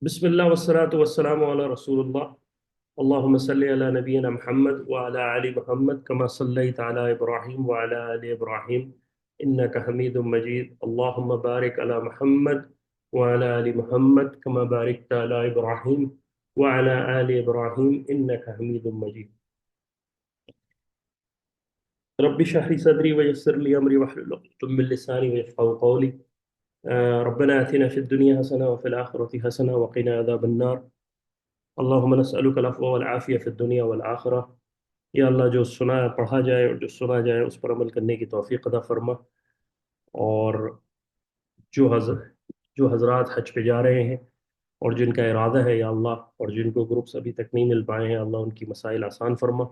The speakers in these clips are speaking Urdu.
بسم الله والصلاة والسلام على رسول الله. اللهم صل على نبينا محمد وعلى آل محمد كما صليت على إبراهيم وعلى آل إبراهيم إنك حميد مجيد. اللهم بارك على محمد وعلى آل محمد كما باركت على إبراهيم وعلى آل إبراهيم إنك حميد مجيد. رب اشرح لي صدري ويسر لي أمري واحلل عقدة من لساني ويفقهوا قولي. ربنا آتنا في الدنيا حسنة وفي الآخرة حسنة وقنا عذاب النار. اللهم نسألك العفو والعافية في الدنيا والآخرة. یا اللہ، جو سنا پڑھا جائے اور جو سنا جائے اس پر عمل کرنے کی توفیق عطا فرما. اور جو حضر جو حضرات حج پہ جا رہے ہیں اور جن کا ارادہ ہے یا اللہ، اور جن کو گروپس ابھی تک نہیں مل پائے ہیں، اللہ ان کی مسائل آسان فرما.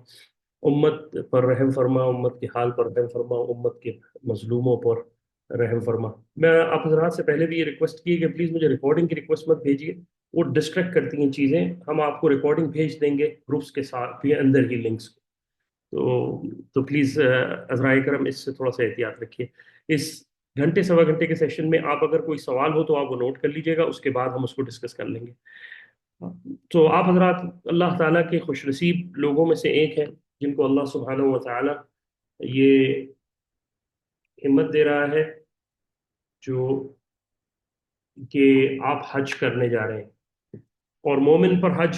امت پر رحم فرما، امت کے حال پر رحم فرما، امت کے مظلوموں پر رحم فرما. میں آپ حضرات سے پہلے بھی یہ ریکویسٹ کی کہ پلیز مجھے ریکارڈنگ کی ریکویسٹ مت بھیجیے، وہ ڈسٹریکٹ کرتی ہیں چیزیں. ہم آپ کو ریکارڈنگ بھیج دیں گے گروپس کے ساتھ بھی اندر ہی لنکس. تو پلیز عذرائے کرم اس سے تھوڑا سا احتیاط رکھیے. اس گھنٹے سوا گھنٹے کے سیشن میں آپ اگر کوئی سوال ہو تو آپ وہ نوٹ کر لیجیے گا، اس کے بعد ہم اس کو ڈسکس کر لیں گے. تو آپ حضرات اللہ تعالیٰ کے خوش نصیب لوگوں میں سے ایک ہیں جن کو اللہ سبحانہ و تعالیٰ یہ ہمت دے رہا ہے جو کہ آپ حج کرنے جا رہے ہیں. اور مومن پر حج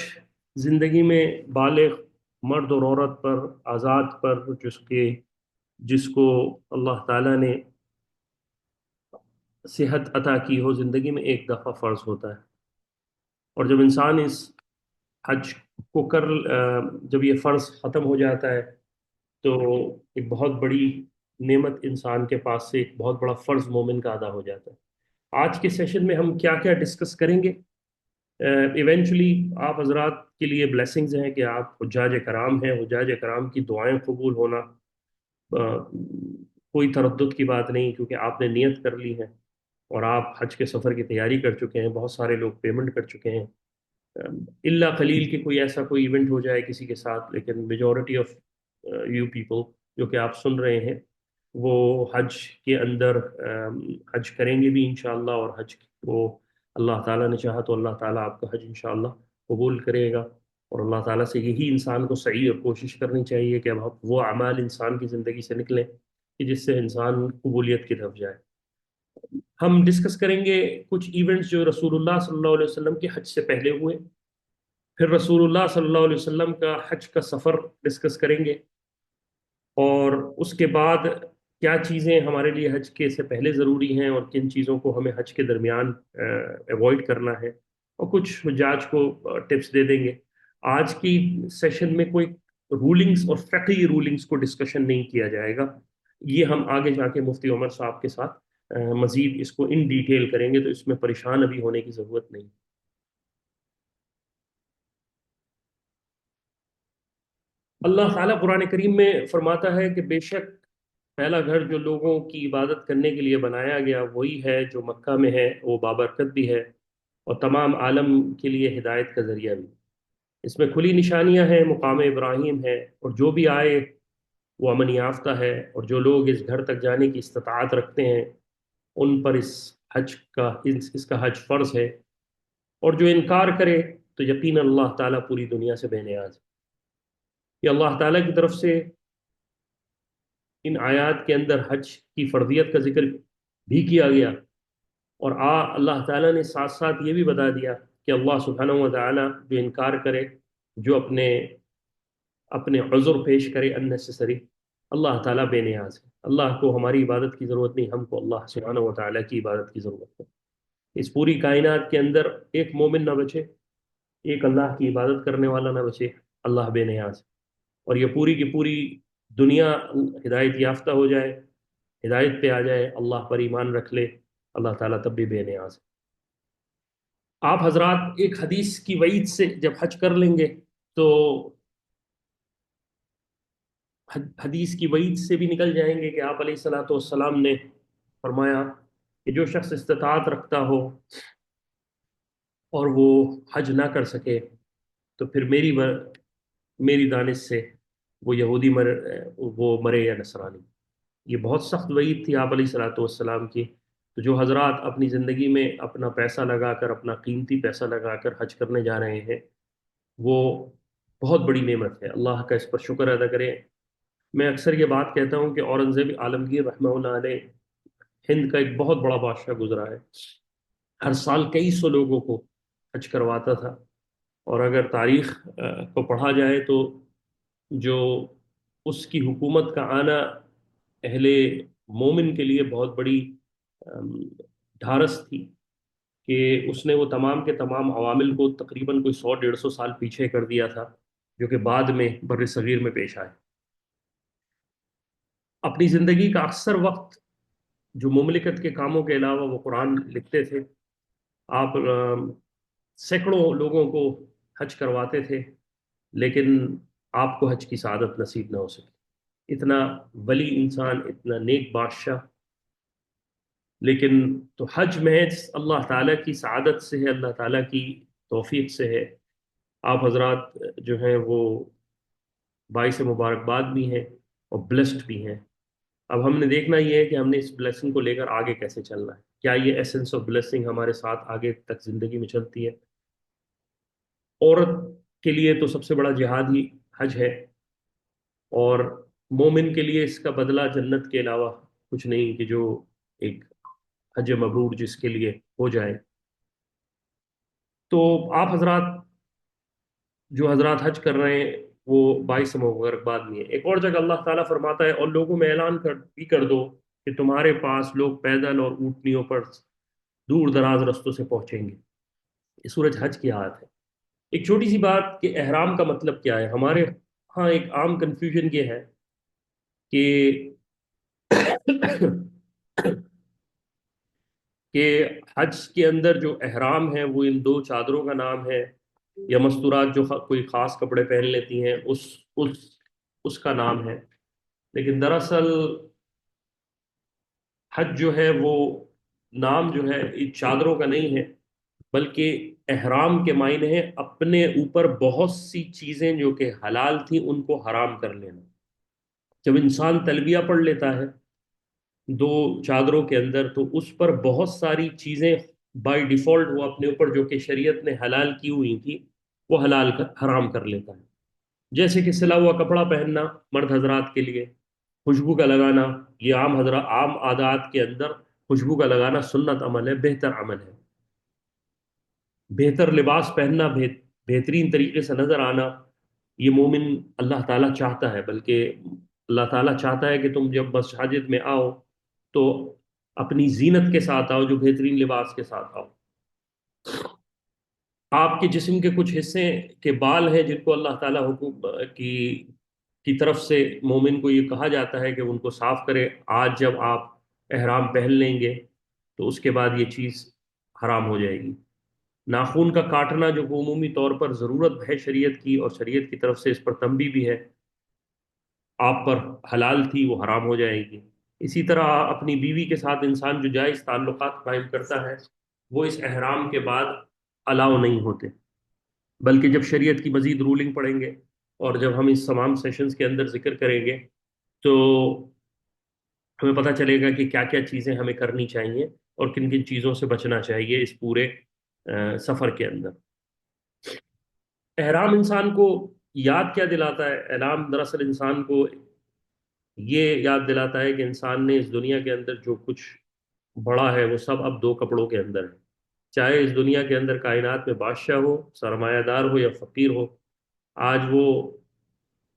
زندگی میں بالغ مرد اور عورت پر، آزاد پر، جس کو اللہ تعالیٰ نے صحت عطا کی ہو، زندگی میں ایک دفعہ فرض ہوتا ہے. اور جب انسان اس حج کو جب یہ فرض ختم ہو جاتا ہے تو ایک بہت بڑی نعمت انسان کے پاس سے ایک بہت بڑا فرض مومن کا ادا ہو جاتا ہے. آج کے سیشن میں ہم کیا کیا ڈسکس کریں گے؟ ایونچولی آپ حضرات کے لیے بلیسنگز ہیں کہ آپ حجاج کرام ہیں. حجاج کرام کی دعائیں قبول ہونا کوئی تردد کی بات نہیں، کیونکہ آپ نے نیت کر لی ہے اور آپ حج کے سفر کی تیاری کر چکے ہیں. بہت سارے لوگ پیمنٹ کر چکے ہیں، اللہ قلیل کہ کوئی ایسا کوئی ایونٹ ہو جائے کسی کے ساتھ، لیکن میجورٹی آف یو پیپل جو کہ آپ سن رہے ہیں وہ حج کے اندر حج کریں گے بھی انشاءاللہ. اور حج کو اللہ تعالیٰ نے چاہا تو اللہ تعالیٰ آپ کا حج انشاءاللہ قبول کرے گا. اور اللہ تعالیٰ سے یہی انسان کو سعی اور کوشش کرنی چاہیے کہ اب وہ اعمال انسان کی زندگی سے نکلیں کہ جس سے انسان قبولیت کی طرف جائے. ہم ڈسکس کریں گے کچھ ایونٹس جو رسول اللہ صلی اللہ علیہ وسلم کے حج سے پہلے ہوئے، پھر رسول اللہ صلی اللہ علیہ وسلم کا حج کا سفر ڈسکس کریں گے، اور اس کے بعد کیا چیزیں ہمارے لیے حج کے سے پہلے ضروری ہیں اور کن چیزوں کو ہمیں حج کے درمیان ایوائڈ کرنا ہے، اور کچھ حجاج کو ٹپس دے دیں گے. آج کی سیشن میں کوئی رولنگز اور فقہی رولنگز کو ڈسکشن نہیں کیا جائے گا. یہ ہم آگے جا کے مفتی عمر صاحب کے ساتھ مزید اس کو ان ڈیٹیل کریں گے، تو اس میں پریشان ابھی ہونے کی ضرورت نہیں. اللہ تعالیٰ قرآن کریم میں فرماتا ہے کہ بے شک پہلا گھر جو لوگوں کی عبادت کرنے کے لیے بنایا گیا وہی ہے جو مکہ میں ہے، وہ بابرکت بھی ہے اور تمام عالم کے لیے ہدایت کا ذریعہ بھی. اس میں کھلی نشانیاں ہیں، مقام ابراہیم ہے، اور جو بھی آئے وہ امن یافتہ ہے. اور جو لوگ اس گھر تک جانے کی استطاعت رکھتے ہیں ان پر اس کا حج فرض ہے. اور جو انکار کرے تو یقینا اللہ تعالیٰ پوری دنیا سے بے نیاز ہے. یہ اللہ تعالیٰ کی طرف سے ان آیات کے اندر حج کی فرضیت کا ذکر بھی کیا گیا، اور اللہ تعالیٰ نے ساتھ ساتھ یہ بھی بتا دیا کہ اللہ سبحانہ و تعالیٰ جو انکار کرے، جو اپنے عذر پیش کرے unnecessary، اللہ تعالیٰ بے نیاز ہے. اللہ کو ہماری عبادت کی ضرورت نہیں، ہم کو اللہ سبحانہ و تعالیٰ کی عبادت کی ضرورت ہے. اس پوری کائنات کے اندر ایک مومن نہ بچے، ایک اللہ کی عبادت کرنے والا نہ بچے، اللہ بے نیاز ہے. اور یہ پوری کی پوری دنیا ہدایت یافتہ ہو جائے، ہدایت پہ آ جائے، اللہ پر ایمان رکھ لے، اللہ تعالیٰ تب بھی بے نیاز ہے. آپ حضرات ایک حدیث کی وعید سے جب حج کر لیں گے تو حدیث کی وعید سے بھی نکل جائیں گے کہ آپ علیہ الصلاۃ والسلام نے فرمایا کہ جو شخص استطاعت رکھتا ہو اور وہ حج نہ کر سکے تو پھر میری دانش سے وہ یہودی وہ مرے یا نصرانی. یہ بہت سخت وعید تھی آپ علیہ الصلاۃ والسلام کی. تو جو حضرات اپنی زندگی میں اپنا پیسہ لگا کر، اپنا قیمتی پیسہ لگا کر حج کرنے جا رہے ہیں، وہ بہت بڑی نعمت ہے، اللہ کا اس پر شکر ادا کریں۔ میں اکثر یہ بات کہتا ہوں کہ اورنگزیب عالمگیر رحمہ اللہ علیہ ہند کا ایک بہت بڑا بادشاہ گزرا ہے، ہر سال کئی سو لوگوں کو حج کرواتا تھا، اور اگر تاریخ کو پڑھا جائے تو جو اس کی حکومت کا آنا اہل مومن کے لیے بہت بڑی ام، ڈھارس تھی، کہ اس نے وہ تمام کے تمام عوامل کو تقریباً کوئی 100 150 سال پیچھے کر دیا تھا، جو کہ بعد میں بر صغیر میں پیش آئے۔ اپنی زندگی کا اکثر وقت جو مملکت کے کاموں کے علاوہ وہ قرآن لکھتے تھے۔ آپ سینکڑوں لوگوں کو حج کرواتے تھے، لیکن آپ کو حج کی سعادت نصیب نہ ہو سکی، اتنا ولی انسان، اتنا نیک بادشاہ، لیکن تو حج محض اللہ تعالیٰ کی سعادت سے ہے، اللہ تعالیٰ کی توفیق سے ہے۔ آپ حضرات جو ہیں وہ باعث مبارکباد بھی ہیں اور بلیسڈ بھی ہیں۔ اب ہم نے دیکھنا یہ ہے کہ ہم نے اس بلیسنگ کو لے کر آگے کیسے چلنا ہے، کیا یہ ایسنس آف بلیسنگ ہمارے ساتھ آگے تک زندگی میں چلتی ہے۔ عورت کے لیے تو سب سے بڑا جہاد ہی حج ہے، اور مومن کے لیے اس کا بدلہ جنت کے علاوہ کچھ نہیں، کہ جو ایک حج مبرور جس کے لیے ہو جائے۔ تو آپ حضرات جو حضرات حج کر رہے ہیں وہ باعث مبارکباد بھی ہے۔ ایک اور جگہ اللہ تعالیٰ فرماتا ہے، اور لوگوں میں اعلان کر دو کہ تمہارے پاس لوگ پیدل اور اونٹنیوں پر دور دراز رستوں سے پہنچیں گے۔ یہ سورج حج کی آیت ہے۔ ایک چھوٹی سی بات کہ احرام کا مطلب کیا ہے۔ ہمارے ہاں ایک عام کنفیوژن یہ ہے کہ کہ حج کے اندر جو احرام ہے وہ ان دو چادروں کا نام ہے، یا مستورات جو کوئی خاص کپڑے پہن لیتی ہیں اس اس کا نام ہے، لیکن دراصل حج جو ہے وہ نام جو ہے ان چادروں کا نہیں ہے، بلکہ احرام کے معنی ہے اپنے اوپر بہت سی چیزیں جو کہ حلال تھیں ان کو حرام کر لینا۔ جب انسان تلبیہ پڑھ لیتا ہے دو چادروں کے اندر، تو اس پر بہت ساری چیزیں بائی ڈیفالٹ وہ اپنے اوپر جو کہ شریعت نے حلال کی ہوئی تھی وہ حرام کر لیتا ہے۔ جیسے کہ سلا ہوا کپڑا پہننا مرد حضرات کے لیے، خوشبو کا لگانا، یہ عام حضرات عام عادات کے اندر خوشبو کا لگانا سنت عمل ہے، بہتر عمل ہے۔ بہتر لباس پہننا، بہترین طریقے سے نظر آنا، یہ مومن اللہ تعالیٰ چاہتا ہے، بلکہ اللہ تعالیٰ چاہتا ہے کہ تم جب مساجد میں آؤ تو اپنی زینت کے ساتھ آؤ، جو بہترین لباس کے ساتھ آؤ۔ آپ کے جسم کے کچھ حصے کے بال ہیں جن کو اللہ تعالیٰ حکم کی طرف سے مومن کو یہ کہا جاتا ہے کہ ان کو صاف کرے۔ آج جب آپ احرام پہن لیں گے تو اس کے بعد یہ چیز حرام ہو جائے گی۔ ناخون کا کاٹنا جو کہ عمومی طور پر ضرورت ہے شریعت کی، اور شریعت کی طرف سے اس پر تنبیہ بھی ہے، آپ پر حلال تھی وہ حرام ہو جائے گی۔ اسی طرح اپنی بیوی کے ساتھ انسان جو جائز تعلقات قائم کرتا ہے وہ اس احرام کے بعد الاؤ نہیں ہوتے، بلکہ جب شریعت کی مزید رولنگ پڑھیں گے اور جب ہم اس تمام سیشنز کے اندر ذکر کریں گے تو ہمیں پتہ چلے گا کہ کیا کیا چیزیں ہمیں کرنی چاہیے اور کن کن چیزوں سے بچنا چاہیے اس پورے سفر کے اندر۔ احرام انسان کو یاد کیا دلاتا ہے؟ احرام دراصل انسان کو یہ یاد دلاتا ہے کہ انسان نے اس دنیا کے اندر جو کچھ بڑا ہے وہ سب اب دو کپڑوں کے اندر ہے، چاہے اس دنیا کے اندر کائنات میں بادشاہ ہو، سرمایہ دار ہو یا فقیر ہو، آج وہ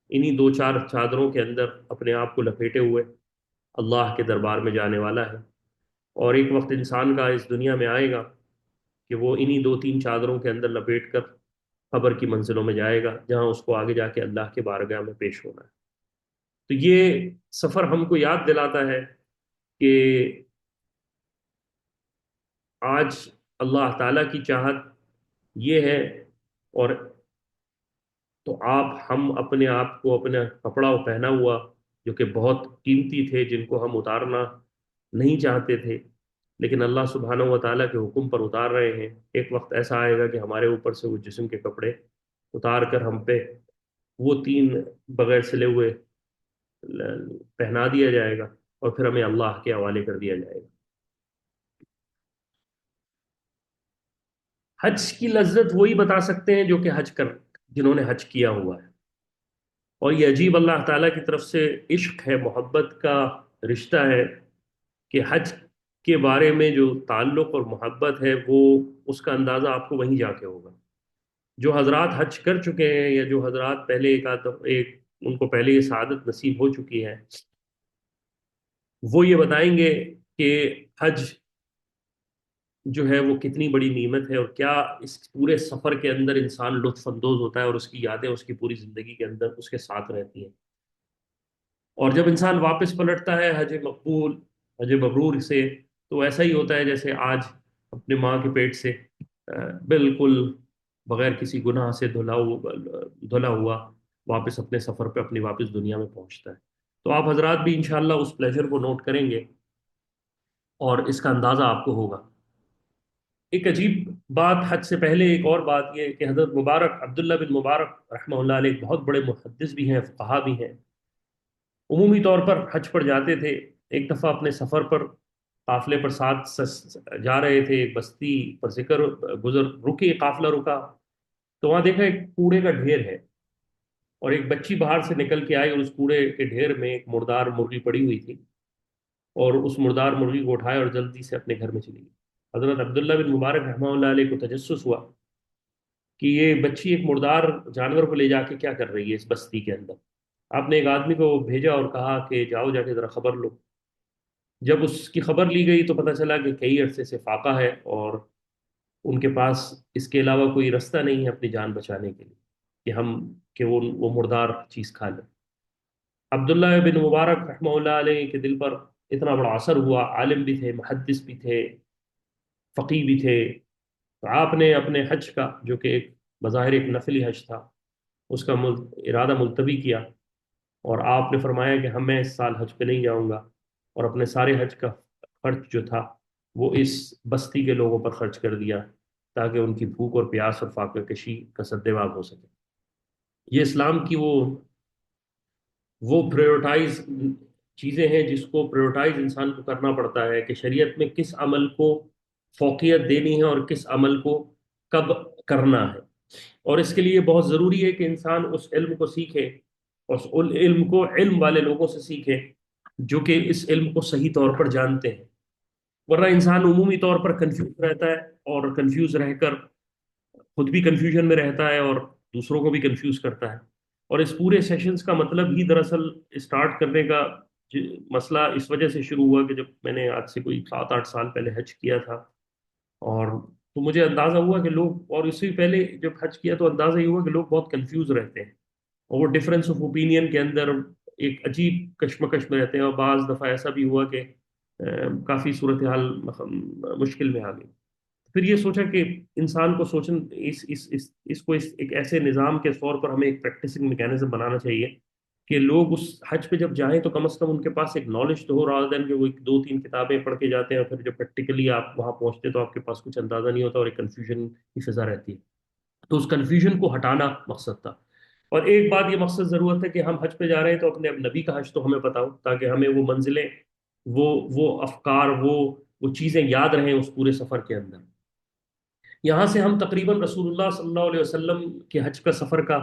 انہی دو چار چادروں کے اندر اپنے آپ کو لپیٹے ہوئے اللہ کے دربار میں جانے والا ہے۔ اور ایک وقت انسان کا اس دنیا میں آئے گا کہ وہ انہی دو تین چادروں کے اندر لپیٹ کر قبر کی منزلوں میں جائے گا، جہاں اس کو آگے جا کے اللہ کے بارگاہ میں پیش ہونا ہے۔ تو یہ سفر ہم کو یاد دلاتا ہے کہ آج اللہ تعالیٰ کی چاہت یہ ہے، اور تو ہم اپنے آپ کو اپنا کپڑا پہنا ہوا جو کہ بہت قیمتی تھے، جن کو ہم اتارنا نہیں چاہتے تھے، لیکن اللہ سبحانہ و تعالیٰ کے حکم پر اتار رہے ہیں۔ ایک وقت ایسا آئے گا کہ ہمارے اوپر سے وہ جسم کے کپڑے اتار کر ہم پہ وہ تین بغیر سلے ہوئے پہنا دیا جائے گا، اور پھر ہمیں اللہ کے حوالے کر دیا جائے گا۔ حج کی لذت وہی بتا سکتے ہیں جو کہ جنہوں نے حج کیا ہوا ہے. اور یہ عجیب اللہ تعالیٰ کی طرف سے عشق ہے، محبت کا رشتہ ہے کہ حج کے بارے میں جو تعلق اور محبت ہے وہ اس کا اندازہ آپ کو وہیں جا کے ہوگا. جو حضرات حج کر چکے ہیں یا جو حضرات پہلے ایک ان کو پہلے یہ سعادت نصیب ہو چکی ہے، وہ یہ بتائیں گے کہ حج جو ہے وہ کتنی بڑی نعمت ہے، اور کیا اس پورے سفر کے اندر انسان لطف اندوز ہوتا ہے اور اس کی یادیں اس کی پوری زندگی کے اندر اس کے ساتھ رہتی ہیں. اور جب انسان واپس پلٹتا ہے حج مقبول، حج مبرور سے، تو ایسا ہی ہوتا ہے جیسے آج اپنے ماں کے پیٹ سے بالکل بغیر کسی گناہ سے دھلا ہوا واپس اپنے سفر پہ اپنی واپس دنیا میں پہنچتا ہے. تو آپ حضرات بھی انشاءاللہ اس پلیجر کو نوٹ کریں گے اور اس کا اندازہ آپ کو ہوگا. ایک عجیب بات حج سے پہلے ایک اور بات یہ کہ حضرت مبارک عبداللہ بن مبارک رحمہ اللہ علیہ ایک بہت بڑے محدث بھی ہیں، فقہا بھی ہیں، عمومی طور پر حج پر جاتے تھے. ایک دفعہ اپنے سفر پر قافلے پر ساتھ جا رہے تھے، ایک بستی پر رکے، قافلہ رکا تو وہاں دیکھا ایک کوڑے کا ڈھیر ہے، اور ایک بچی باہر سے نکل کے آئی اور اس کوڑے کے ڈھیر میں ایک مردار مرغی پڑی ہوئی تھی، اور اس مردار مرغی کو اٹھایا اور جلدی سے اپنے گھر میں چلی گئی. حضرت عبداللہ بن مبارک رحمہ اللہ علیہ کو تجسس ہوا کہ یہ بچی ایک مردار جانور کو لے جا کے کیا کر رہی ہے اس بستی کے اندر. آپ نے ایک آدمی کو بھیجا اور کہا کہ جاؤ جا کے ذرا خبر لو. جب اس کی خبر لی گئی تو پتہ چلا کہ کئی عرصے سے فاقہ ہے اور ان کے پاس اس کے علاوہ کوئی رستہ نہیں ہے اپنی جان بچانے کے لیے کہ وہ مردار چیز کھا لے. عبداللہ بن مبارک رحمہ اللہ علیہ کے دل پر اتنا بڑا اثر ہوا، عالم بھی تھے، محدث بھی تھے، فقی بھی تھے. تو آپ نے اپنے حج کا جو کہ ایک بظاہر ایک نفلی حج تھا اس کا ارادہ ملتوی کیا، اور آپ نے فرمایا کہ میں اس سال حج پہ نہیں جاؤں گا، اور اپنے سارے حج کا خرچ جو تھا وہ اس بستی کے لوگوں پر خرچ کر دیا تاکہ ان کی بھوک اور پیاس اور فاقہ کشی کا سدباب ہو سکے. یہ اسلام کی وہ پریورٹائز چیزیں ہیں جس کو پریورٹائز انسان کو کرنا پڑتا ہے کہ شریعت میں کس عمل کو فوقیت دینی ہے اور کس عمل کو کب کرنا ہے. اور اس کے لیے بہت ضروری ہے کہ انسان اس علم کو سیکھے اور اس علم کو علم والے لوگوں سے سیکھے جو کہ اس علم کو صحیح طور پر جانتے ہیں. ورنہ انسان عمومی طور پر کنفیوز رہتا ہے، اور کنفیوز رہ کر خود بھی کنفیوژن میں رہتا ہے اور دوسروں کو بھی کنفیوز کرتا ہے. اور اس پورے سیشنز کا مطلب ہی دراصل اسٹارٹ کرنے کا مسئلہ اس وجہ سے شروع ہوا کہ جب میں نے آج سے کوئی 7-8 سال پہلے حج کیا تھا، اور تو مجھے اندازہ ہوا کہ لوگ، اور اس سے پہلے جب حج کیا تو اندازہ یہ ہوا کہ لوگ بہت کنفیوز رہتے ہیں، اور وہ ڈفرینس آف اوپینین کے اندر ایک عجیب کشمکش میں رہتے ہیں، اور بعض دفعہ ایسا بھی ہوا کہ کافی صورتحال مشکل میں آ گئی. پھر یہ سوچا کہ انسان کو سوچن اس کو ایک ایسے نظام کے طور پر ہمیں ایک پریکٹسنگ میکینزم بنانا چاہیے کہ لوگ اس حج پہ جب جائیں تو کم از کم ان کے پاس ایک نالج تو ہو، رہا دین کہ وہ ایک 2-3 کتابیں پڑھ کے جاتے ہیں اور پھر جب پریکٹیکلی آپ وہاں پہنچتے تو آپ کے پاس کچھ اندازہ نہیں ہوتا اور ایک کنفیوژن کی فضا رہتی ہے. تو اس کنفیوژن کو ہٹانا مقصد تھا. اور ایک بات یہ مقصد ضرورت ہے کہ ہم حج پہ جا رہے ہیں تو اپنے اب نبی کا حج تو ہمیں پتا ہو تاکہ ہمیں وہ منزلیں، وہ افکار، وہ چیزیں یاد رہیں اس پورے سفر کے اندر. یہاں سے ہم تقریباً رسول اللہ صلی اللہ علیہ وسلم کے حج کا سفر کا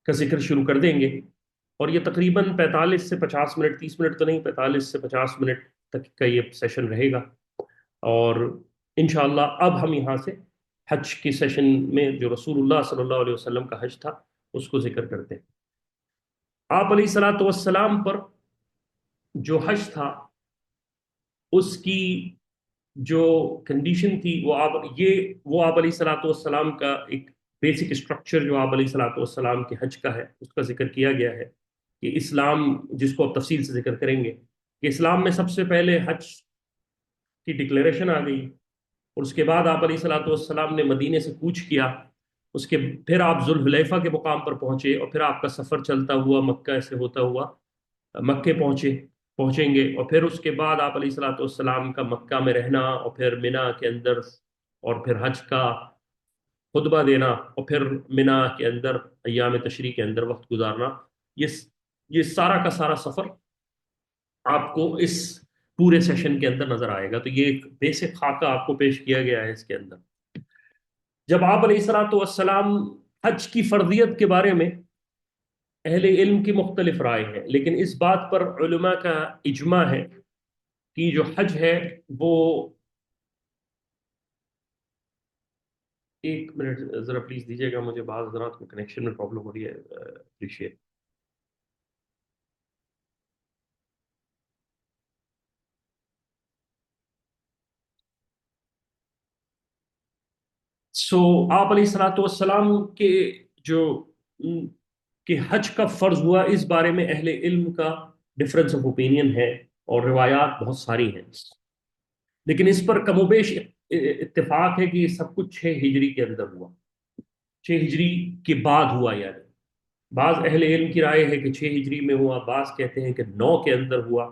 ذکر شروع کر دیں گے، اور یہ تقریباً 45 سے 50 منٹ، 30 منٹ تو نہیں، 45 سے 50 منٹ تک کا یہ سیشن رہے گا. اور انشاءاللہ اب ہم یہاں سے حج کے سیشن میں جو رسول اللہ صلی اللہ علیہ وسلم کا حج تھا اس کو ذکر کرتے ہیں. آپ علیہ الصلوۃ والسلام پر جو حج تھا اس کی جو کنڈیشن تھی وہ آپ علیہ الصلوۃ والسلام کا ایک بیسک اسٹرکچر جو آپ علیہ الصلوۃ والسلام کے حج کا ہے اس کا ذکر کیا گیا ہے کہ اسلام، جس کو اب تفصیل سے ذکر کریں گے، کہ اسلام میں سب سے پہلے حج کی ڈکلیریشن آ گئی، اور اس کے بعد آپ علیہ الصلوۃ والسلام نے مدینے سے کوچ کیا. پھر آپ ذوالحلیفہ کے مقام پر پہنچے، اور پھر آپ کا سفر چلتا ہوا مکہ سے ہوتا ہوا مکے پہنچیں گے. اور پھر اس کے بعد آپ علیہ الصلوۃ والسلام کا مکہ میں رہنا، اور پھر مینا کے اندر، اور پھر حج کا خطبہ دینا، اور پھر مینا کے اندر ایام تشریق کے اندر وقت گزارنا. یہ یہ سارا کا سارا سفر آپ کو اس پورے سیشن کے اندر نظر آئے گا. تو یہ ایک بیسک خاکہ آپ کو پیش کیا گیا ہے اس کے اندر. جب آپ علیہ الصلوۃ والسلام حج کی فرضیت کے بارے میں اہل علم کی مختلف رائے ہیں، لیکن اس بات پر علماء کا اجماع ہے کہ جو حج ہے وہ، ایک منٹ ذرا پلیز دیجیے گا مجھے، بعض حضرات کو کنیکشن میں پرابلم ہو رہی ہے، اپریشیٹ. سو آپ علیہ الصلوۃ والسلام کے جو م، کہ حج کا فرض ہوا، اس بارے میں اہل علم کا ڈفرنس آف اوپینین ہے، اور روایات بہت ساری ہیں، لیکن اس پر کم و بیش اتفاق ہے کہ یہ سب کچھ 6 ہجری کے اندر ہوا، 6 ہجری کے بعد ہوا. یعنی بعض اہل علم کی رائے ہے کہ 6 ہجری میں ہوا، بعض کہتے ہیں کہ 9 کے اندر ہوا،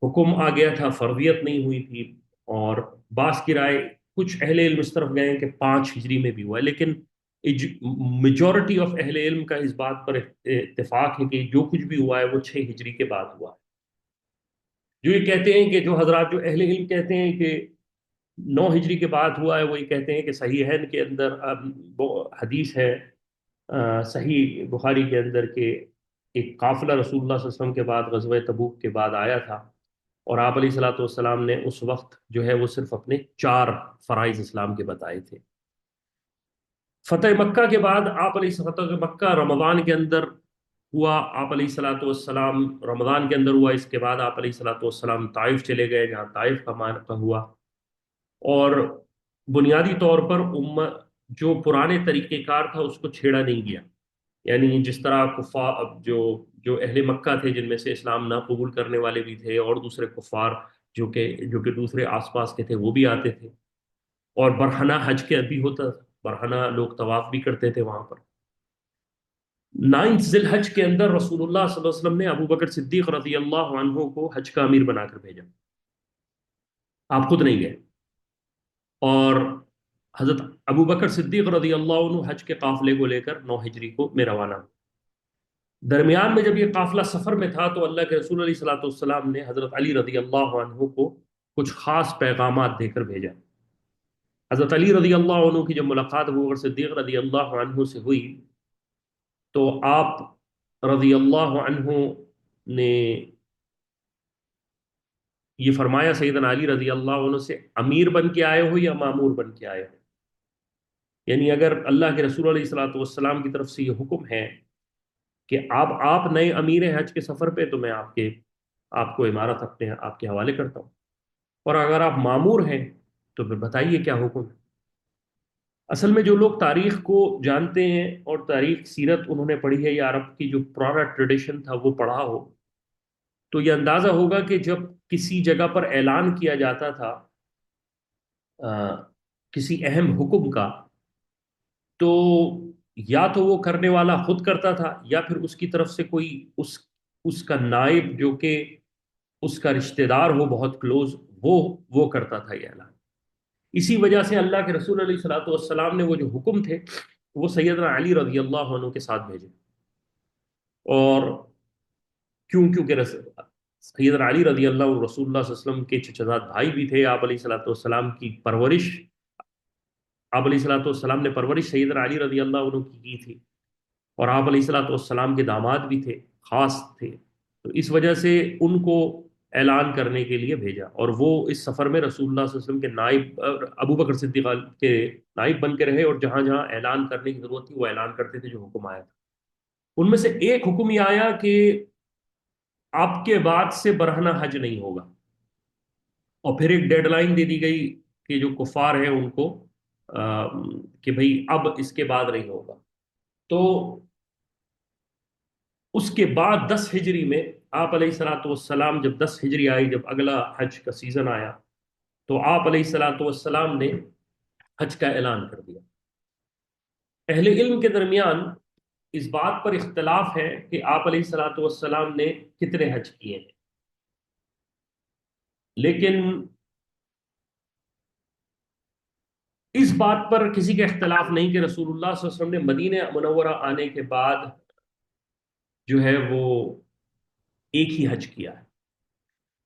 حکم آ گیا تھا، فرضیت نہیں ہوئی تھی. اور بعض کی رائے، کچھ اہل علم اس طرف گئے ہیں کہ 5 ہجری میں بھی ہوا ہے، لیکن میجورٹی آف اہل علم کا اس بات پر اتفاق ہے کہ جو کچھ بھی ہوا ہے وہ 6 ہجری کے بعد ہوا ہے. جو یہ کہتے ہیں کہ جو حضرات جو اہل علم کہتے ہیں کہ 9 ہجری کے بعد ہوا ہے، وہ یہ کہتے ہیں کہ صحیحین کے اندر وہ حدیث ہے، صحیح بخاری کے اندر، کہ ایک قافلہ رسول اللہ صلی اللہ علیہ وسلم کے بعد غزوہ تبوک کے بعد آیا تھا، اور آپ علیہ الصلوۃ والسلام نے اس وقت جو ہے وہ صرف اپنے 4 فرائض اسلام کے بتائے تھے. فتح مکہ کے بعد آپ علیہ فتح مکہ رمضان کے اندر ہوا، آپ علیہ الصلوۃ والسلام رمضان کے اندر ہوا. اس کے بعد آپ علیہ الصلوۃ والسلام طائف چلے گئے، جہاں طائف کا معرکہ ہوا. اور بنیادی طور پر جو پرانے طریقہ کار تھا اس کو چھیڑا نہیں گیا. یعنی جس طرح جو جو اہل مکہ تھے، جن میں سے اسلام نہ قبول کرنے والے بھی تھے، اور دوسرے کفار جو کہ دوسرے آس پاس کے تھے، وہ بھی آتے تھے. اور برہنہ حج کے بھی ہوتا تھا، برہنہ لوگ طواف بھی کرتے تھے وہاں پر. 9 ذی الحج کے اندر رسول اللہ صلی اللہ علیہ وسلم نے ابو بکر صدیق رضی اللہ عنہ کو حج کا امیر بنا کر بھیجا. آپ خود نہیں گئے. اور حضرت ابو بکر صدیق رضی اللہ عنہ حج کے قافلے کو لے کر 9 ہجری کو میں روانہ ہوئے. درمیان میں جب یہ قافلہ سفر میں تھا، تو اللہ کے رسول علیہ الصلوۃ والسلام نے حضرت علی رضی اللہ عنہ کو کچھ خاص پیغامات دے کر بھیجا. حضرت علی رضی اللہ عنہ کی جب ملاقات ابو بکر صدیق رضی اللہ عنہ سے ہوئی، تو آپ رضی اللہ عنہ نے یہ فرمایا سیدنا علی رضی اللہ عنہ سے، امیر بن کے آئے ہو یا معمور بن کے آئے ہو؟ یعنی اگر اللہ کے رسول علیہ الصلوۃ والسلام کی طرف سے یہ حکم ہے کہ آپ نئے امیر ہیں حج کے سفر پہ، تو میں آپ کو امارت اپنے آپ کے حوالے کرتا ہوں. اور اگر آپ معمور ہیں تو پھر بتائیے کیا حکم ہے. اصل میں جو لوگ تاریخ کو جانتے ہیں اور تاریخ سیرت انہوں نے پڑھی ہے، یا عرب کی جو پرانا ٹریڈیشن تھا وہ پڑھا ہو، تو یہ اندازہ ہوگا کہ جب کسی جگہ پر اعلان کیا جاتا تھا آ، کسی اہم حکم کا، تو یا تو وہ کرنے والا خود کرتا تھا، یا پھر اس کی طرف سے کوئی اس کا نائب، جو کہ اس کا رشتہ دار ہو بہت کلوز، وہ کرتا تھا یہ اعلان. اسی وجہ سے اللہ کے رسول علیہ الصلوۃ والسلام نے وہ جو حکم تھے وہ سیدنا علی رضی اللہ عنہ کے ساتھ بھیجے. اور کیونکہ سیدنا علی رضی اللہ عنہ رسول اللہ صلی اللہ علیہ وسلم کے چچزاد بھائی بھی تھے. آپ علیہ الصلوۃ والسلام کی پرورش، آپ علیہ الصلوۃ والسلام نے پرورش سیدنا علی رضی اللہ عنہ کی تھی، اور آپ علیہ الصلوۃ والسلام کے داماد بھی تھے، خاص تھے. تو اس وجہ سے ان کو اعلان کرنے کے لیے بھیجا، اور وہ اس سفر میں رسول اللہ صلی اللہ علیہ وسلم کے نائب، ابو بکر صدیق کے نائب بن کے رہے، اور جہاں جہاں اعلان کرنے کی ضرورت تھی وہ اعلان کرتے تھے جو حکم آیا تھا. ان میں سے ایک حکم یہ آیا کہ آپ کے بعد سے برہنہ حج نہیں ہوگا. اور پھر ایک ڈیڈ لائن دے دی گئی کہ جو کفار ہیں ان کو، آ، کہ بھئی اب اس کے بعد نہیں ہوگا. تو اس کے بعد 10 ہجری میں آپ علیہ الصلوۃ والسلام، جب 10 ہجری آئی، جب اگلا حج کا سیزن آیا، تو آپ علیہ الصلوۃ والسلام نے حج کا اعلان کر دیا. اہل علم کے درمیان اس بات پر اختلاف ہے کہ آپ علیہ الصلوۃ والسلام نے کتنے حج کیے ہیں، لیکن اس بات پر کسی کا اختلاف نہیں کہ رسول اللہ صلی اللہ علیہ وسلم نے مدینہ منورہ آنے کے بعد جو ہے وہ ایک ہی حج کیا ہے.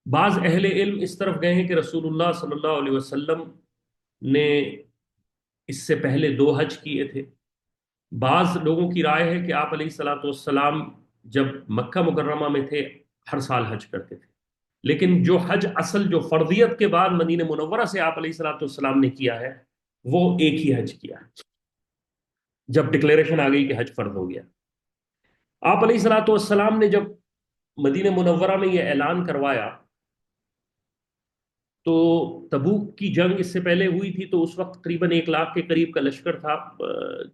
بعض اہل علم اس طرف گئے ہیں کہ رسول اللہ صلی اللہ علیہ وسلم نے اس سے پہلے 2 حج کیے تھے۔ بعض لوگوں کی رائے ہے کہ آپ علیہ الصلاۃ والسلام جب مکہ مکرمہ میں تھے ہر سال حج کرتے تھے، لیکن جو حج اصل جو فرضیت کے بعد مدینہ منورہ سے آپ علیہ الصلاۃ والسلام نے کیا ہے وہ ایک ہی حج کیا ہے، جب ڈکلیریشن آ گئی کہ حج فرض ہو گیا۔ آپ علیہ الصلاۃ والسلام نے جب مدینہ منورہ میں یہ اعلان کروایا تو تبوک کی جنگ اس سے پہلے ہوئی تھی، تو اس وقت تقریباً 1 لاکھ کے قریب کا لشکر تھا،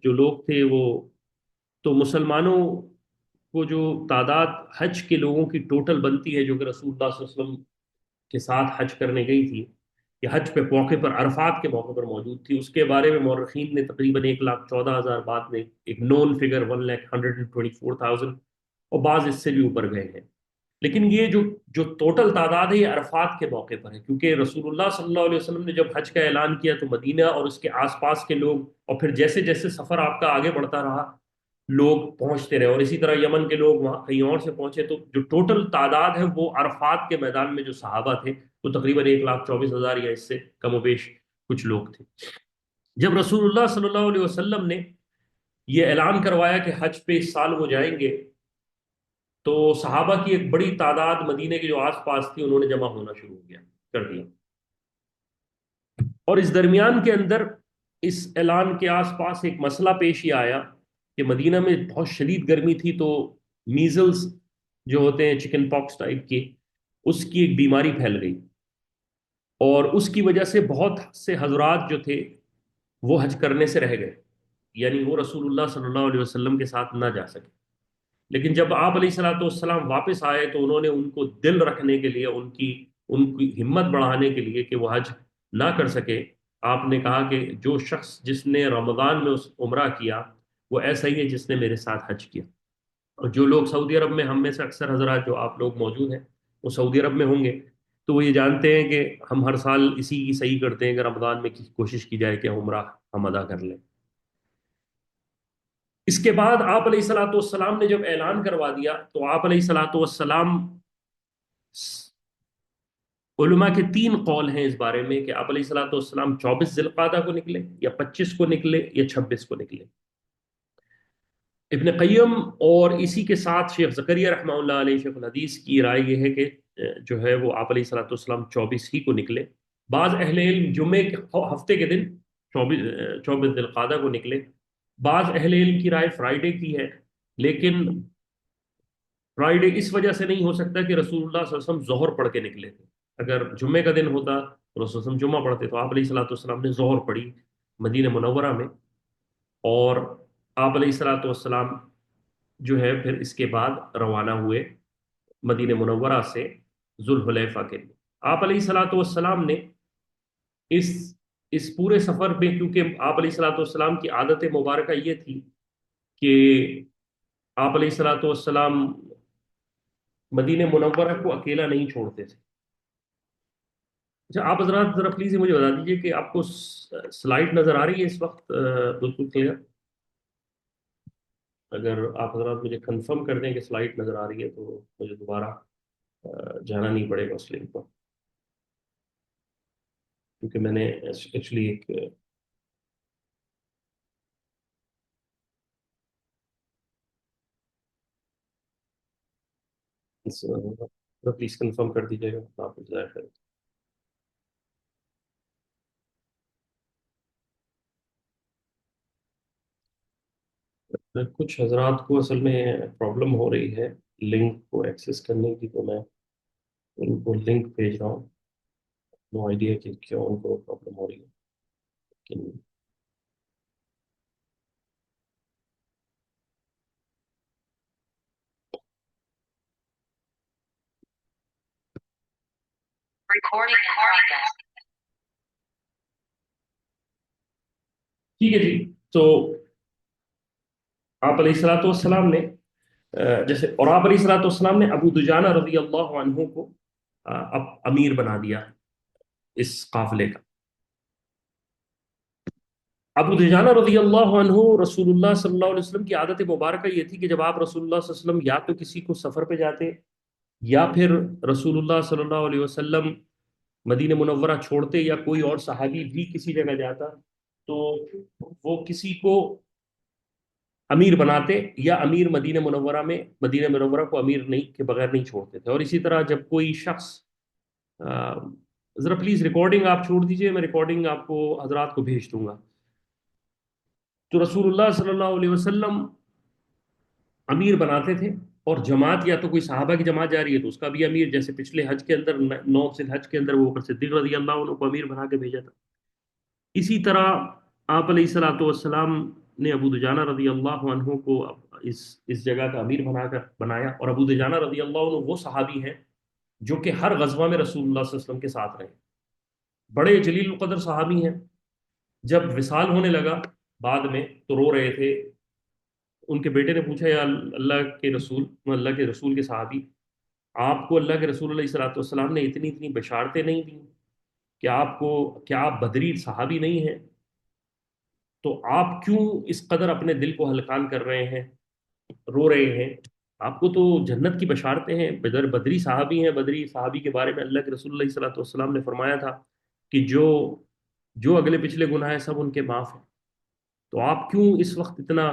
جو لوگ تھے وہ، تو مسلمانوں کو جو تعداد حج کے لوگوں کی ٹوٹل بنتی ہے جو کہ رسول اللہ صلی اللہ علیہ وسلم کے ساتھ حج کرنے گئی تھی، کہ حج پہ موقع پر عرفات کے موقع پر موجود تھی، اس کے بارے میں مورخین نے تقریباً 1,14,000، بعد میں ایک نون فگر 1,124,000، اور بعض اس سے بھی اوپر گئے ہیں۔ لیکن یہ جو ٹوٹل تعداد ہے یہ عرفات کے موقع پر ہے، کیونکہ رسول اللہ صلی اللہ علیہ وسلم نے جب حج کا اعلان کیا تو مدینہ اور اس کے آس پاس کے لوگ، اور پھر جیسے جیسے سفر آپ کا آگے بڑھتا رہا لوگ پہنچتے رہے، اور اسی طرح یمن کے لوگ وہاں کہیں اور سے پہنچے، تو جو ٹوٹل تعداد ہے وہ عرفات کے میدان میں جو صحابہ تھے وہ تقریباً 1,24,000 یا اس سے کم و بیش کچھ لوگ تھے۔ جب رسول اللہ صلی اللہ علیہ وسلم نے یہ اعلان کروایا کہ حج پہ اس سال وہ جائیں گے، تو صحابہ کی ایک بڑی تعداد مدینے کے جو آس پاس تھی انہوں نے جمع ہونا شروع کر دیا، اور اس درمیان کے اندر اس اعلان کے آس پاس ایک مسئلہ پیش یہ آیا کہ مدینہ میں بہت شدید گرمی تھی، تو میزلز جو ہوتے ہیں چکن پاکس ٹائپ کی، اس کی ایک بیماری پھیل گئی، اور اس کی وجہ سے بہت سے حضرات جو تھے وہ حج کرنے سے رہ گئے، یعنی وہ رسول اللہ صلی اللہ علیہ وسلم کے ساتھ نہ جا سکے۔ لیکن جب آپ علیہ الصلوۃ والسلام واپس آئے تو انہوں نے ان کو دل رکھنے کے لیے، ان کی ہمت بڑھانے کے لیے کہ وہ حج نہ کر سکے، آپ نے کہا کہ جو شخص جس نے رمضان میں اس عمرہ کیا وہ ایسا ہی ہے جس نے میرے ساتھ حج کیا۔ اور جو لوگ سعودی عرب میں، ہم میں سے اکثر حضرات جو آپ لوگ موجود ہیں وہ سعودی عرب میں ہوں گے، تو وہ یہ جانتے ہیں کہ ہم ہر سال اسی کی صحیح کرتے ہیں کہ رمضان میں کوشش کی جائے کہ عمرہ ہم ادا کر لیں۔ اس کے بعد آپ علیہ الصلوۃ والسلام نے جب اعلان کروا دیا تو آپ علیہ الصلوۃ والسلام، علماء کے 3 قول ہیں اس بارے میں کہ آپ علیہ الصلوۃ والسلام 24 ذی القعدہ کو نکلے یا 25 کو نکلے یا 26 کو نکلے۔ ابن قیم اور اسی کے ساتھ شیخ زکریا رحمہ اللہ علیہ، شیخ الحدیث کی رائے یہ ہے کہ جو ہے وہ آپ علیہ الصلوۃ والسلام 24 ہی کو نکلے۔ بعض اہل علم جمعے کے ہفتے کے دن 24 ذی القعدہ کو نکلے، بعض اہل علم کی رائے فرائیڈے کی ہے، لیکن فرائیڈے اس وجہ سے نہیں ہو سکتا کہ رسول اللہ صلی اللہ علیہ وسلم ظہر پڑھ کے نکلے تھے۔ اگر جمعے کا دن ہوتا تو رسول اللہ صلی اللہ علیہ وسلم جمعہ پڑھتے، تو آپ علیہ الصلوۃ والسلام نے ظہر پڑھی مدینہ منورہ میں، اور آپ علیہ الصلوۃ والسلام جو ہے پھر اس کے بعد روانہ ہوئے مدینہ منورہ سے ذوالحلیفہ کے لیے۔ آپ علیہ الصلوۃ والسلام نے اس اس پورے سفر میں، کیونکہ آپ علیہ الصلوۃ والسلام کی عادت مبارکہ یہ تھی کہ آپ علیہ الصلوۃ والسلام مدینہ منورہ کو اکیلا نہیں چھوڑتے تھے۔ اچھا آپ حضرات ذرا پلیز مجھے بتا دیجیے کہ آپ کو سلائڈ نظر آ رہی ہے اس وقت بالکل کلیئر؟ اگر آپ حضرات مجھے کنفرم کر دیں کہ سلائڈ نظر آ رہی ہے تو مجھے دوبارہ جانا نہیں پڑے گا اس لنک پر، کیونکہ میں نے ایکچولی ایک پلیز کنفرم کر دیجیے گا آپ ظاہر ہے۔ کچھ حضرات کو اصل میں پرابلم ہو رہی ہے لنک کو ایکسس کرنے کی، تو میں ان کو لنک بھیج رہا ہوں، نو آئیڈیا کہ کیوں ان کو پرابلم ہو رہی ہے، لیکن ٹھیک ہے جی۔ تو آپ علیہ الصلوۃ والسلام نے جیسے، اور آپ علیہ الصلوۃ والسلام نے ابو دجانہ رضی اللہ عنہ کو اب امیر بنا دیا اس قافلے کا۔ ابو دجانہ رضی اللہ عنہ، رسول اللہ صلی اللہ علیہ وسلم کی عادت مبارکہ یہ تھی کہ جب آپ رسول اللہ صلی اللہ علیہ وسلم یا تو کسی کو سفر پہ جاتے یا پھر رسول اللہ صلی اللہ علیہ وسلم مدینہ منورہ چھوڑتے یا کوئی اور صحابی بھی کسی جگہ جاتا، تو وہ کسی کو امیر بناتے، یا امیر مدینہ منورہ کو امیر نہیں کے بغیر نہیں چھوڑتے تھے۔ اور اسی طرح جب کوئی شخص آ، ذرا پلیز ریکارڈنگ آپ چھوڑ دیجئے، میں ریکارڈنگ آپ کو حضرات کو بھیج دوں گا۔ تو رسول اللہ صلی اللہ علیہ وسلم امیر بناتے تھے، اور جماعت یا تو کوئی صحابہ کی جماعت جا رہی ہے تو اس کا بھی امیر، جیسے پچھلے حج کے اندر، نو سے حج کے اندر وہ بکر صدیق رضی اللہ عنہ کو امیر بنا کے بھیجا تھا۔ اسی طرح آپ علیہ الصلوۃ والسلام نے ابو دجانہ رضی اللہ عنہ کو اس جگہ کا امیر بنایا، اور ابو دجانہ رضی اللہ عنہ وہ صحابی ہیں جو کہ ہر غزوہ میں رسول اللہ صلی اللہ علیہ وسلم کے ساتھ رہے، بڑے جلیل القدر صحابی ہیں۔ جب وصال ہونے لگا بعد میں تو رو رہے تھے، ان کے بیٹے نے پوچھا، یا اللہ کے رسول، اللہ کے رسول کے صحابی، آپ کو اللہ کے رسول علیہ الصلوۃ والسلام نے اتنی اتنی بشارتیں نہیں دی کہ کیا آپ بدری صحابی نہیں ہیں؟ تو آپ کیوں اس قدر اپنے دل کو ہلکان کر رہے ہیں، رو رہے ہیں؟ آپ کو تو جنت کی بشارتیں ہیں، بدری صحابی ہیں، بدری صحابی کے بارے میں اللہ کے رسول علیہ الصلوۃ والسلام نے فرمایا تھا کہ جو اگلے پچھلے گناہ ہیں سب ان کے معاف ہیں، تو آپ کیوں اس وقت اتنا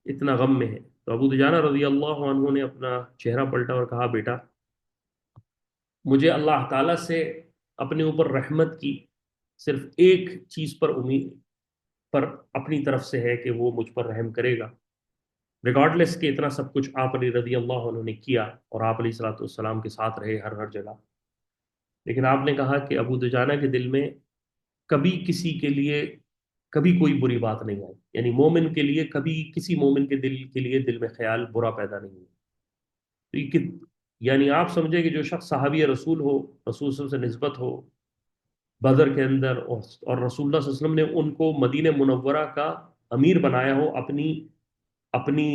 اتنا غم میں ہیں؟ تو ابو دجانہ رضی اللہ عنہ نے اپنا چہرہ پلٹا اور کہا، بیٹا، مجھے اللہ تعالیٰ سے اپنے اوپر رحمت کی صرف ایک چیز پر امید پر اپنی طرف سے ہے کہ وہ مجھ پر رحم کرے گا، ریگارڈلیس کہ اتنا سب کچھ آپ علی رضی اللہ عنہ نے کیا اور آپ علیہ الصلوۃ والسلام کے ساتھ رہے ہر ہر جگہ۔ لیکن آپ نے کہا کہ ابو دجانہ کے دل میں کبھی کسی کے لیے کبھی کوئی بری بات نہیں آئی، یعنی مومن کے لیے کبھی کسی مومن کے دل کے لیے دل میں خیال برا پیدا نہیں ہوا۔ تو یعنی آپ سمجھے کہ جو شخص صحابی رسول ہو، رسول صلی اللہ علیہ وسلم سے نسبت ہو بدر کے اندر، اور رسول اللہ صلی اللہ علیہ وسلم نے ان کو مدینہ منورہ کا امیر بنایا ہو اپنی اپنی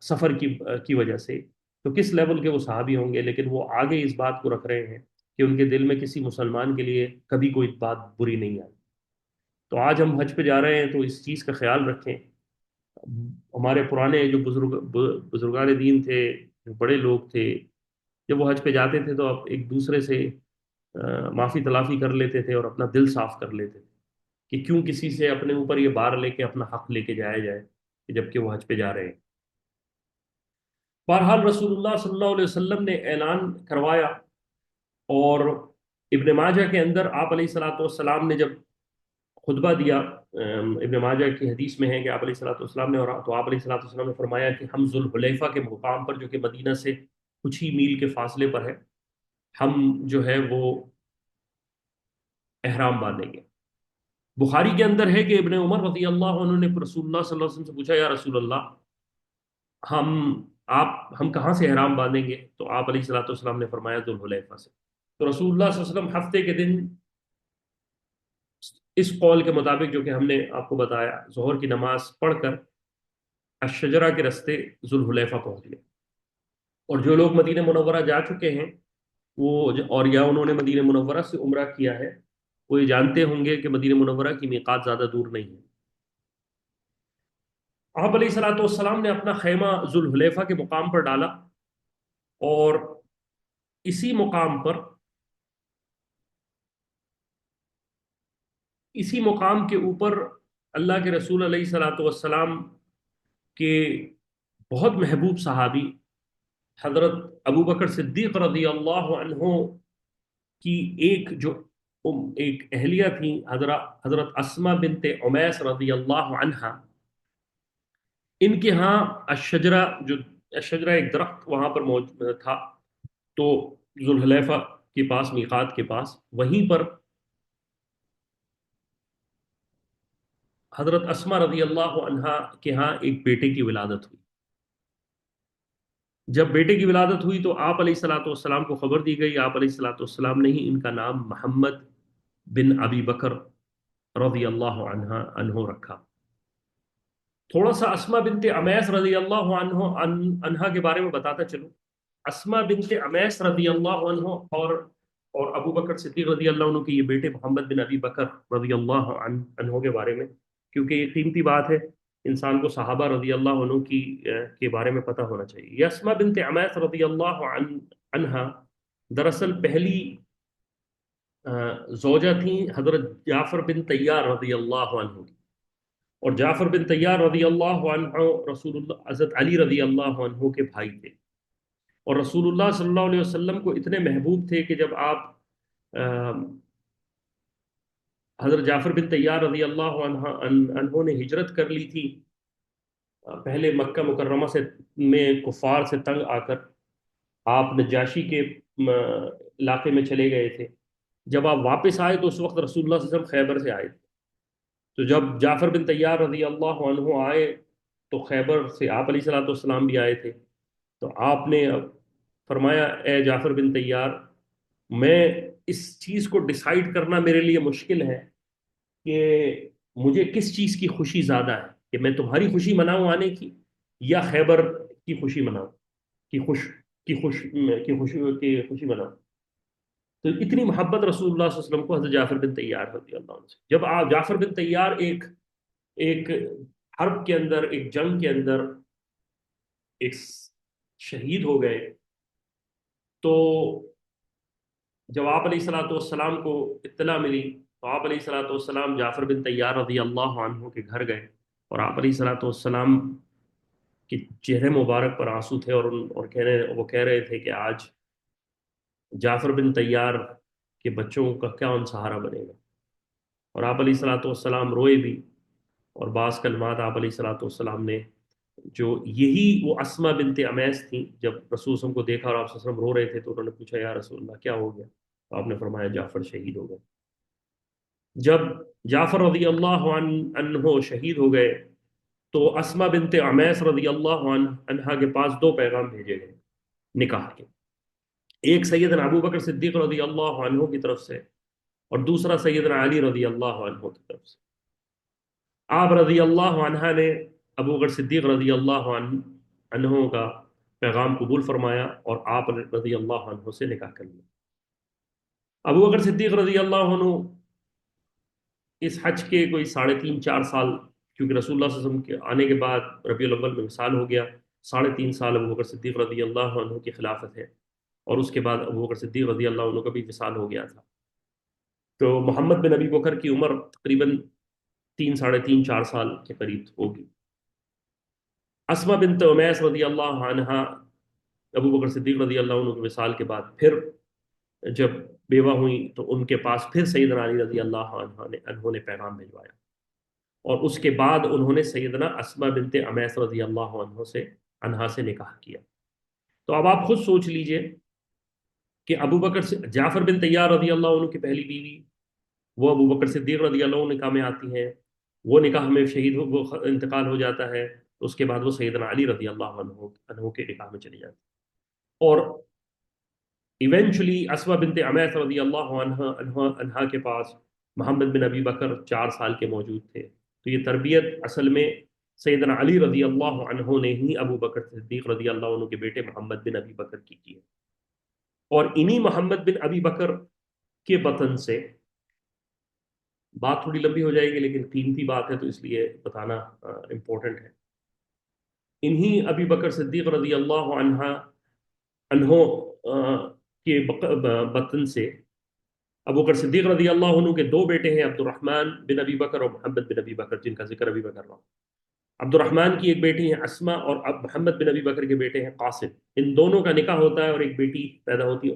سفر کی وجہ سے، تو کس لیول کے وہ صحابی ہوں گے؟ لیکن وہ آگے اس بات کو رکھ رہے ہیں کہ ان کے دل میں کسی مسلمان کے لیے کبھی کوئی بات بری نہیں آئی۔ تو آج ہم حج پہ جا رہے ہیں تو اس چیز کا خیال رکھیں۔ ہمارے پرانے جو بزرگان دین تھے، جو بڑے لوگ تھے، جب وہ حج پہ جاتے تھے تو آپ ایک دوسرے سے معافی تلافی کر لیتے تھے اور اپنا دل صاف کر لیتے تھے کہ کیوں کسی سے اپنے اوپر یہ بار لے کے اپنا حق لے کے جایا جائے کہ جبکہ وہ حج پہ جا رہے ہیں۔ بہرحال رسول اللہ صلی اللہ علیہ وسلم نے اعلان کروایا، اور ابن ماجہ کے اندر آپ علیہ الصلوۃ والسلام نے جب خطبہ دیا، ابن ماجہ کی حدیث میں ہے کہ آپ علیہ الصلوۃ والسلام نے، اور تو آپ علیہ الصلوۃ والسلام نے فرمایا کہ ہم ذوالحلیفہ کے مقام پر، جو کہ مدینہ سے کچھ ہی میل کے فاصلے پر ہے، ہم جو ہے وہ احرام باندھیں گے۔ بخاری کے اندر ہے کہ ابن عمر رضی اللہ عنہ نے رسول اللہ صلی اللہ علیہ وسلم سے پوچھا، یا رسول اللہ، ہم ہم کہاں سے احرام باندھیں گے؟ تو آپ علیہ الصلوۃ والسلام نے فرمایا ذوالحلیفہ سے۔ تو رسول اللہ صلی اللہ علیہ وسلم ہفتے کے دن اس قول کے مطابق جو کہ ہم نے آپ کو بتایا، ظہر کی نماز پڑھ کر الشجرہ کے رستے ذوالحلیفہ پہنچ گئے۔ اور جو لوگ مدینہ منورہ جا چکے ہیں اور یا انہوں نے مدینہ منورہ سے عمرہ کیا ہے، وہ یہ جانتے ہوں گے کہ مدینہ منورہ کی میقات زیادہ دور نہیں ہے۔ آپ علیہ الصلوۃ والسلام نے اپنا خیمہ ذوالحلیفہ کے مقام پر ڈالا، اور اسی مقام پر، اسی مقام کے اوپر اللہ کے رسول علیہ الصلوۃ والسلام کے بہت محبوب صحابی حضرت ابو بکر صدیق رضی اللہ عنہ کی ایک اہلیہ تھی، حضرت اسماء بنت عمیس رضی اللہ عنہا، ان کے ہاں الشجرہ ایک درخت وہاں پر موجود تھا، تو ذوالحلیفہ کے پاس، میقات کے پاس، وہیں پر حضرت اسماء رضی اللہ عنہا کے ہاں ایک بیٹے کی ولادت ہوئی۔ جب بیٹے کی ولادت ہوئی تو آپ علیہ الصلوۃ والسلام کو خبر دی گئی۔ آپ علیہ الصلوۃ والسلام نے ہی ان کا نام محمد بن ابی بکر رضی اللہ عنہ رکھا۔ تھوڑا سا اسماء بنت عمیس رضی اللہ عنہا کے بارے میں بتاتا چلوں۔ اسماء بنت عمیس رضی اللہ عنہ اور ابو بکر صدیق رضی اللہ عنہ کے یہ بیٹے محمد بن ابی بکر رضی اللہ عنہ کے بارے میں، کیونکہ یہ قیمتی بات ہے، انسان کو صحابہ رضی اللہ عنہ کے بارے میں پتہ ہونا چاہیے۔ یہ اسماء بنت عمیس رضی اللہ عنہا دراصل زوجہ تھیں حضرت جعفر بن طیار رضی اللہ عنہ کی، اور جعفر بن طیار رضی اللہ عنہ رسول اللہ حضرت علی رضی اللہ عنہ کے بھائی تھے، اور رسول اللہ صلی اللہ علیہ وسلم کو اتنے محبوب تھے کہ جب آپ حضرت جعفر بن طیار رضی اللہ عنہ نے ہجرت کر لی تھی، پہلے مکہ مکرمہ سے میں کفار سے تنگ آ کر آپ نجاشی کے علاقے میں چلے گئے تھے، جب آپ واپس آئے تو اس وقت رسول اللہ صلی اللہ علیہ وسلم خیبر سے آئے تھے، تو جب جعفر بن طیار رضی اللہ عنہ آئے تو خیبر سے آپ علیہ الصلوۃ والسلام بھی آئے تھے، تو آپ نے فرمایا اے جعفر بن طیار، میں اس چیز کو ڈیسائیڈ کرنا میرے لیے مشکل ہے کہ مجھے کس چیز کی خوشی زیادہ ہے، کہ میں تمہاری خوشی مناؤں آنے کی، یا خیبر کی خوشی مناؤں، کی خوش کی خوش کی خوشی مناؤں۔ تو اتنی محبت رسول اللہ صلی اللہ علیہ وسلم کو حضرت جعفر بن طیار رضی اللہ عنہ سے، جب آپ جعفر بن طیار ایک ایک حرب کے اندر، ایک جنگ کے اندر ایک شہید ہو گئے، تو جب آپ علیہ الصلوۃ والسلام کو اطلاع ملی تو آپ علیہ الصلوۃ والسلام جعفر بن طیار رضی اللہ عنہ کے گھر گئے، اور آپ علیہ الصلوۃ والسلام کے چہرے مبارک پر آنسو تھے، اور وہ کہہ رہے تھے کہ آج جعفر بن طیار کے بچوں کا کیا ان سہارا بنے گا، اور آپ علیہ الصلوۃ والسلام روئے بھی، اور بعض کلمات آپ علیہ الصلوۃ والسلام نے جو یہی وہ اسما بنت امیس تھیں، جب رسول صلی اللہ علیہ وسلم کو دیکھا اور آپ صلی اللہ علیہ وسلم رو رہے تھے تو انہوں نے پوچھا یا رسول اللہ کیا ہو گیا، تو آپ نے فرمایا جعفر شہید ہو گئے۔ جب جعفر رضی اللہ عنہ شہید ہو گئے تو اسما بنت امیس رضی اللہ عنہا کے پاس دو پیغام بھیجے گئے نکاح کے، ایک سیدنا ابو بکر صدیق رضی اللہ عنہ کی طرف سے، اور دوسرا سیدنا علی رضی اللہ عنہ کی طرف سے۔ آپ رضی اللہ عنہ نے ابو بکر صدیق رضی اللہ عنہ کا پیغام قبول فرمایا اور آپ رضی اللہ عنہ سے نکاح کر لیا۔ ابو بکر صدیق رضی اللہ عنہ اس حج کے کوئی 3.5 4 سال، کیونکہ رسول اللہ صلی اللہ علیہ وسلم کے آنے کے بعد ربیع الاول میں وصال ہو گیا، 3.5 سال ابو بکر صدیق رضی اللہ عنہ کی خلافت ہے، اور اس کے بعد ابو بکر صدیق رضی اللہ عنہ کا بھی وصال ہو گیا تھا، تو محمد بن ابی بکر کی عمر تقریباً 3 3.5 4 سال کے قریب ہوگی۔ اسما بنت امیس رضی اللہ عنہا ابو بکر صدیق رضی اللہ عنہ کے وصال کے بعد پھر جب بیوہ ہوئی تو ان کے پاس پھر سیدنا علی رضی اللہ عنہ نے پیغام بھجوایا، اور اس کے بعد انہوں نے سیدنا اسما بنت امیس رضی اللہ عنہا سے نکاح کیا۔ تو اب آپ خود سوچ لیجئے کہ ابو بکر سے جعفر بن طیار رضی اللہ عنہ کی پہلی بیوی وہ ابو بکر صدیق رضی اللہ عنہ نکاح میں آتی ہیں، وہ نکاح میں شہید وہ انتقال ہو جاتا ہے، تو اس کے بعد وہ سیدنا علی رضی اللہ عنہ کے نکاح میں چلی جاتی ہے، اور ایونچولی اسما بنت امیس رضی اللہ عنہا کے پاس محمد بن ابی بکر 4 سال کے موجود تھے، تو یہ تربیت اصل میں سیدنا علی رضی اللہ عنہ نے ہی ابو بکر صدیق رضی اللہ عنہ کے بیٹے محمد بن ابی بکر کی ہے، اور انہی محمد بن ابی بکر کے بطن سے، بات تھوڑی لمبی ہو جائے گی لیکن قیمتی بات ہے تو اس لیے بتانا امپورٹنٹ ہے، انہی ابی بکر صدیق رضی اللہ عنہ کے بطن سے ابو بکر صدیق رضی اللہ عنہ کے دو بیٹے ہیں، عبد الرحمن بن ابی بکر اور محمد بن ابی بکر، جن کا ذکر ابھی میں کر رہا ہوں۔ عبد الرحمن کی ایک بیٹی ہے اسما، اور اب محمد بن ابی بکر کے بیٹے ہیں قاسم، ان دونوں کا نکاح ہوتا ہے اور ایک بیٹی پیدا ہوتی ہے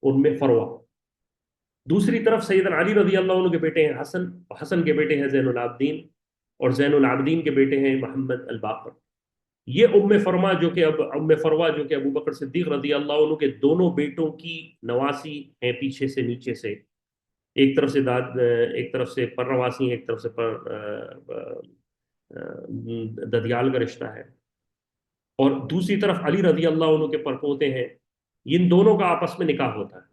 ام فروہ۔ دوسری طرف سیدنا علی رضی اللہ عنہ کے بیٹے ہیں حسن، حسن کے بیٹے ہیں زین العابدین، اور زین العابدین کے بیٹے ہیں محمد الباقر۔ یہ ام فروہ جو کہ ابو بکر صدیق رضی اللہ عنہ کے دونوں بیٹوں کی نواسی ہیں، پیچھے سے نیچے سے، ایک طرف سے پر نواسی، ایک طرف سے ددیال کا رشتہ ہے، اور دوسری طرف علی رضی اللہ عنہ کے پرپوتے ہیں، ان دونوں کا آپس میں نکاح ہوتا ہے،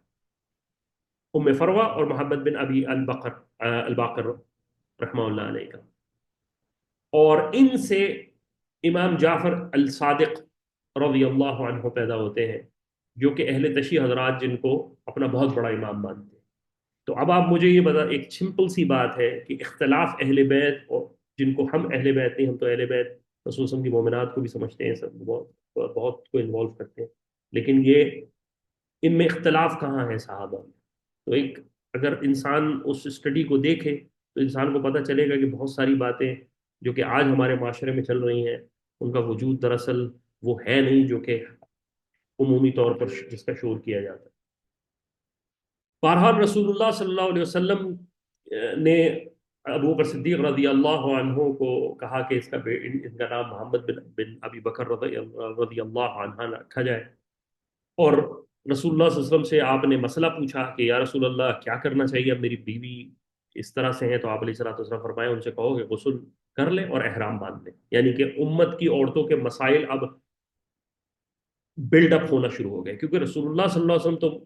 ام فروہ اور محمد بن ابی الباقر رحمہ اللہ علیہ کا، اور ان سے امام جعفر الصادق رضی اللہ عنہ پیدا ہوتے ہیں، جو کہ اہل تشیع حضرات جن کو اپنا بہت بڑا امام مانتے ہیں۔ تو اب آپ مجھے یہ بتا، ایک سمپل سی بات ہے کہ اختلاف اہل بیت، اور جن کو ہم اہل بیت نہیں، ہم تو اہل بیت رسول وسلم کی مومنات کو بھی سمجھتے ہیں، سب بہت کو انوالو کرتے ہیں، لیکن یہ ان میں اختلاف کہاں ہے صحابہ میں؟ تو ایک اگر انسان اس اسٹڈی کو دیکھے تو انسان کو پتہ چلے گا کہ بہت ساری باتیں جو کہ آج ہمارے معاشرے میں چل رہی ہیں ان کا وجود دراصل وہ ہے نہیں جو کہ عمومی طور پر جس کا شور کیا جاتا ہے۔ بہرحال رسول اللہ صلی اللہ علیہ وسلم نے ابو بکر صدیق رضی اللہ عنہ کو کہا کہ ان کا نام محمد بن ابی بکر رضی اللہ عنہ رکھا جائے، اور رسول اللہ صلی اللہ علیہ وسلم سے آپ نے مسئلہ پوچھا کہ یا رسول اللہ کیا کرنا چاہیے، اب میری بیوی اس طرح سے ہے، تو آپ علیہ الصلوۃ والسلام فرمایا ان سے کہو کہ غسل کر لیں اور احرام باندھ لیں، یعنی کہ امت کی عورتوں کے مسائل اب بلڈ اپ ہونا شروع ہو گئے، کیونکہ رسول اللہ صلی اللہ علیہ وسلم تو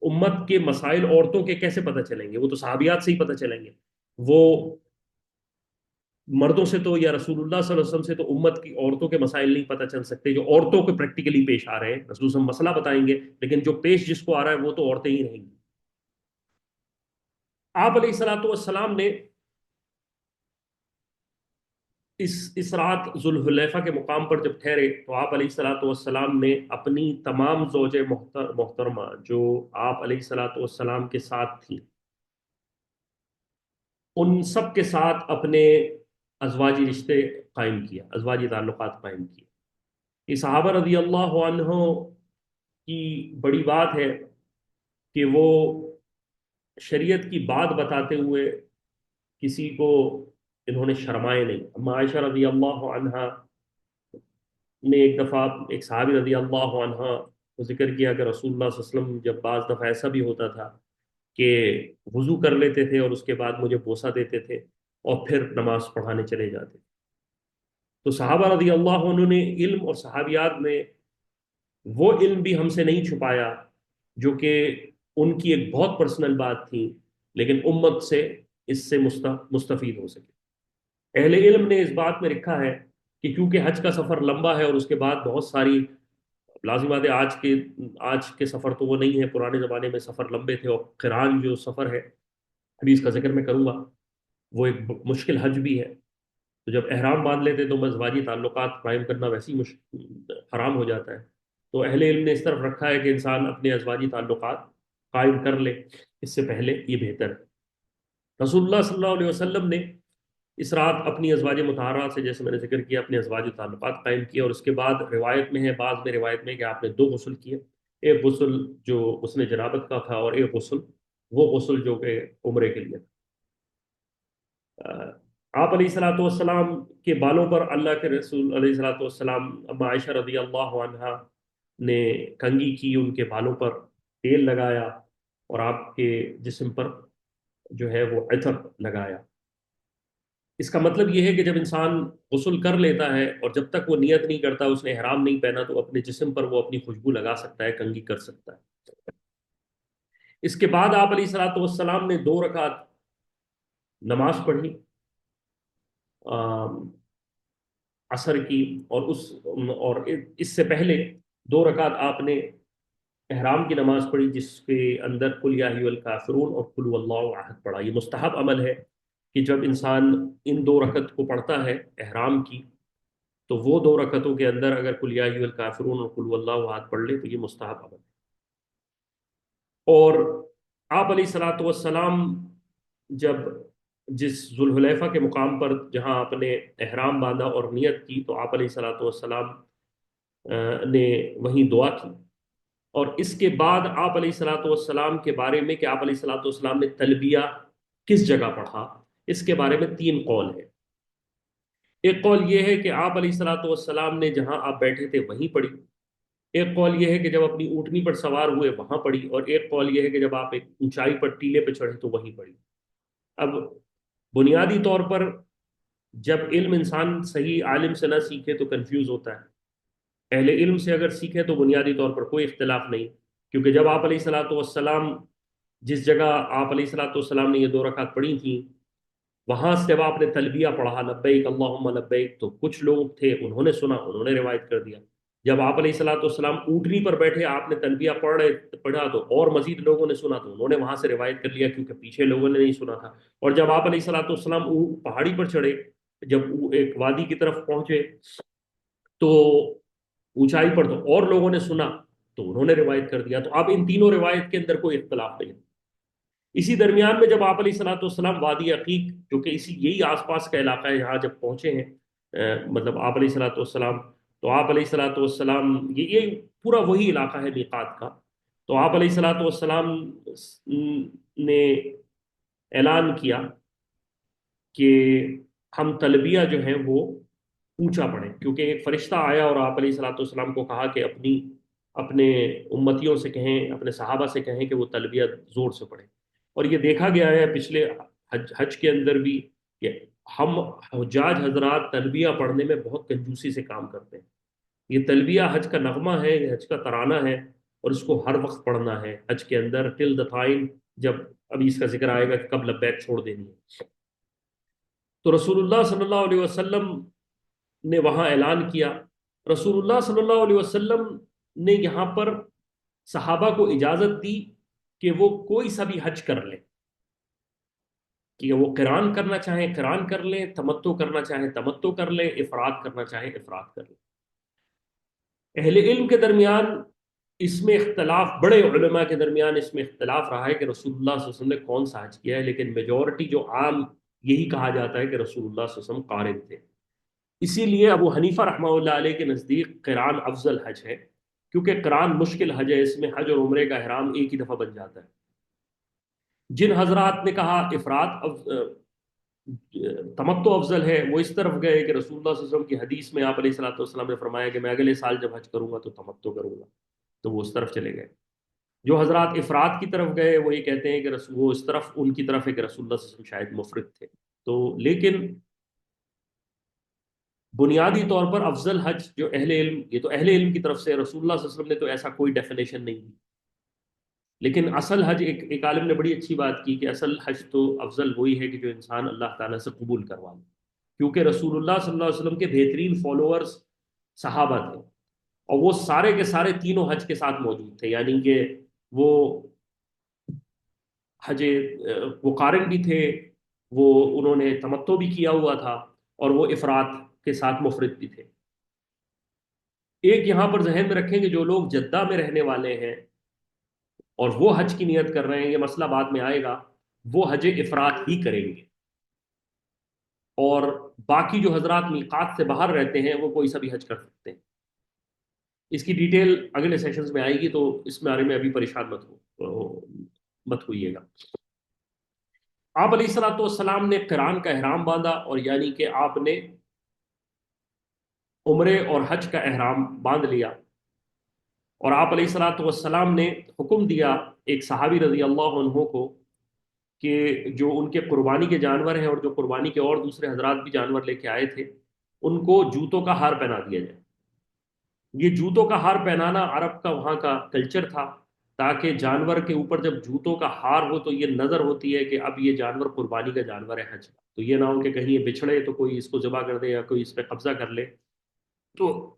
امت کے مسائل عورتوں کے کیسے پتہ چلیں گے، وہ تو صحابیات سے ہی پتہ چلیں گے، وہ مردوں سے تو یا رسول اللہ صلی اللہ علیہ وسلم سے تو امت کی عورتوں کے مسائل نہیں پتہ چل سکتے جو عورتوں کے پریکٹیکلی پیش آ رہے ہیں، رسول اللہ مسئلہ بتائیں گے لیکن جو پیش جس کو آ رہا ہے وہ تو عورتیں ہی رہیں گی۔ آپ علیہ الصلوۃ والسلام نے اس رات ذوالحلیفہ کے مقام پر جب ٹھہرے تو آپ علیہ الصلوۃ والسلام نے اپنی تمام زوجے محترمہ جو آپ علیہ الصلوۃ والسلام کے ساتھ تھیں ان سب کے ساتھ اپنے ازواجی رشتے قائم کیا، ازواجی تعلقات قائم کیے۔ یہ صحابہ رضی اللہ عنہ کی بڑی بات ہے کہ وہ شریعت کی بات بتاتے ہوئے کسی کو انہوں نے شرمائے نہیں۔ اما عائشہ رضی اللہ عنہا نے ایک دفعہ ایک صحابی رضی اللہ عنہ کو ذکر کیا کہ رسول اللہ صلی اللہ علیہ وسلم جب بعض دفعہ ایسا بھی ہوتا تھا کہ وضو کر لیتے تھے اور اس کے بعد مجھے بوسہ دیتے تھے اور پھر نماز پڑھانے چلے جاتے، تو صحابہ رضی اللہ عنہ نے علم اور صحابیات نے وہ علم بھی ہم سے نہیں چھپایا جو کہ ان کی ایک بہت پرسنل بات تھی، لیکن امت سے اس سے مستفید ہو سکے۔ اہل علم نے اس بات میں لکھا ہے کہ کیونکہ حج کا سفر لمبا ہے اور اس کے بعد بہت ساری لازمات، آج کے سفر تو وہ نہیں ہے، پرانے زمانے میں سفر لمبے تھے، اور قران جو سفر ہے ابھی اس کا ذکر میں کروں گا، وہ ایک مشکل حج بھی ہے۔ تو جب احرام باندھ لیتے تو مزواجی تعلقات قائم کرنا ویسے ہی حرام ہو جاتا ہے، تو اہل علم نے اس طرف رکھا ہے کہ انسان اپنے ازواجی تعلقات قائم کر لے، اس سے پہلے یہ بہتر ہے۔ رسول اللہ صلی اللہ علیہ وسلم نے اس رات اپنی ازواج مطہرات سے، جیسے میں نے ذکر کیا، اپنے ازواج تعلقات قائم کیے، اور اس کے بعد روایت میں ہے، بعض میں روایت میں کہ آپ نے دو غسل کیے، ایک غسل جو غسل جنابت کا تھا اور ایک غسل وہ غسل جو کہ عمرے کے لیے تھا۔ آپ علیہ الصلوۃ والسلام کے بالوں پر اللہ کے رسول علیہ الصلوۃ والسلام، اما عائشہ رضی اللہ عنہا نے کنگھی کی، ان کے بالوں پر تیل لگایا اور آپ کے جسم پر جو ہے وہ عطر لگایا۔ اس کا مطلب یہ ہے کہ جب انسان غسل کر لیتا ہے اور جب تک وہ نیت نہیں کرتا، اس نے احرام نہیں پہنا، تو اپنے جسم پر وہ اپنی خوشبو لگا سکتا ہے، کنگھی کر سکتا ہے۔ اس کے بعد آپ علیہ الصلوۃ والسلام نے 2 رکعت نماز پڑھی عصر کی، اور اس سے پہلے 2 رکعت آپ نے احرام کی نماز پڑھی جس کے اندر قل یا ایھا الکافرون اور قل ھو اللہ احد پڑھا۔ یہ مستحب عمل ہے کہ جب انسان ان 2 رکعت کو پڑھتا ہے احرام کی، تو وہ 2 رکعتوں کے اندر اگر قل یا ایھا الکافرون اور قل ھو اللہ احد پڑھ لے تو یہ مستحب عمل ہے۔ اور آپ علیہ الصلوۃ والسلام جب جس ذوالحلیفہ کے مقام پر جہاں آپ نے احرام باندھا اور نیت کی، تو آپ علیہ الصلوۃ والسلام نے وہیں دعا کی، اور اس کے بعد آپ علیہ الصلوۃ والسلام کے بارے میں کہ آپ علیہ الصلوۃ والسلام نے تلبیہ کس جگہ پڑھا، اس کے بارے میں 3 قول ہیں۔ ایک قول یہ ہے کہ آپ علیہ الصلوۃ والسلام نے جہاں آپ بیٹھے تھے وہیں پڑھی، ایک قول یہ ہے کہ جب اپنی اونٹنی پر سوار ہوئے وہاں پڑھی، اور ایک قول یہ ہے کہ جب آپ ایک اونچائی پر ٹیلے پہ چڑھے تو وہیں پڑھی۔ اب بنیادی طور پر جب علم انسان صحیح عالم سے نہ سیکھے تو کنفیوز ہوتا ہے، اہل علم سے اگر سیکھے تو بنیادی طور پر کوئی اختلاف نہیں، کیونکہ جب آپ علیہ الصلوۃ والسلام جس جگہ آپ علیہ الصلوۃ والسلام نے یہ 2 رکعت پڑھی تھیں، وہاں سے جب آپ نے تلبیہ پڑھا لبیک اللہم لبیک، تو کچھ لوگ تھے انہوں نے سنا، انہوں نے روایت کر دیا۔ جب آپ علیہ الصلوۃ والسلام اونٹنی پر بیٹھے آپ نے تلبیہ پڑھا تو اور مزید لوگوں نے سنا، تو انہوں نے وہاں سے روایت کر لیا کیونکہ پیچھے لوگوں نے نہیں سنا تھا۔ اور جب آپ علیہ الصلوۃ والسلام پہاڑی پر چڑھے، جب ایک وادی کی طرف پہنچے تو اونچائی پر، تو اور لوگوں نے سنا تو انہوں نے روایت کر دیا۔ تو اب ان تینوں روایت کے اندر کوئی اختلاف نہیں ہے۔ اسی درمیان میں جب آپ علیہ الصلوۃ والسلام وادی عقیق، جو کہ اسی یہی آس پاس کا علاقہ ہے، یہاں جب پہنچے ہیں مطلب آپ علیہ الصلوۃ والسلام، تو آپ علیہ الصلوۃ والسلام یہ پورا وہی علاقہ ہے میقات کا، تو آپ علیہ الصلوۃ والسلام نے اعلان کیا کہ ہم تلبیہ جو ہے وہ اونچا پڑھیں، کیونکہ ایک فرشتہ آیا اور آپ علیہ الصلوۃ والسلام کو کہا کہ اپنے امتیوں سے کہیں، اپنے صحابہ سے کہیں کہ وہ تلبیہ زور سے پڑھیں۔ اور یہ دیکھا گیا ہے پچھلے حج کے اندر بھی کہ ہم حجاج حضرات تلبیہ پڑھنے میں بہت کنجوسی سے کام کرتے ہیں۔ یہ تلبیہ حج کا نغمہ ہے، یہ حج کا ترانہ ہے، اور اس کو ہر وقت پڑھنا ہے حج کے اندر ٹل دا ٹائم، جب ابھی اس کا ذکر آئے گا کہ کب لبیک چھوڑ دینی ہے۔ تو رسول اللہ صلی اللہ علیہ وسلم نے وہاں اعلان کیا۔ رسول اللہ صلی اللہ علیہ وسلم نے یہاں پر صحابہ کو اجازت دی کہ وہ کوئی سا بھی حج کر لیں، کہ وہ قران کرنا چاہیں قران کر لیں، تمتع کرنا چاہیں تمتع کر لیں، افراد کرنا چاہیں افراد کر لیں۔ اہل علم کے درمیان اس میں اختلاف، بڑے علماء کے درمیان اس میں اختلاف رہا ہے کہ رسول اللہ صلی اللہ علیہ وسلم نے کون سا حج کیا ہے، لیکن میجورٹی جو عام یہی کہا جاتا ہے کہ رسول اللہ صلی اللہ علیہ وسلم قارن تھے۔ اسی لیے ابو حنیفہ رحمہ اللہ علیہ کے نزدیک قران افضل حج ہے، کیونکہ قران مشکل حج ہے، اس میں حج اور عمرے کا احرام ایک ہی دفعہ بن جاتا ہے۔ جن حضرات نے کہا تمتع افضل ہے، وہ اس طرف گئے کہ رسول اللہ صلی اللہ علیہ وسلم کی حدیث میں آپ علیہ الصلوۃ والسلام نے فرمایا کہ میں اگلے سال جب حج کروں گا تو تمتع کروں گا، تو وہ اس طرف چلے گئے۔ جو حضرات افراد کی طرف گئے وہ یہ کہتے ہیں کہ وہ اس طرف ان کی طرف ہے کہ رسول اللہ صلی اللہ علیہ وسلم شاید مفرد تھے۔ تو لیکن بنیادی طور پر افضل حج جو اہل علم، یہ تو اہل علم کی طرف سے، رسول اللہ صلی اللہ علیہ وسلم نے تو ایسا کوئی ڈیفینیشن نہیں دی، لیکن اصل حج ایک عالم نے بڑی اچھی بات کی کہ اصل حج تو افضل وہی ہے کہ جو انسان اللہ تعالیٰ سے قبول کروا لے، کیونکہ رسول اللہ صلی اللہ علیہ وسلم کے بہترین فالوورز صحابہ تھے، اور وہ سارے کے سارے تینوں حج کے ساتھ موجود تھے، یعنی کہ وہ حج وہ قارن بھی تھے، وہ انہوں نے تمتع بھی کیا ہوا تھا، اور وہ افراد کے ساتھ مفرد بھی تھے۔ ایک یہاں پر ذہن میں رکھیں کہ جو لوگ جدہ میں رہنے والے ہیں اور وہ حج کی نیت کر رہے ہیں، یہ مسئلہ بعد میں آئے گا، وہ حج افراد ہی کریں گے، اور باقی جو حضرات میقات سے باہر رہتے ہیں وہ کوئی سا بھی حج کر سکتے ہیں۔ اس کی ڈیٹیل اگلے سیشنز میں آئے گی، تو اس بارے میں ابھی پریشان مت ہوئیے گا۔ آپ علیہ الصلوۃ والسلام نے قران کا احرام باندھا، اور یعنی کہ آپ نے عمرے اور حج کا احرام باندھ لیا، اور آپ علیہ الصلوۃ والسلام نے حکم دیا ایک صحابی رضی اللہ عنہ کو کہ جو ان کے قربانی کے جانور ہیں، اور جو قربانی کے اور دوسرے حضرات بھی جانور لے کے آئے تھے، ان کو جوتوں کا ہار پہنا دیا جائے۔ یہ جوتوں کا ہار پہنانا عرب کا وہاں کا کلچر تھا، تاکہ جانور کے اوپر جب جوتوں کا ہار ہو تو یہ نظر ہوتی ہے کہ اب یہ جانور قربانی کا جانور ہے حج کا، تو یہ نہ ہو کہ کہیں یہ بچھڑے تو کوئی اس کو ذبح کر دے یا کوئی اس پہ قبضہ کر لے۔ تو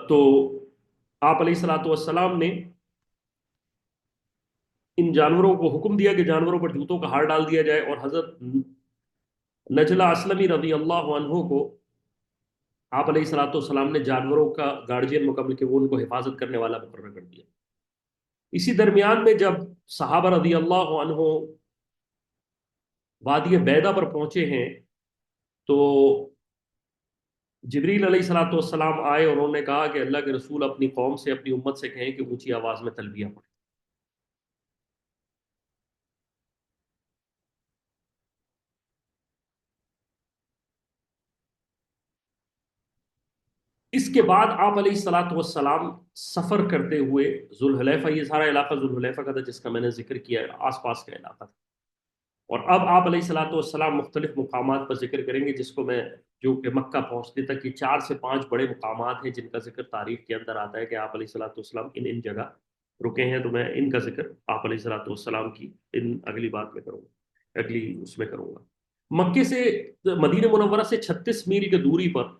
تو آپ علیہ الصلوۃ والسلام نے ان جانوروں کو حکم دیا کہ جانوروں پر جوتوں کا ہار ڈال دیا جائے، اور حضرت نجلہ اسلمی رضی اللہ عنہ کو آپ علیہ الصلوۃ والسلام نے جانوروں کا گارڈین مکمل کہ وہ ان کو حفاظت کرنے والا مقرر کر دیا۔ اسی درمیان میں جب صحابہ رضی اللہ عنہ وادی بیضا پر پہنچے ہیں، تو جبریل علیہ الصلوۃ والسلام آئے اور انہوں نے کہا کہ اللہ کے رسول اپنی قوم سے، اپنی امت سے کہیں کہ اونچی آواز میں تلبیہ پڑھیں۔ اس کے بعد آپ علیہ الصلوۃ والسلام سفر کرتے ہوئے ذوالحلیفہ، یہ سارا علاقہ ذوالحلیفہ کا تھا جس کا میں نے ذکر کیا، آس پاس کا علاقہ تھا، اور اب آپ علیہ الصلوۃ والسلام مختلف مقامات پر ذکر کریں گے، جس کو میں، جو کہ مکہ پہنچنے تک یہ 4 سے 5 بڑے مقامات ہیں جن کا ذکر تاریخ کے اندر آتا ہے کہ آپ علیہ الصلوۃ والسلام ان جگہ رکے ہیں، تو میں ان کا ذکر آپ علیہ الصلوۃ والسلام کی اگلی بات میں کروں گا، اگلی اس میں کروں گا۔ مکے سے، مدینہ منورہ سے 36 میل کی دوری پر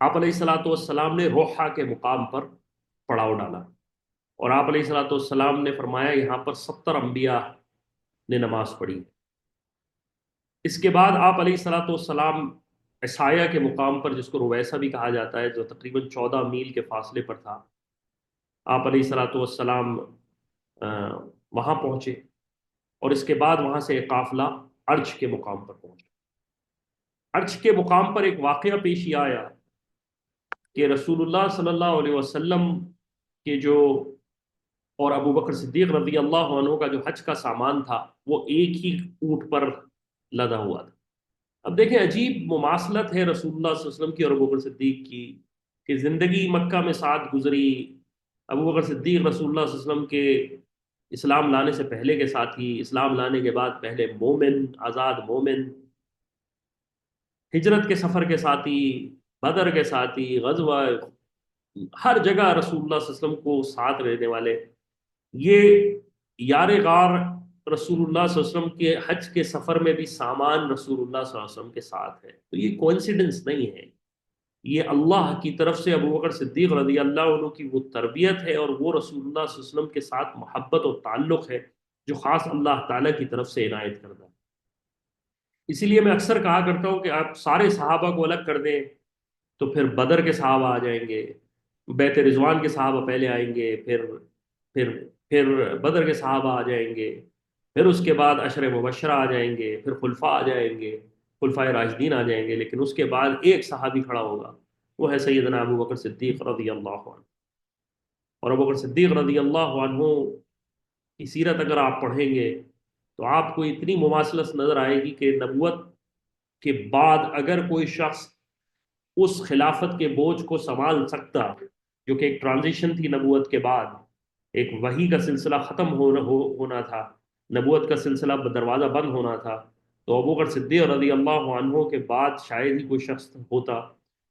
آپ علیہ الصلوۃ والسلام نے روحہ کے مقام پر پڑاؤ ڈالا، اور آپ علیہ الصلوۃ والسلام نے فرمایا یہاں پر 70 انبیاء نے نماز پڑھی۔ اس کے بعد آپ علیہ الصلوۃ والسلام عصایہ کے مقام پر، جس کو رویسہ بھی کہا جاتا ہے، جو تقریباً 14 میل کے فاصلے پر تھا، آپ علیہ الصلوۃ والسلام وہاں پہنچے، اور اس کے بعد وہاں سے ایک قافلہ عرش کے مقام پر پہنچا۔ عرش کے مقام پر ایک واقعہ پیش یہ آیا کہ رسول اللہ صلی اللہ علیہ وسلم کے جو، اور ابو بکر صدیق رضی اللہ عنہ کا جو حج کا سامان تھا وہ ایک ہی اونٹ پر لدا ہوا تھا۔ اب دیکھیں عجیب مماثلت ہے رسول اللہ صلی اللہ علیہ وسلم کی اور ابو بکر صدیق کی، کہ زندگی مکہ میں ساتھ گزری، ابو بکر صدیق رسول اللہ صلی اللہ علیہ وسلم کے اسلام لانے سے پہلے کے ساتھی، اسلام لانے کے بعد پہلے مومن، آزاد مومن، ہجرت کے سفر کے ساتھی، بدر کے ساتھی، غزوہ، ہر جگہ رسول اللہ صلی اللہ علیہ وسلم کو ساتھ رہنے والے، یہ یار غار رسول اللہ صلی اللہ علیہ وسلم کے حج کے سفر میں بھی سامان رسول اللہ صلی اللہ علیہ وسلم کے ساتھ ہے۔ تو یہ کوئنسیڈنس نہیں ہے، یہ اللہ کی طرف سے ابو بکر صدیق رضی اللہ عنہ کی وہ تربیت ہے، اور وہ رسول اللہ صلی اللہ علیہ وسلم کے ساتھ محبت اور تعلق ہے جو خاص اللہ تعالیٰ کی طرف سے عنایت کردہ ہے۔ اسی لیے میں اکثر کہا کرتا ہوں کہ آپ سارے صحابہ کو الگ کر دیں تو پھر بدر کے صحابہ آ جائیں گے، بیت رضوان کے صحابہ پہلے آئیں گے، پھر پھر بدر کے صحابہ آ جائیں گے، پھر اس کے بعد عشر مبشرہ آ جائیں گے، پھر خلفاء آ جائیں گے، خلفائے راشدین آ جائیں گے، لیکن اس کے بعد ایک صحابی کھڑا ہوگا، وہ ہے سیدنا ابو بکر صدیق رضی اللہ عنہ۔ اور ابو بکر صدیق رضی اللہ عنہ کی سیرت اگر آپ پڑھیں گے تو آپ کو اتنی مماثلت نظر آئے گی کہ نبوت کے بعد اگر کوئی شخص اس خلافت کے بوجھ کو سنبھال سکتا، جو کہ ایک ٹرانزیشن تھی نبوت کے بعد، ایک وحی کا سلسلہ ختم ہونا تھا، نبوت کا سلسلہ دروازہ بند ہونا تھا، تو ابوبکر صدیق رضی اللہ عنہ کے بعد شاید ہی کوئی شخص ہوتا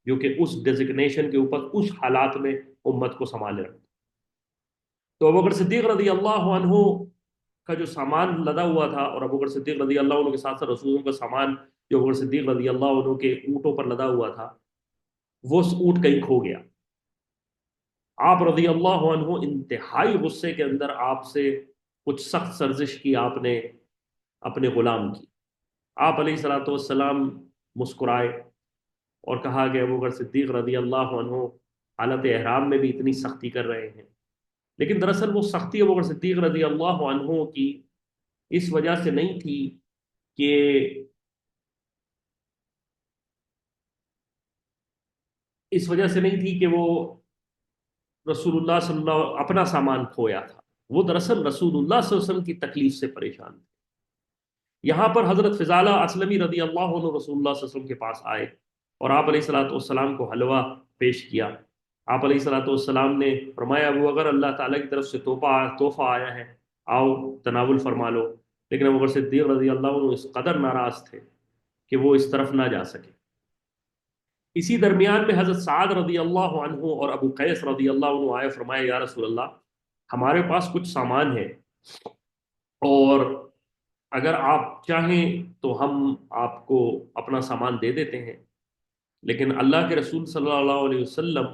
جو کہ اس ڈیزگنیشن کے اوپر اس حالات میں امت کو سنبھالے رکھتا۔ تو ابوبکر صدیق رضی اللہ عنہ کا جو سامان لدا ہوا تھا، اور ابوبکر صدیق رضی اللہ عنہ کے ساتھ ساتھ رسولوں کا سامان جو ابوبکر صدیق رضی اللہ عنہ کے اونٹوں پر لدا ہوا تھا، وہ اونٹ کہیں کھو گیا۔ آپ رضی اللہ عنہ انتہائی غصے کے اندر آپ سے کچھ سخت سرزش کی آپ نے اپنے غلام کی۔ آپ علیہ الصلوۃ والسلام مسکرائے اور کہا کہ ابوبکر صدیق رضی اللہ عنہ حالت احرام میں بھی اتنی سختی کر رہے ہیں، لیکن دراصل وہ سختی ابوبکر صدیق رضی اللہ عنہ کی اس وجہ سے نہیں تھی کہ وہ رسول اللہ صلی اللہ اپنا سامان کھویا تھا، وہ دراصل رسول اللہ صلی اللہ علیہ وسلم کی تکلیف سے پریشان تھے۔ یہاں پر حضرت فضالہ اسلمی رضی اللہ عنہ رسول اللہ صلی اللہ علیہ وسلم کے پاس آئے اور آپ علیہ الصلوۃ والسلام کو حلوہ پیش کیا۔ آپ علیہ الصلوۃ والسلام نے فرمایا وہ اگر اللہ تعالیٰ کی طرف سے تحفہ آیا ہے آؤ تناول فرما لو، لیکن ابو بکر صدیق رضی اللہ عنہ اس قدر ناراض تھے کہ وہ اس طرف نہ جا سکے۔ اسی درمیان میں حضرت سعد رضی اللہ عنہ اور ابو قیس رضی اللہ عنہ آئے، فرمایا یا رسول اللہ ہمارے پاس کچھ سامان ہے، اور اگر آپ چاہیں تو ہم آپ کو اپنا سامان دے دیتے ہیں، لیکن اللہ کے رسول صلی اللہ علیہ وسلم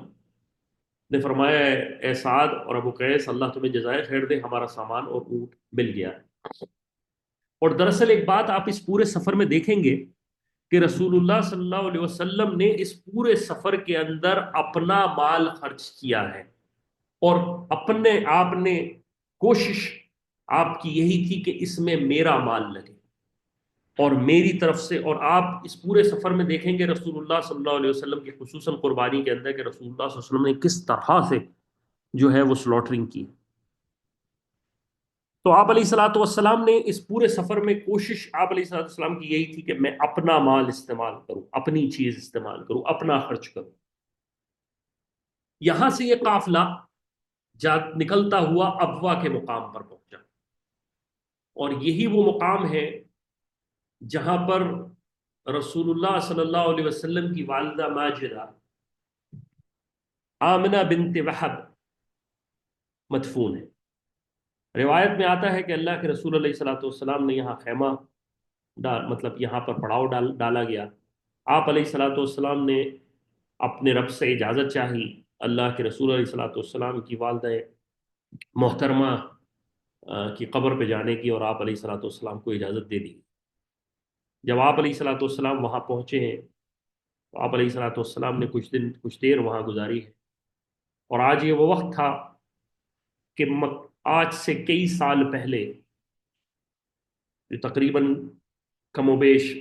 نے فرمایا اے سعد اور ابو قیس اللہ تمہیں جزائے خیر دے، ہمارا سامان اور اونٹ مل گیا ہے۔ اور دراصل ایک بات آپ اس پورے سفر میں دیکھیں گے کہ رسول اللہ صلی اللہ علیہ وسلم نے اس پورے سفر کے اندر اپنا مال خرچ کیا ہے، اور اپنے آپ نے کوشش آپ کی یہی تھی کہ اس میں میرا مال لگے اور میری طرف سے، اور آپ اس پورے سفر میں دیکھیں گے رسول اللہ صلی اللہ علیہ وسلم کی خصوصاً قربانی کے اندر کہ رسول اللہ صلی اللہ علیہ وسلم نے کس طرح سے جو ہے وہ سلوٹرنگ کی۔ تو آپ علیہ الصلوۃ والسلام نے اس پورے سفر میں کوشش آپ علیہ الصلوۃ والسلام کی یہی تھی کہ میں اپنا مال استعمال کروں، اپنی چیز استعمال کروں، اپنا خرچ کروں۔ یہاں سے یہ قافلہ نکلتا ہوا ابوا کے مقام پر پہنچا، اور یہی وہ مقام ہے جہاں پر رسول اللہ صلی اللہ علیہ وسلم کی والدہ ماجدہ آمنہ بنت وہب مدفون ہے۔ روایت میں آتا ہے کہ اللہ کے رسول علیہ الصلوۃ والسلام نے یہاں خیمہ مطلب یہاں پر پڑاؤ ڈالا گیا۔ آپ علیہ الصلوۃ والسلام نے اپنے رب سے اجازت چاہی اللہ کے رسول علیہ الصلوۃ والسلام کی والدہ محترمہ کی قبر پہ جانے کی، اور آپ علیہ الصلوۃ والسلام کو اجازت دے دی۔ جب آپ علیہ الصلوۃ والسلام وہاں پہنچے ہیں تو آپ علیہ الصلوۃ والسلام نے کچھ دیر وہاں گزاری ہے، اور آج یہ وہ وقت تھا کہ آج سے کئی سال پہلے، جو تقریباً کم و بیش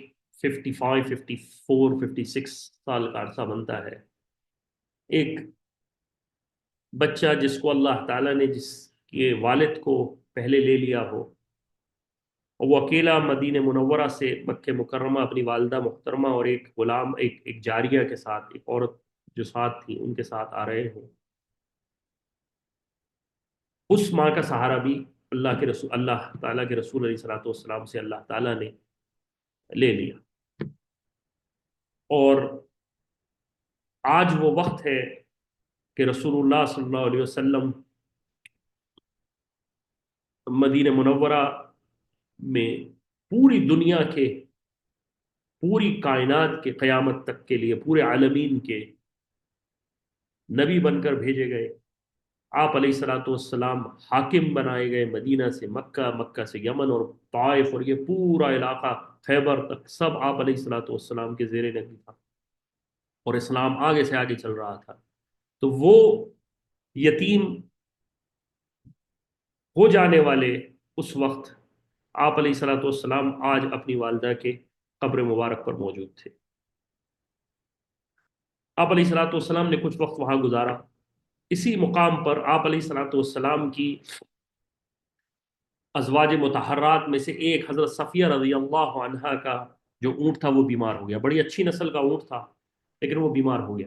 55 54 56 سال کا عرصہ بنتا ہے، ایک بچہ جس کو اللہ تعالیٰ نے جس کے والد کو پہلے لے لیا ہو، اور وہ اکیلا مدینہ منورہ سے مکہ مکرمہ اپنی والدہ محترمہ اور ایک غلام، ایک جاریہ کے ساتھ، ایک عورت جو ساتھ تھی ان کے ساتھ آ رہے ہوں، اس ماں کا سہارا بھی اللہ تعالیٰ کے رسول علیہ الصلوۃ والسلام سے اللہ تعالیٰ نے لے لیا۔ اور آج وہ وقت ہے کہ رسول اللہ صلی اللہ علیہ وسلم مدینہ منورہ میں پوری دنیا کے، پوری کائنات کے قیامت تک کے لیے، پورے عالمین کے نبی بن کر بھیجے گئے۔ آپ علیہ الصلوۃ والسلام حاکم بنائے گئے، مدینہ سے مکہ، مکہ سے یمن اور طائف، اور یہ پورا علاقہ خیبر تک سب آپ علیہ الصلوۃ والسلام کے زیر نگی تھا، اور اسلام آگے سے آگے چل رہا تھا۔ تو وہ یتیم ہو جانے والے اس وقت آپ علیہ الصلوۃ والسلام آج اپنی والدہ کے قبر مبارک پر موجود تھے۔ آپ علیہ الصلوۃ والسلام نے کچھ وقت وہاں گزارا۔ اسی مقام پر آپ علیہ الصلوۃ والسلام کی ازواج مطہرات میں سے ایک حضرت صفیہ رضی اللہ عنہا کا جو اونٹ تھا وہ بیمار ہو گیا۔ بڑی اچھی نسل کا اونٹ تھا لیکن وہ بیمار ہو گیا۔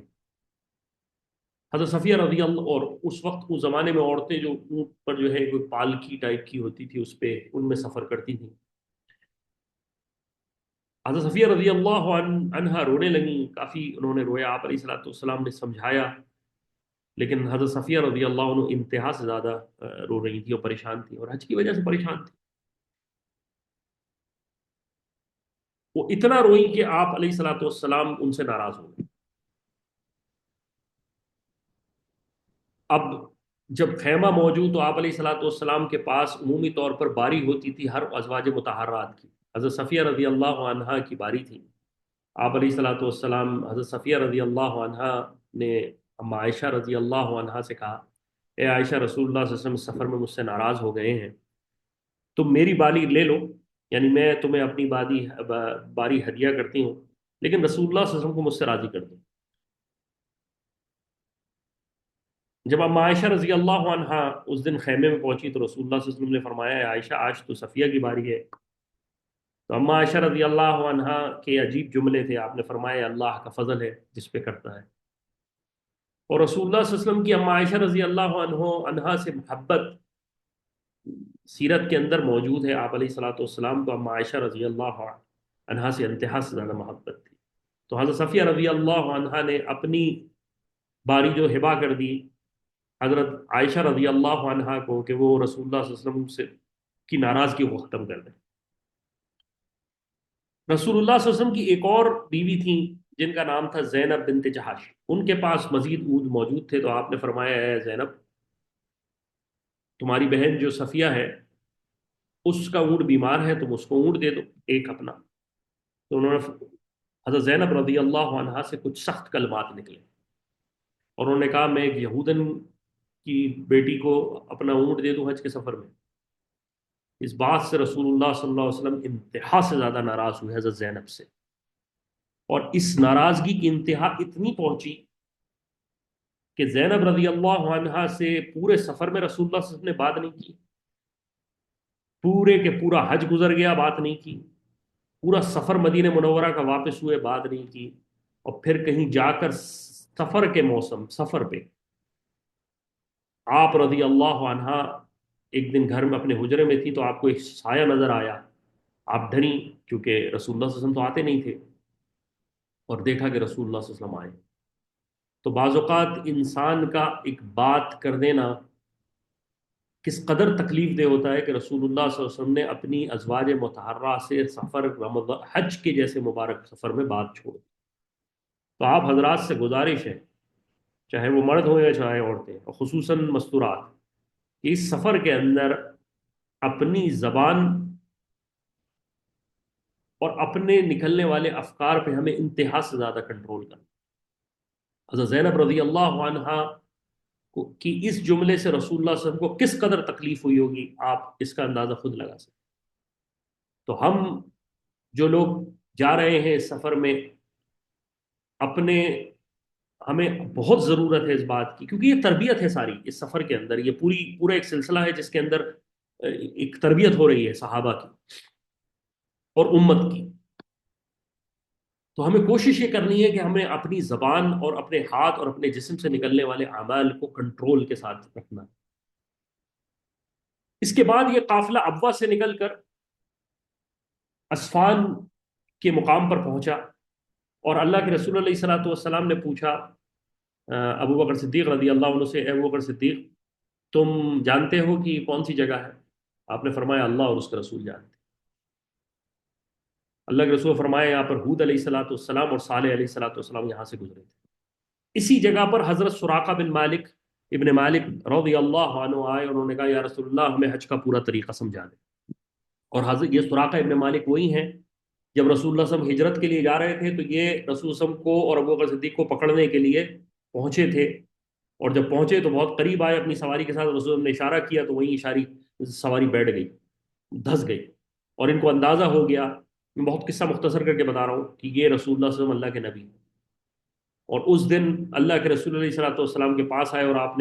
حضرت صفیہ رضی اللہ، اور اس وقت اس زمانے میں عورتیں جو اونٹ پر جو ہے کوئی پالکی ٹائپ کی ہوتی تھی اس پہ، ان میں سفر کرتی تھیں۔ حضرت صفیہ رضی اللہ عنہا رونے لگیں، کافی انہوں نے رویا، آپ علیہ الصلوۃ والسلام نے سمجھایا، لیکن حضرت صفیہ رضی اللہ عنہ انتہا سے زیادہ رو رہی تھی اور پریشان تھی، اور حج کی وجہ سے پریشان تھی۔ وہ اتنا روئی کہ آپ علیہ الصلوۃ والسلام ان سے ناراض ہو گئے۔ اب جب خیمہ موجود تو آپ علیہ الصلوۃ والسلام کے پاس عمومی طور پر باری ہوتی تھی ہر ازواج مطہرات کی۔ حضرت صفیہ رضی اللہ عنہا کی باری تھی۔ آپ علیہ الصلوۃ والسلام، حضرت صفیہ رضی اللہ عنہا نے اما عائشہ رضی اللہ عنہا سے کہا، اے عائشہ، رسول اللہ صلی اللہ علیہ وسلم اس سفر میں مجھ سے ناراض ہو گئے ہیں، تم میری باری لے لو، یعنی میں تمہیں اپنی باری ہدیہ کرتی ہوں، لیکن رسول اللہ صلی اللہ علیہ وسلم کو مجھ سے راضی کر دو۔ جب اما عائشہ رضی اللہ عنہا اس دن خیمے میں پہنچی تو رسول اللہ صلی اللہ علیہ وسلم نے فرمایا، اے عائشہ، آج تو صفیہ کی باری ہے۔ تو اما عائشہ رضی اللہ عنہا کے عجیب جملے تھے، آپ نے فرمایا اللہ کا فضل ہے جس پہ کرتا ہے۔ اور رسول اللہ صلی اللہ علیہ وسلم کی اما عائشہ رضی اللہ عنہا سے محبت سیرت کے اندر موجود ہے۔ آپ علیہ الصلوۃ والسلام کو اما عائشہ رضی اللہ عنہا سے انتہا سے زیادہ محبت تھی۔ تو حضرت صفیہ رضی اللہ عنہا نے اپنی باری جو ہبا کر دی حضرت عائشہ رضی اللہ عنہا کو، کہ وہ رسول اللہ صلی اللہ علیہ وسلم سے کی ناراضگی کو ختم کر دیں۔ رسول اللہ صلی اللہ علیہ وسلم کی ایک اور بیوی تھیں جن کا نام تھا زینب بنت جہش، ان کے پاس مزید اونٹ موجود تھے، تو آپ نے فرمایا، اے زینب، تمہاری بہن جو صفیہ ہے اس کا اونٹ بیمار ہے، تم اس کو اونٹ دے دو ایک اپنا۔ تو انہوں نے حضرت زینب رضی اللہ عنہا سے کچھ سخت کلمات نکلے، اور انہوں نے کہا، میں ایک یہودن کی بیٹی کو اپنا اونٹ دے دوں حج کے سفر میں؟ اس بات سے رسول اللہ صلی اللہ علیہ وسلم انتہا سے زیادہ ناراض ہوئے حضرت زینب سے، اور اس ناراضگی کی انتہا اتنی پہنچی کہ زینب رضی اللہ عنہا سے پورے سفر میں رسول اللہ صلی اللہ علیہ وسلم نے بات نہیں کی، پورے کے پورا حج گزر گیا بات نہیں کی، پورا سفر مدینہ منورہ کا واپس ہوئے بات نہیں کی، اور پھر کہیں جا کر سفر کے موسم، سفر پہ آپ رضی اللہ عنہا ایک دن گھر میں اپنے حجرے میں تھی، تو آپ کو ایک سایہ نظر آیا، آپ ڈری کیونکہ رسول اللہ صلی اللہ علیہ وسلم تو آتے نہیں تھے، اور دیکھا کہ رسول اللہ صلی اللہ علیہ وسلم آئے۔ تو بعض اوقات انسان کا ایک بات کر دینا کس قدر تکلیف دہ ہوتا ہے کہ رسول اللہ صلی اللہ علیہ وسلم نے اپنی ازواج مطہرہ سے سفر حج کے جیسے مبارک سفر میں بات چھوڑ۔ تو آپ حضرات سے گزارش ہے، چاہے وہ مرد ہوں یا چاہے عورتیں، اور خصوصاً مستورات، کہ اس سفر کے اندر اپنی زبان اور اپنے نکلنے والے افکار پہ ہمیں انتہا سے زیادہ کنٹرول کرنا۔ حضرت زینب رضی اللہ عنہا کہ اس جملے سے رسول اللہ صلی اللہ علیہ وسلم کو کس قدر تکلیف ہوئی ہوگی، آپ اس کا اندازہ خود لگا سکتے. تو ہم جو لوگ جا رہے ہیں اس سفر میں، اپنے ہمیں بہت ضرورت ہے اس بات کی، کیونکہ یہ تربیت ہے ساری اس سفر کے اندر، یہ پورا ایک سلسلہ ہے جس کے اندر ایک تربیت ہو رہی ہے صحابہ کی اور امت کی. تو ہمیں کوشش یہ کرنی ہے کہ ہمیں اپنی زبان اور اپنے ہاتھ اور اپنے جسم سے نکلنے والے اعمال کو کنٹرول کے ساتھ رکھنا ہے. اس کے بعد یہ قافلہ ابوا سے نکل کر اسفان کے مقام پر پہنچا، اور اللہ کے رسول علیہ الصلوۃ والسلام نے پوچھا ابو بکر صدیق رضی اللہ عنہ سے، اے ابو بکر صدیق تم جانتے ہو کہ یہ کون سی جگہ ہے؟ آپ نے فرمایا اللہ اور اس کے رسول جانتے. اللہ کے رسول فرمایا یہاں پر حود علیہ الصلوۃ والسلام اور صالح علیہ الصلوۃ والسلام یہاں سے گزرے تھے. اسی جگہ پر حضرت سراقہ بن مالک ابن مالک رضی اللہ عنہ آئے، اور انہوں نے کہا یا رسول اللہ ہمیں حج کا پورا طریقہ سمجھا دیں. اور حضرت یہ سراقہ ابن مالک وہی ہیں جب رسول اللہ صلی اللہ علیہ وسلم ہجرت کے لیے جا رہے تھے تو یہ رسول اللہ صلی اللہ علیہ وسلم کو اور ابو بکر صدیق کو پکڑنے کے لیے پہنچے تھے. اور جب پہنچے تو بہت قریب آئے اپنی سواری کے ساتھ، رسول اللہ صلی اللہ علیہ وسلم نے اشارہ کیا تو وہیں اشاری سواری بیٹھ گئی، دھس گئی، اور ان کو اندازہ ہو گیا. میں بہت قصہ مختصر کر کے بتا رہا ہوں کہ یہ رسول اللہ صلی اللہ علیہ وسلم اللہ کے نبی ہیں. اور اس دن اللہ کے رسول علیہ الصلوۃ والسلام کے پاس آئے، اور آپ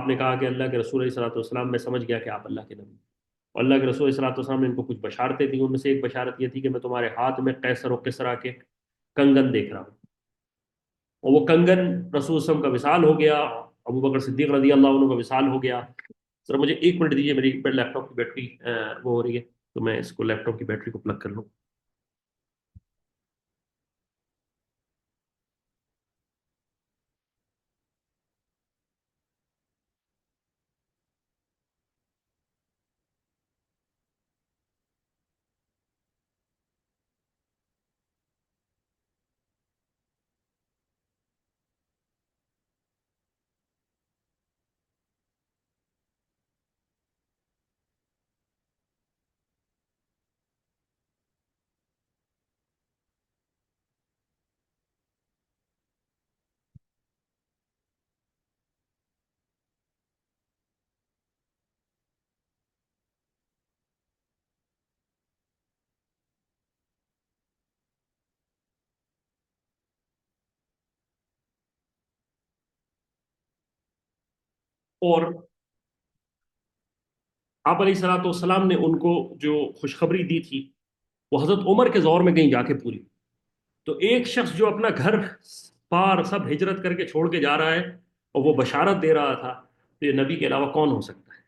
نے کہا کہ اللہ کے رسول علیہ الصلوۃ والسلام میں سمجھ گیا کہ آپ اللہ کے نبی ہیں. اور اللہ کے رسول علیہ الصلوۃ والسلام نے ان کو کچھ بشارتیں دی، ان میں سے ایک بشارت یہ تھی کہ میں تمہارے ہاتھ میں قیصر و کسریٰ کے کنگن دیکھ رہا ہوں. اور وہ کنگن رسول اللہ صلی اللہ علیہ وسلم کا وصال ہو گیا، ابو بکر صدیق رضی اللہ عنہ کا وصال ہو گیا. سر مجھے 1 منٹ دیجیے، میری لیپ ٹاپ کی بیٹری وہ ہو رہی ہے، تو میں اس کو لیپ ٹاپ کی بیٹری کو پلگ کر لوں. اور آپ علیہ الصلوۃ والسلام نے ان کو جو خوشخبری دی تھی وہ حضرت عمر کے دور میں کہیں جا کے پوری. تو ایک شخص جو اپنا گھر پار سب ہجرت کر کے چھوڑ کے جا رہا ہے اور وہ بشارت دے رہا تھا، تو یہ نبی کے علاوہ کون ہو سکتا ہے؟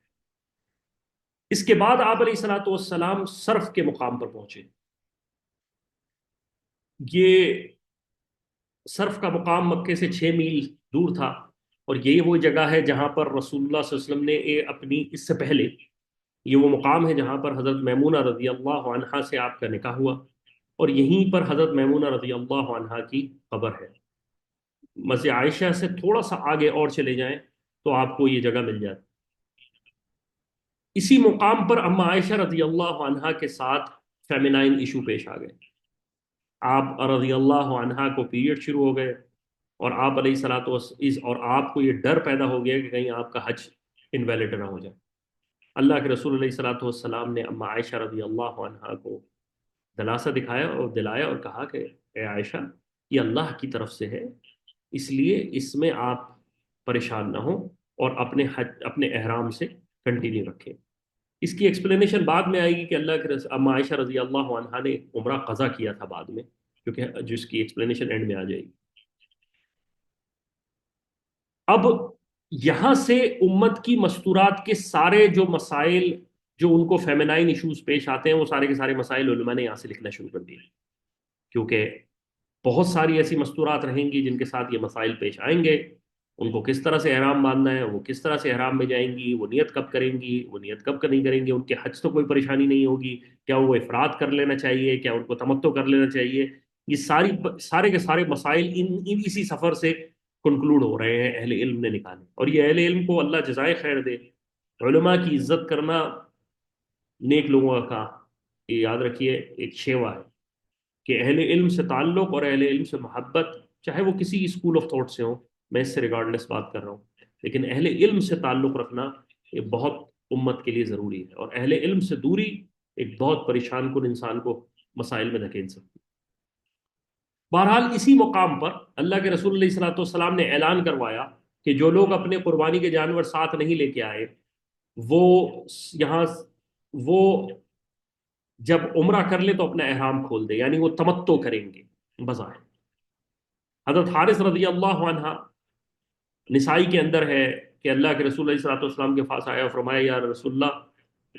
اس کے بعد آپ علیہ الصلوۃ والسلام صرف کے مقام پر پہنچے. یہ صرف کا مقام مکے سے 6 میل دور تھا، اور یہ وہ جگہ ہے جہاں پر رسول اللہ صلی اللہ علیہ وسلم نے اپنی اس سے پہلے، یہ وہ مقام ہے جہاں پر حضرت میمونہ رضی اللہ عنہا سے آپ کا نکاح ہوا، اور یہیں پر حضرت میمونہ رضی اللہ عنہا کی قبر ہے. مسجد عائشہ سے تھوڑا سا آگے اور چلے جائیں تو آپ کو یہ جگہ مل جاتی. اسی مقام پر اما عائشہ رضی اللہ عنہا کے ساتھ فیمینائن ایشو پیش آ گئے. آپ رضی اللہ عنہا کو پیریڈ شروع ہو گئے، اور آپ علیہ اور آپ کو یہ ڈر پیدا ہو گیا کہ کہیں آپ کا حج انویلڈ نہ ہو جائے. اللہ کے رسول علیہ الصلوۃ والسلام نے اما عائشہ رضی اللہ عنہا کو دلاسا دکھایا اور دلایا اور کہا کہ اے عائشہ یہ اللہ کی طرف سے ہے، اس لیے اس میں آپ پریشان نہ ہوں، اور اپنے حج اپنے احرام سے کنٹینیو رکھیں. اس کی ایکسپلینیشن بعد میں آئے گی کہ اللہ کے اما عائشہ رضی اللہ عنہا نے عمرہ قضا کیا تھا بعد میں، کیونکہ جس کی ایکسپلینیشن اینڈ میں آ جائے گی. اب یہاں سے امت کی مستورات کے سارے جو مسائل جو ان کو فیمینائن ایشوز پیش آتے ہیں، وہ سارے کے سارے مسائل علماء نے یہاں سے لکھنا شروع کر دیے، کیونکہ بہت ساری ایسی مستورات رہیں گی جن کے ساتھ یہ مسائل پیش آئیں گے. ان کو کس طرح سے احرام باندھنا ہے، وہ کس طرح سے احرام میں جائیں گی، وہ نیت کب کریں گی، وہ نیت کب نہیں کریں گے، ان کے حج تو کوئی پریشانی نہیں ہوگی، کیا وہ افراد کر لینا چاہیے، کیا ان کو تمتع کر لینا چاہیے. یہ سارے کے سارے مسائل اسی سفر سے کنکلوڈ ہو رہے ہیں، اہل علم نے نکالے. اور یہ اہل علم کو اللہ جزائے خیر دے. علماء کی عزت کرنا نیک لوگوں کا کام، یہ یاد رکھیے ایک شیوا ہے کہ اہل علم سے تعلق اور اہل علم سے محبت، چاہے وہ کسی اسکول آف تھاٹ سے ہوں، میں اس سے ریگارڈلیس بات کر رہا ہوں، لیکن اہل علم سے تعلق رکھنا یہ بہت امت کے لیے ضروری ہے، اور اہل علم سے دوری ایک بہت پریشان کن انسان کو مسائل میں دھکیل سکتی ہے۔ بہرحال اسی مقام پر اللہ کے رسول علیہ الصلوۃ والسلام نے اعلان کروایا کہ جو لوگ اپنے قربانی کے جانور ساتھ نہیں لے کے آئے، وہ یہاں وہ جب عمرہ کر لے تو اپنا احرام کھول دے، یعنی وہ تمتع کریں گے بظاہر۔ حضرت حارث رضی اللہ عنہ، نسائی کے اندر ہے کہ اللہ کے رسول علیہ الصلوۃ والسلام کے پاس آیا اور فرمایا یا رسول اللہ،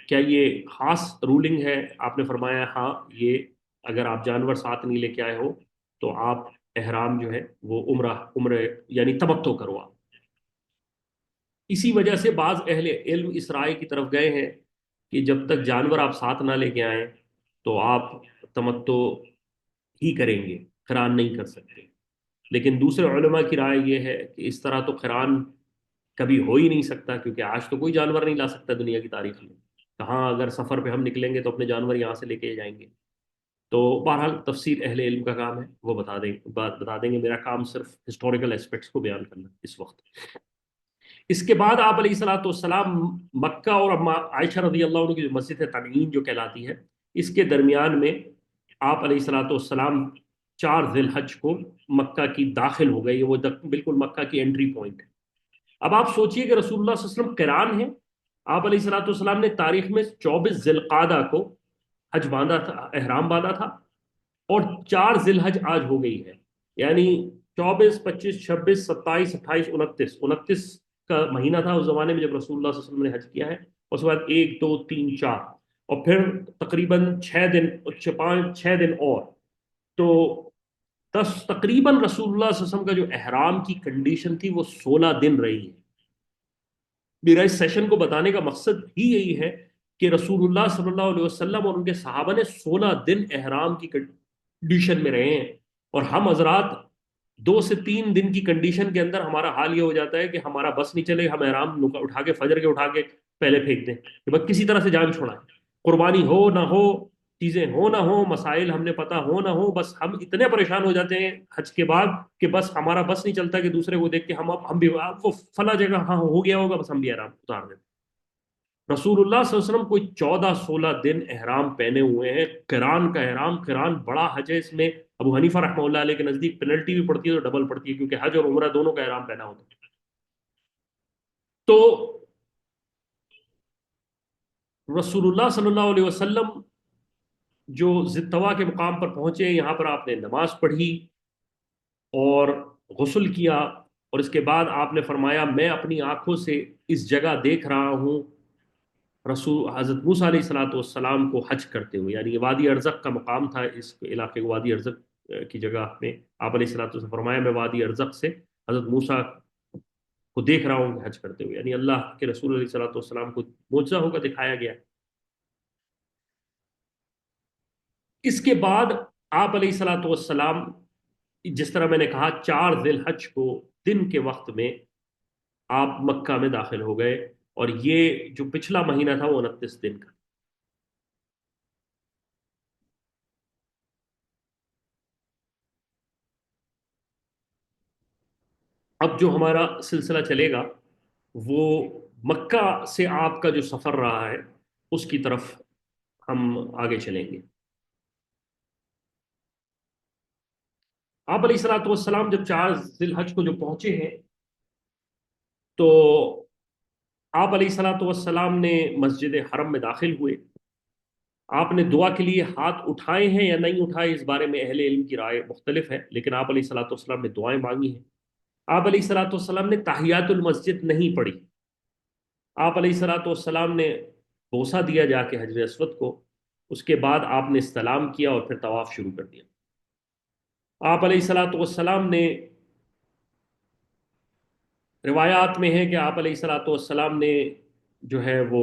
کیا یہ خاص رولنگ ہے؟ آپ نے فرمایا ہاں، یہ اگر آپ جانور ساتھ نہیں لے کے آئے ہو تو آپ احرام جو ہے وہ عمرہ یعنی تمتع کرو آپ۔ اسی وجہ سے بعض اہل علم اس رائے کی طرف گئے ہیں کہ جب تک جانور آپ ساتھ نہ لے کے آئیں تو آپ تمتع ہی کریں گے، قران نہیں کر سکتے۔ لیکن دوسرے علماء کی رائے یہ ہے کہ اس طرح تو قران کبھی ہو ہی نہیں سکتا، کیونکہ آج تو کوئی جانور نہیں لا سکتا دنیا کی تاریخ میں، کہاں اگر سفر پہ ہم نکلیں گے تو اپنے جانور یہاں سے لے کے جائیں گے۔ تو بہرحال تفسیر اہل علم کا کام ہے، وہ بتا دیں گے، میرا کام صرف ہسٹوریکل اسپیکٹس کو بیان کرنا اس وقت۔ اس کے بعد آپ علیہ الصلوۃ والسلام مکہ اور عائشہ رضی اللہ عنہ کی جو مسجد ہے تنعیم جو کہلاتی ہے، اس کے درمیان میں آپ علیہ الصلوۃ والسلام 4 ذی الحج کو مکہ کی داخل ہو گئے، وہ بالکل مکہ کی انٹری پوائنٹ ہے۔ اب آپ سوچئے کہ رسول اللہ صلی اللہ علیہ وسلم قران ہے، آپ علیہ الصلوۃ والسلام نے تاریخ میں 24 ذی القعدہ کو حج باندھا تھا، احرام باندھا تھا، اور 4 ذی الحج آج ہو گئی ہے، یعنی 24 25 26 27 28 29 کا مہینہ تھا اس زمانے میں جب رسول اللہ صلی اللہ علیہ وسلم نے حج کیا ہے، اس کے بعد 1 2 3 4 اور پھر تقریباً 6 دن 5 6 دن اور، تو تقریباً رسول اللہ صلی اللہ علیہ وسلم کا جو احرام کی کنڈیشن تھی وہ 16 دن رہی ہے۔ میرا اس سیشن کو بتانے کا مقصد ہی یہی ہے کہ رسول اللہ صلی اللہ علیہ وسلم اور ان کے صحابہ نے 16 دن احرام کی کنڈیشن میں رہے ہیں، اور ہم حضرات 2 سے 3 دن کی کنڈیشن کے اندر ہمارا حال یہ ہو جاتا ہے کہ ہمارا بس نہیں چلے، ہم احرام اٹھا کے فجر کے اٹھا کے پہلے پھینک دیں کہ بس کسی طرح سے جان چھوڑائیں، قربانی ہو نہ ہو، چیزیں ہو نہ ہو، مسائل ہم نے پتہ ہو نہ ہو، بس ہم اتنے پریشان ہو جاتے ہیں حج کے بعد کہ بس ہمارا بس نہیں چلتا کہ دوسرے کو دیکھ کے ہم بھی وہ فلاں جگہ ہاں ہو گیا ہوگا، بس ہم بھی احرام اتار دیں۔ رسول اللہ صلی اللہ علیہ وسلم کوئی 14 16 دن احرام پہنے ہوئے ہیں، قران کا احرام، قران بڑا حج ہے، اس میں ابو حنیفہ رحمہ اللہ علیہ کے نزدیک پینلٹی بھی پڑتی ہے تو ڈبل پڑتی ہے، کیونکہ حج اور عمرہ دونوں کا احرام پہنا ہوتا ہے۔ تو رسول اللہ صلی اللہ علیہ وسلم جو ضد کے مقام پر پہنچے، یہاں پر آپ نے نماز پڑھی اور غسل کیا، اور اس کے بعد آپ نے فرمایا میں اپنی آنکھوں سے اس جگہ دیکھ رہا ہوں رسول حضرت موسیٰ علیہ الصلوۃ والسلام کو حج کرتے ہوئے، یعنی یہ وادی ارزق کا مقام تھا، اس علاقے کو وادی ارزق کی جگہ میں آپ علیہ الصلوۃ والسلام فرمایا میں وادی ارزق سے حضرت موسیٰ کو دیکھ رہا ہوں کہ حج کرتے ہوئے، یعنی اللہ کے رسول علیہ الصلوۃ والسلام کو معجزہ ہو کر دکھایا گیا۔ اس کے بعد آپ علیہ الصلوۃ والسلام، جس طرح میں نے کہا، 4 ذی الحج کو دن کے وقت میں آپ مکہ میں داخل ہو گئے، اور یہ جو پچھلا مہینہ تھا وہ 29 دن کا۔ اب جو ہمارا سلسلہ چلے گا وہ مکہ سے آپ کا جو سفر رہا ہے اس کی طرف ہم آگے چلیں گے۔ آپ علیہ الصلوۃ والسلام جب 4 ذی الحج کو جو پہنچے ہیں تو آپ علیہ الصلوۃ والسلام نے مسجد حرم میں داخل ہوئے۔ آپ نے دعا کے لیے ہاتھ اٹھائے ہیں یا نہیں اٹھائے، اس بارے میں اہل علم کی رائے مختلف ہے، لیکن آپ علیہ الصلوۃ والسلام نے دعائیں مانگی ہیں۔ آپ علیہ الصلوۃ والسلام نے تحیات المسجد نہیں پڑھی، آپ علیہ الصلوۃ والسلام نے بوسہ دیا جا کے حجر اسود کو، اس کے بعد آپ نے استلام کیا اور پھر طواف شروع کر دیا۔ آپ علیہ الصلوۃ والسلام نے، روایات میں ہے کہ آپ علیہ الصلوۃ والسلام نے جو ہے وہ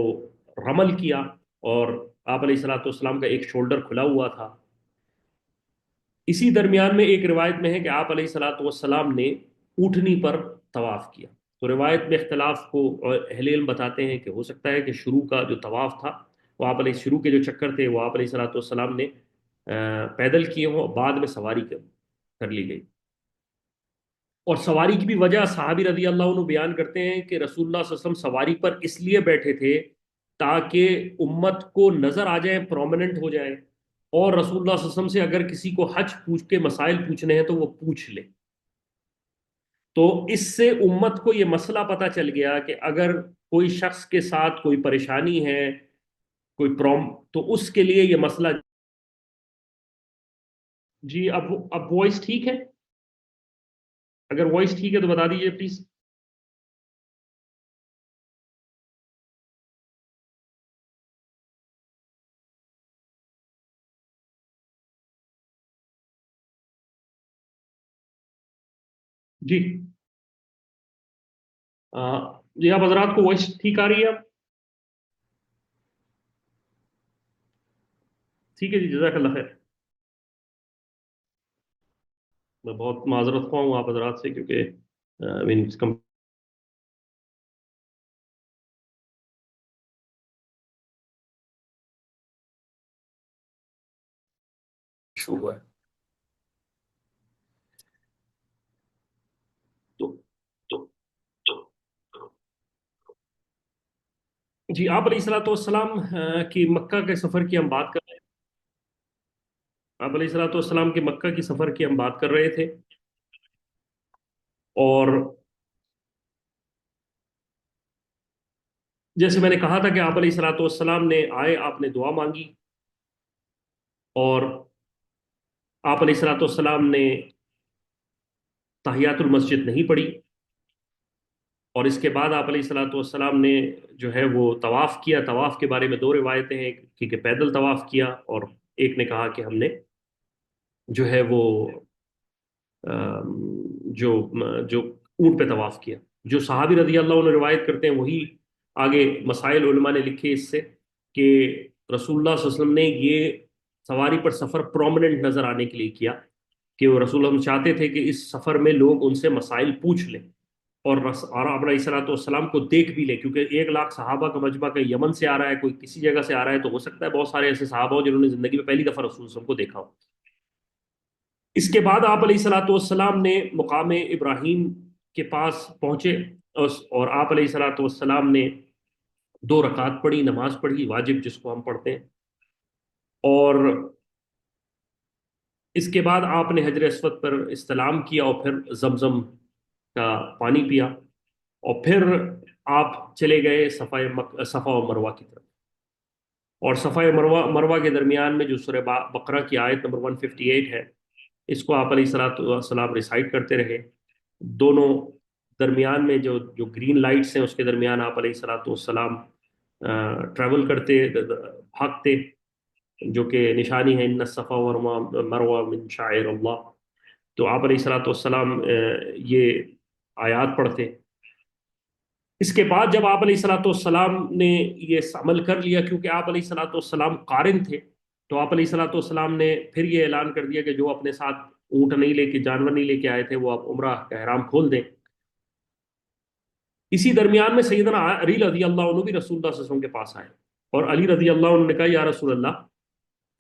رمل کیا، اور آپ علیہ الصلوۃ والسلام کا ایک شولڈر کھلا ہوا تھا۔ اسی درمیان میں ایک روایت میں ہے کہ آپ علیہ الصلوۃ والسلام نے اونٹنی پر طواف کیا۔ تو روایت میں اختلاف کو اہل علم بتاتے ہیں کہ ہو سکتا ہے کہ شروع کا جو طواف تھا وہ آپ علیہ، شروع کے جو چکر تھے وہ آپ علیہ الصلوۃ والسلام نے پیدل کیے ہوں، بعد میں سواری کر لی گئی۔ اور سواری کی بھی وجہ صحابی رضی اللہ عنہ بیان کرتے ہیں کہ رسول اللہ صلی اللہ علیہ وسلم سواری پر اس لیے بیٹھے تھے تاکہ امت کو نظر آ جائیں، پرومیننٹ ہو جائیں، اور رسول اللہ صلی اللہ علیہ وسلم سے اگر کسی کو حج پوچھ کے مسائل پوچھنے ہیں تو وہ پوچھ لے۔ تو اس سے امت کو یہ مسئلہ پتہ چل گیا کہ اگر کوئی شخص کے ساتھ کوئی پریشانی ہے، کوئی تو اس کے لیے یہ مسئلہ۔ جی اب وائس ٹھیک ہے؟ اگر وائس ٹھیک ہے تو بتا دیجیے پلیز۔ جی جی آپ حضرات کو وائس ٹھیک آ رہی ہے اب؟ ٹھیک ہے جی، جزاک اللہ خیر۔ میں بہت معذرت خواہ ہوں آپ حضرات سے، کیونکہ مینس کم ہوا ہے۔ تو تو جی آپ علیہ الصلوۃ والسلام کی مکہ کے سفر کی ہم بات کر رہے ہیں۔ آپ علیہ الصلوۃ والسلام کے مکہ کی سفر کی ہم بات کر رہے تھے، اور جیسے میں نے کہا تھا کہ آپ علیہ الصلوۃ والسلام نے آئے، آپ نے دعا مانگی، اور آپ علیہ الصلوۃ والسلام نے تحیات المسجد نہیں پڑھی، اور اس کے بعد آپ علیہ الصلوۃ والسلام نے جو ہے وہ طواف کیا۔ طواف کے بارے میں دو روایتیں ہیں کہ پیدل طواف کیا، اور ایک نے کہا کہ ہم نے جو ہے وہ آم، جو جو اونٹ پہ طواف کیا۔ جو صحابی رضی اللہ عنہ روایت کرتے ہیں وہی آگے مسائل علماء نے لکھے اس سے، کہ رسول اللہ صلی اللہ علیہ وسلم نے یہ سواری پر سفر پرومننٹ نظر آنے کے لیے کیا، کہ وہ رسول اللہ چاہتے تھے کہ اس سفر میں لوگ ان سے مسائل پوچھ لیں، اور آپ علیہ الصلوۃ والسلام کو دیکھ بھی لے، کیونکہ 1 لاکھ صحابہ کا مجمع کہیں یمن سے آ رہا ہے، کوئی کسی جگہ سے آ رہا ہے، تو ہو سکتا ہے بہت سارے ایسے صحابہ ہوں جنہوں نے زندگی میں پہلی دفعہ رسول وسلم کو دیکھا ہو۔ اس کے بعد آپ علیہ الصلوۃ والسلام نے مقام ابراہیم کے پاس پہنچے، اور آپ علیہ الصلوۃ والسلام نے 2 رکعت پڑھی، نماز پڑھی واجب جس کو ہم پڑھتے ہیں، اور اس کے بعد آپ نے حجر اسود پر استلام کیا، اور پھر زمزم کا پانی پیا، اور پھر آپ چلے گئے صفا و مروہ کی طرف۔ اور صفا مروہ کے درمیان میں جو سورہ بقرہ کی آیت نمبر 158 ہے، اس کو آپ علیہ الصلوۃ والسلام ریسائٹ کرتے رہے۔ دونوں درمیان میں جو جو گرین لائٹس ہیں اس کے درمیان آپ علیہ الصلوۃ والسلام ٹریول کرتے، بھاگتے، جو کہ نشانی ہے ان الصفا والمروہ من شعائر اللہ۔ تو آپ علیہ الصلوۃ والسلام یہ آیات پڑھتے۔ اس کے بعد جب آپ علیہ الصلوۃ والسلام نے یہ عمل کر لیا، کیونکہ آپ علیہ الصلوۃ والسلام قارن تھے، تو آپ علیہ الصلوۃ والسلام نے پھر یہ اعلان کر دیا کہ جو اپنے ساتھ اونٹ نہیں لے کے، جانور نہیں لے کے آئے تھے، وہ آپ عمرہ کا احرام کھول دیں۔ اسی درمیان میں سیدنا علی رضی اللہ عنہ بھی رسول اللہ صلی اللہ علیہ وسلم کے پاس آئے، اور علی رضی اللہ عنہ نے کہا یا رسول اللہ،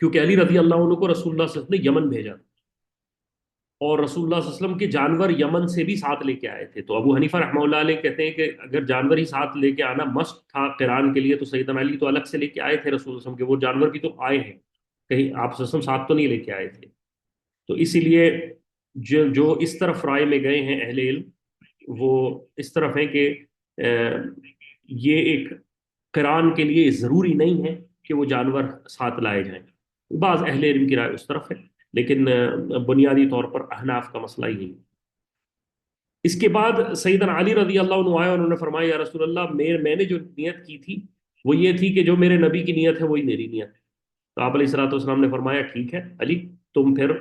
کیونکہ علی رضی اللہ عنہ کو رسول اللہ صلی اللہ علیہ وسلم نے یمن بھیجا، اور رسول اللہ صلی اللہ علیہ وسلم کے جانور یمن سے بھی ساتھ لے کے آئے تھے۔ تو ابو حنیفہ رحمہ اللہ علیہ کہتے ہیں کہ اگر جانور ہی ساتھ لے کے آنا مسٹ تھا قران کے لیے، تو سیدنا علی تو الگ سے لے کے آئے تھے رسول اللہ صلی اللہ علیہ وسلم کے، وہ جانور بھی تو آئے ہیں، کہیں آپ صلی اللہ علیہ وسلم ساتھ تو نہیں لے کے آئے تھے۔ تو اسی لیے جو اس طرف رائے میں گئے ہیں اہل علم، وہ اس طرف ہیں کہ یہ ایک قران کے لیے ضروری نہیں ہے کہ وہ جانور ساتھ لائے جائیں۔ بعض اہل علم کی رائے اس طرف ہے، لیکن بنیادی طور پر احناف کا مسئلہ ہی ہے۔ اس کے بعد سیدنا علی رضی اللہ عنہ آئے، اور انہوں نے فرمایا یا رسول اللہ، میں نے جو نیت کی تھی وہ یہ تھی کہ جو میرے نبی کی نیت ہے وہی میری نیت ہے۔ تو آپ علیہ الصلوۃ والسلام نے فرمایا ٹھیک ہے علی، تم پھر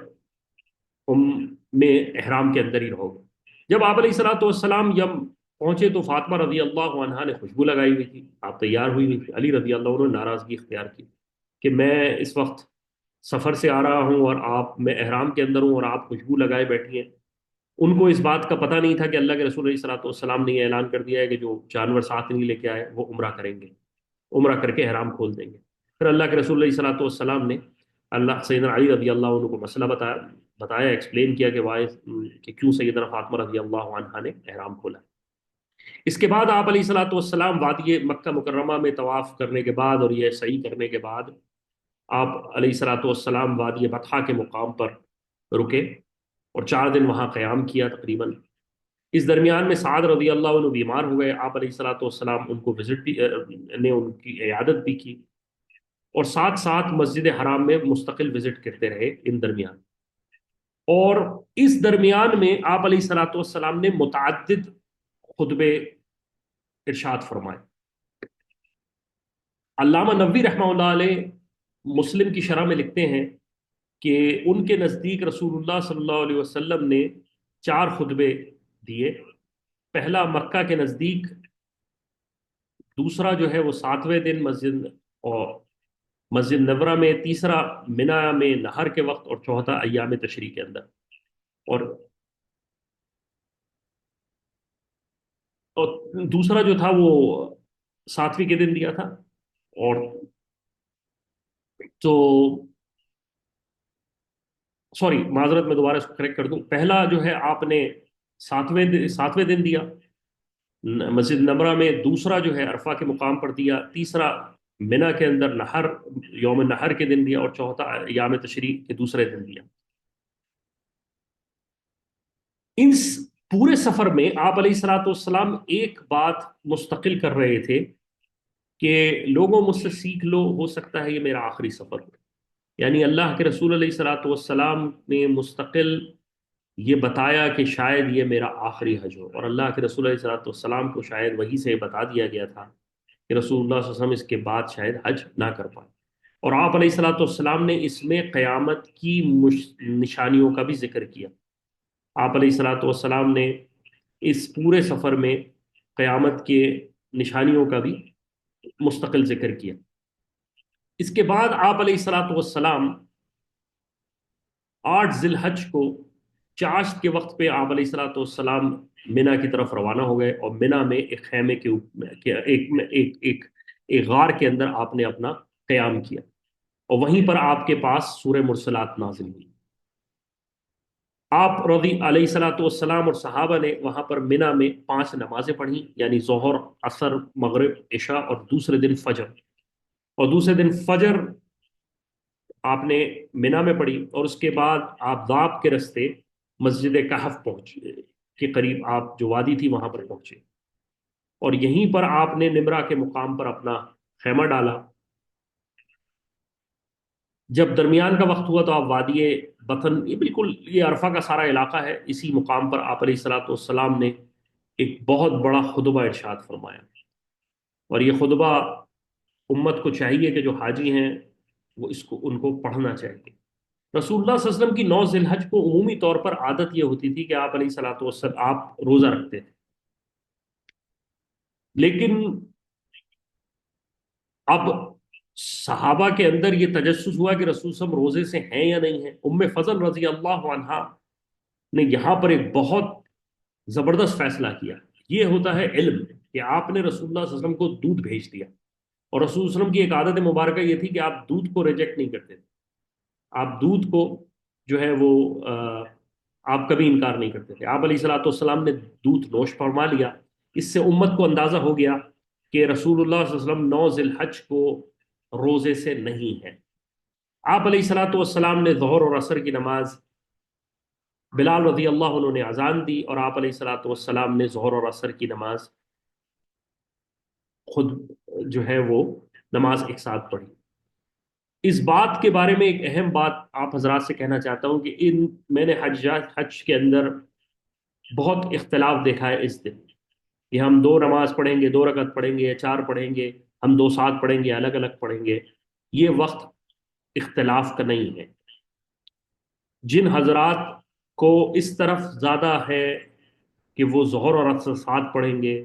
میں احرام کے اندر ہی رہو گے۔ جب آپ علیہ الصلوۃ والسلام یم پہنچے تو فاطمہ رضی اللہ عنہا نے خوشبو لگائی ہوئی تھی، آپ تیار ہوئی ہوئی تھی۔ علی رضی اللہ عنہ نے ناراضگی اختیار کی کہ میں اس وقت سفر سے آ رہا ہوں، اور میں احرام کے اندر ہوں، اور آپ خوشبو لگائے بیٹھی ہیں۔ ان کو اس بات کا پتہ نہیں تھا کہ اللہ کے رسول علیہ الصلوۃ والسلام نے یہ اعلان کر دیا ہے کہ جو جانور ساتھ نہیں لے کے آئے وہ عمرہ کریں گے، عمرہ کر کے احرام کھول دیں گے۔ پھر اللہ کے رسول علیہ الصلوۃ والسلام نے اللہ سیدنا علی رضی اللہ عنہ کو مسئلہ بتایا، بتایا، ایکسپلین کیا کہ وائی کہ کیوں سیدنا فاطمہ رضی اللہ عنہا نے احرام کھولا۔ اس کے بعد آپ علیہ الصلوۃ والسلام وادی مکہ مکرمہ میں طواف کرنے کے بعد اور یہ صحیح کرنے کے بعد آپ علیہ الصلوۃ والسلام وادی بطحا کے مقام پر رکے اور 4 دن وہاں قیام کیا تقریباً۔ اس درمیان میں سعد رضی اللہ عنہ بیمار ہو گئے، آپ علیہ الصلوۃ والسلام ان کو وزٹ بھی نے ان کی عیادت بھی کی، اور ساتھ ساتھ مسجد حرام میں مستقل وزٹ کرتے رہے ان درمیان۔ اور اس درمیان میں آپ علیہ الصلوۃ والسلام نے متعدد خطبے ارشاد فرمائے۔ علامہ نووی رحمہ اللہ علیہ مسلم کی شرح میں لکھتے ہیں کہ ان کے نزدیک رسول اللہ صلی اللہ علیہ وسلم نے 4 خطبے دیے۔ پہلا مکہ کے نزدیک، دوسرا جو ہے وہ 7ویں دن مسجد نورہ میں، تیسرا منا میں نہر کے وقت، اور چوتھا ایام تشریق کے اندر۔ اور دوسرا جو تھا وہ 7ویں کے دن دیا تھا۔ اور تو سوری، معذرت میں دوبارہ اس کو کریکٹ کر دوں، پہلا جو ہے آپ نے 7ویں دن دیا مسجد نمرہ میں، دوسرا جو ہے عرفہ کے مقام پر دیا، تیسرا منا کے اندر یوم نہر کے دن دیا، اور چوتھا ایام تشریق کے دوسرے دن دیا۔ ان پورے سفر میں آپ علیہ الصلوۃ والسلام ایک بات مستقل کر رہے تھے کہ لوگوں مجھ سے سیکھ لو، ہو سکتا ہے یہ میرا آخری سفر ہو۔ یعنی اللہ کے رسول علیہ الصلوۃ والسلام نے مستقل یہ بتایا کہ شاید یہ میرا آخری حج ہو، اور اللہ کے رسول علیہ الصلوۃ والسلام کو شاید وہی سے بتا دیا گیا تھا کہ رسول اللہ صلی اللہ علیہ وسلم اس کے بعد شاید حج نہ کر پائے۔ اور آپ علیہ الصلوۃ والسلام نے اس میں قیامت کی نشانیوں کا بھی ذکر کیا۔ آپ علیہ الصلوۃ والسلام نے اس پورے سفر میں قیامت کے نشانیوں کا بھی مستقل ذکر کیا۔ اس کے بعد آپ علیہ الصلوۃ والسلام 8 ذی الحج کو چاشت کے وقت پہ آپ علیہ الصلوۃ والسلام منا کی طرف روانہ ہو گئے، اور منا میں ایک خیمے ایک غار کے اندر آپ نے اپنا قیام کیا، اور وہیں پر آپ کے پاس سورہ مرسلات نازل ہوئی۔ آپ رضی علیہ الصلوۃ والسلام اور صحابہ نے وہاں پر منا میں 5 نمازیں پڑھی، یعنی ظہر، عصر، مغرب، عشاء، اور دوسرے دن فجر۔ اور دوسرے دن فجر آپ نے منا میں پڑھی، اور اس کے بعد آپ ذاب کے رستے مسجد کہف پہنچے کے قریب، آپ جو وادی تھی وہاں پر پہنچے، اور یہیں پر آپ نے نمرہ کے مقام پر اپنا خیمہ ڈالا۔ جب درمیان کا وقت ہوا تو آپ وادی بطن، یہ بالکل یہ عرفہ کا سارا علاقہ ہے، اسی مقام پر آپ علیہ الصلوۃ والسلام نے ایک بہت بڑا خطبہ ارشاد فرمایا۔ اور یہ خطبہ امت کو چاہیے کہ جو حاجی ہیں وہ ان کو پڑھنا چاہیے۔ رسول اللہ صلی اللہ علیہ وسلم کی 9 ذی الحج کو عمومی طور پر عادت یہ ہوتی تھی کہ آپ علیہ الصلوۃ والسلام آپ روزہ رکھتے تھے، لیکن اب صحابہ کے اندر یہ تجسس ہوا کہ رسول صلی اللہ علیہ وسلم روزے سے ہیں یا نہیں ہیں۔ فضل رضی اللہ عنہا نے یہاں پر ایک بہت زبردست فیصلہ کیا۔ یہ ہوتا ہے علم، کہ آپ نے رسول اللہ صلی اللہ علیہ وسلم کو دودھ بھیج دیا، اور رسول صلی اللہ علیہ وسلم کی ایک عادت مبارکہ یہ تھی کہ آپ دودھ کو ریجیکٹ نہیں کرتے تھے، آپ دودھ کو جو ہے وہ آپ کبھی انکار نہیں کرتے تھے۔ آپ علیہ الصلوۃ والسلام نے دودھ نوش فرما لیا۔ اس سے امت کو اندازہ ہو گیا کہ رسول اللہ صلی اللہ علیہ وسلم 9 ذی الحج کو روزے سے نہیں ہے۔ آپ علیہ الصلوۃ والسلام نے ظہر اور عصر کی نماز، بلال رضی اللہ عنہ نے اذان دی، اور آپ علیہ الصلوۃ والسلام نے ظہر اور عصر کی نماز خود جو ہے وہ نماز ایک ساتھ پڑھی۔ اس بات کے بارے میں ایک اہم بات آپ حضرات سے کہنا چاہتا ہوں کہ میں نے حج کے اندر بہت اختلاف دیکھا ہے اس دن، کہ ہم 2 نماز پڑھیں گے، 2 رکعت پڑھیں گے یا 4 پڑھیں گے، ہم 2 ساتھ پڑھیں گے، الگ الگ پڑھیں گے۔ یہ وقت اختلاف کا نہیں ہے۔ جن حضرات کو اس طرف زیادہ ہے کہ وہ ظہر اور عصر ساتھ پڑھیں گے،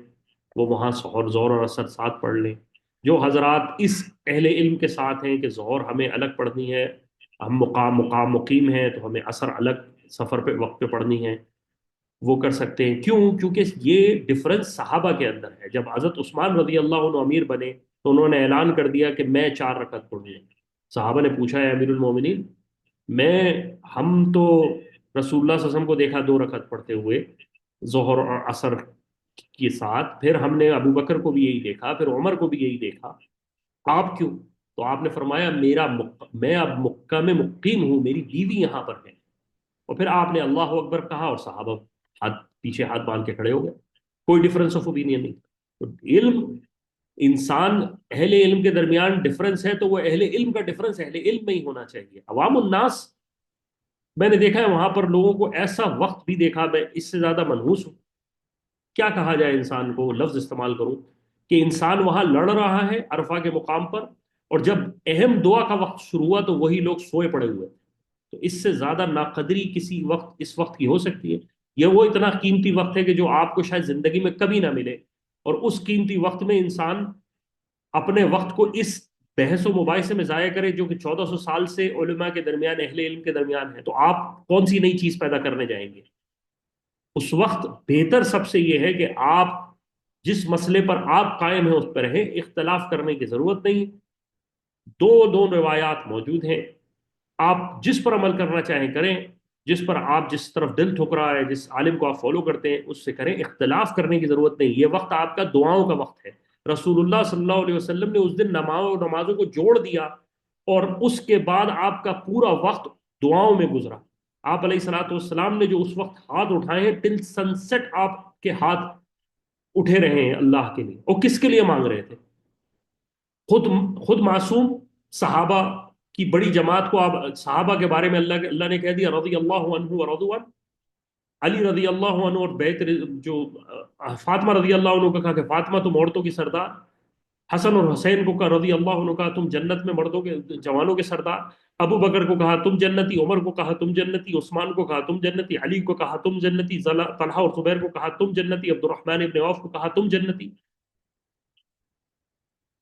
وہ وہاں ظہر اور عصر ساتھ پڑھ لیں۔ جو حضرات اس اہل علم کے ساتھ ہیں کہ ظہر ہمیں الگ پڑھنی ہے، ہم مقیم ہیں تو ہمیں عصر الگ سفر پہ وقت پہ پڑھنی ہے، وہ کر سکتے ہیں۔ کیونکہ یہ ڈفرنس صحابہ کے اندر ہے۔ جب حضرت عثمان رضی اللہ عنہ امیر بنے تو انہوں نے اعلان کر دیا کہ میں 4 رکعت پڑھوں گا۔ صحابہ نے پوچھا ہے امیر المومنین، میں ہم تو رسول اللہ صلی اللہ علیہ وسلم کو دیکھا 2 رکعت پڑھتے ہوئے ظہر اور عصر کے ساتھ، پھر ہم نے ابو بکر کو بھی یہی دیکھا، پھر عمر کو بھی یہی دیکھا، آپ کیوں؟ تو آپ نے فرمایا میں اب مکہ میں مقیم ہوں، میری بیوی یہاں پر ہے، اور پھر آپ نے اللہ اکبر کہا اور صحابہ پیچھے ہاتھ باندھ کے کھڑے ہو گئے، کوئی ڈفرنس آف اوپینین نہیں۔ تو علم، انسان اہل علم کے درمیان ڈفرنس ہے تو وہ اہل علم کا ڈفرنس اہل علم میں ہی ہونا چاہیے۔ عوام الناس، میں نے دیکھا ہے وہاں پر لوگوں کو ایسا وقت بھی دیکھا، میں اس سے زیادہ منحوس ہوں، کیا کہا جائے انسان کو، لفظ استعمال کروں کہ انسان وہاں لڑ رہا ہے عرفہ کے مقام پر، اور جب اہم دعا کا وقت شروع ہوا تو وہی لوگ سوئے پڑے ہوئے۔ تو اس سے زیادہ ناقدری کسی وقت اس وقت کی ہو سکتی ہے؟ یہ وہ اتنا قیمتی وقت ہے کہ جو آپ کو شاید زندگی میں کبھی نہ ملے، اور اس قیمتی وقت میں انسان اپنے وقت کو اس بحث و مباحثے میں ضائع کرے جو کہ 1400 سال سے علماء کے درمیان، اہل علم کے درمیان ہے، تو آپ کون سی نئی چیز پیدا کرنے جائیں گے؟ اس وقت بہتر سب سے یہ ہے کہ آپ جس مسئلے پر آپ قائم ہیں اس پر رہیں، اختلاف کرنے کی ضرورت نہیں۔ دو روایات موجود ہیں، آپ جس پر عمل کرنا چاہیں کریں، جس پر آپ جس طرف دل ٹھک رہا ہے، جس عالم کو آپ فالو کرتے ہیں اس سے کریں، اختلاف کرنے کی ضرورت نہیں۔ یہ وقت آپ کا دعاؤں کا وقت ہے۔ رسول اللہ صلی اللہ علیہ وسلم نے اس دن نمازوں کو جوڑ دیا، اور اس کے بعد آپ کا پورا وقت دعاؤں میں گزرا۔ آپ علیہ الصلوۃ والسلام نے جو اس وقت ہاتھ اٹھائے ہیں، ٹل سن سیٹ آپ کے ہاتھ اٹھے رہے ہیں اللہ کے لیے، اور کس کے لیے مانگ رہے تھے؟ خود خود معصوم صحابہ کی بڑی جماعت کو آپ، صحابہ کے بارے میں اللہ نے کہہ دیا رضی اللہ عنہ ورضوا عنہ، علی رضی اللہ عنہ اور جو فاطمہ رضی اللہ عنہ کا کہا کہ فاطمہ تم عورتوں کی سردار، حسن اور حسین کو کہا رضی اللہ عنہ کا تم جنت میں مردوں کے جوانوں کے سردار، ابو بکر کو کہا تم جنتی، عمر کو کہا تم جنتی، عثمان کو کہا تم جنتی، علی کو کہا تم جنتی، طلحہ اور زبیر کو کہا تم جنتی، عبد الرحمن ابن عوف کو کہا تم جنتی،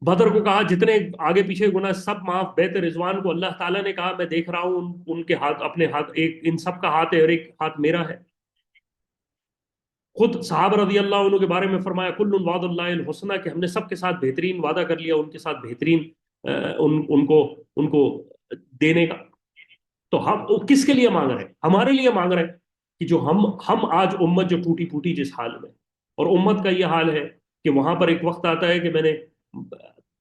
بدر کو کہا جتنے آگے پیچھے گناہ سب معاف، بیت رضوان کو اللہ تعالیٰ نے کہا میں دیکھ رہا ہوں ان کے ہاتھ، اپنے ہاتھ، ایک ان سب کا ہاتھ ہے اور ایک ہاتھ میرا ہے۔ خود صحابہ رضی اللہ عنہ کے بارے میں فرمایا کل وعد اللہ الحسنہ، کہ ہم نے سب کے ساتھ بہترین وعدہ کر لیا، ان کے ساتھ بہترین ان کو دینے کا۔ تو ہم وہ کس کے لیے مانگ رہے ہیں؟ ہمارے لیے مانگ رہے ہیں کہ جو ہم آج امت جو ٹوٹی پھوٹی جس حال میں، اور امت کا یہ حال ہے کہ وہاں پر ایک وقت آتا ہے کہ میں نے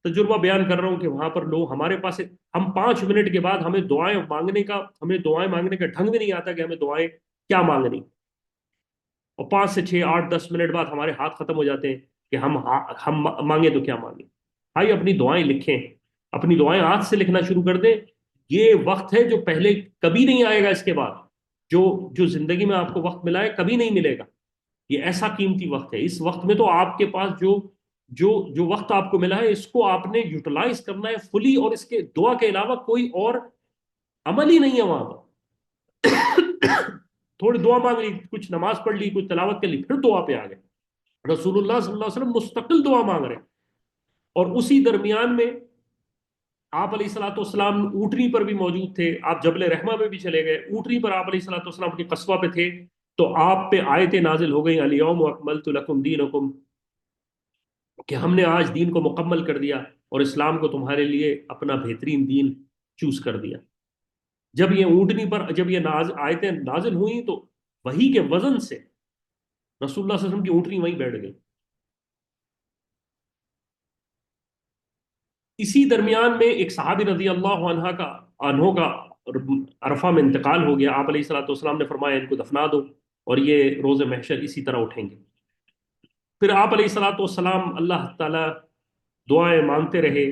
تجربہ بیان کر رہا ہوں کہ وہاں پر لوگ ہمارے پاس، ہم 5 منٹ کے بعد ہمیں دعائیں مانگنے کا ڈھنگ بھی نہیں آتا کہ ہمیں دعائیں کیا مانگنی، اور 5 سے 6 8 10 منٹ بعد ہمارے ہاتھ ختم ہو جاتے ہیں کہ ہم مانگے تو کیا مانگے۔ بھائی اپنی دعائیں لکھیں، اپنی دعائیں آج سے لکھنا شروع کر دیں۔ یہ وقت ہے جو پہلے کبھی نہیں آئے گا، اس کے بعد جو جو زندگی میں آپ کو وقت ملا ہے کبھی نہیں ملے گا۔ یہ ایسا قیمتی وقت ہے، اس وقت میں تو آپ کے پاس جو وقت آپ کو ملا ہے اس کو آپ نے یوٹیلائز کرنا ہے فلی، اور اس کے دعا کے علاوہ کوئی اور عمل ہی نہیں ہے وہاں پر۔ تھوڑی دعا مانگ لی، کچھ نماز پڑھ لی، کچھ تلاوت کر لی، پھر دعا پہ آ گئے۔ رسول اللہ صلی اللہ علیہ وسلم مستقل دعا مانگ رہے ہیں، اور اسی درمیان میں آپ علیہ الصلوۃ والسلام اونٹنی پر بھی موجود تھے، آپ جبل رحمہ میں بھی چلے گئے، اونٹنی پر آپ علیہ الصلوۃ والسلام کی قصبہ پہ تھے، تو آپ پہ آیتیں نازل ہو گئیں الیوم اکملت لکم دینکم، کہ ہم نے آج دین کو مکمل کر دیا اور اسلام کو تمہارے لیے اپنا بہترین دین چوز کر دیا۔ جب یہ اونٹنی پر، جب یہ آیتیں نازل ہوئیں تو وہی کے وزن سے رسول اللہ صلی اللہ علیہ وسلم کی اونٹنی وہیں بیٹھ گئی۔ اسی درمیان میں ایک صحابی رضی اللہ عنہ کا عرفہ میں انتقال ہو گیا، آپ علیہ الصلوۃ والسلام نے فرمایا ان کو دفنا دو، اور یہ روز محشر اسی طرح اٹھیں گے۔ پھر آپ علیہ الصلوۃ والسلام اللہ تعالیٰ دعائیں مانگتے رہے،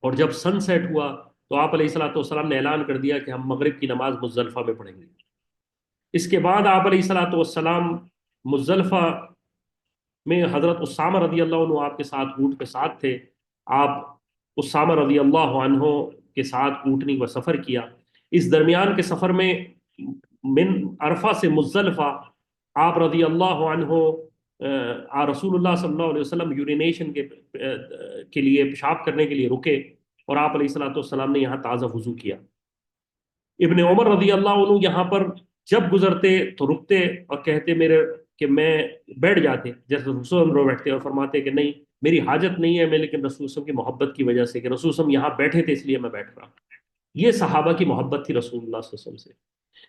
اور جب سن سیٹ ہوا تو آپ علیہ الصلوۃ والسلام نے اعلان کر دیا کہ ہم مغرب کی نماز مزدلفہ میں پڑھیں گے۔ اس کے بعد آپ علیہ الصلوۃ والسلام مزدلفہ میں حضرت اسامہ رضی اللہ عنہ آپ کے ساتھ اونٹ کے ساتھ تھے، آپ اسامہ رضی اللہ عنہ کے ساتھ اونٹنی کا سفر کیا۔ اس درمیان کے سفر میں من عرفہ سے مزدلفہ آپ رضی اللہ عنہ رسول اللہ صلی اللہ علیہ وسلم یورینیشن کے لیے، پیشاب کرنے کے لیے رکے، اور آپ علیہ الصلوۃ والسلام نے یہاں تازہ وضو کیا۔ ابن عمر رضی اللہ عنہ یہاں پر جب گزرتے تو رکتے اور کہتے کہ میں بیٹھ جاتے جیسے رسول اللہ بیٹھتے، اور فرماتے کہ نہیں میری حاجت نہیں ہے، میں لیکن رسول اللہ کی محبت کی وجہ سے کہ رسول اللہ یہاں بیٹھے تھے اس لیے میں بیٹھ رہا ہوں۔ یہ صحابہ کی محبت تھی رسول اللہ صلی اللہ علیہ وسلم سے۔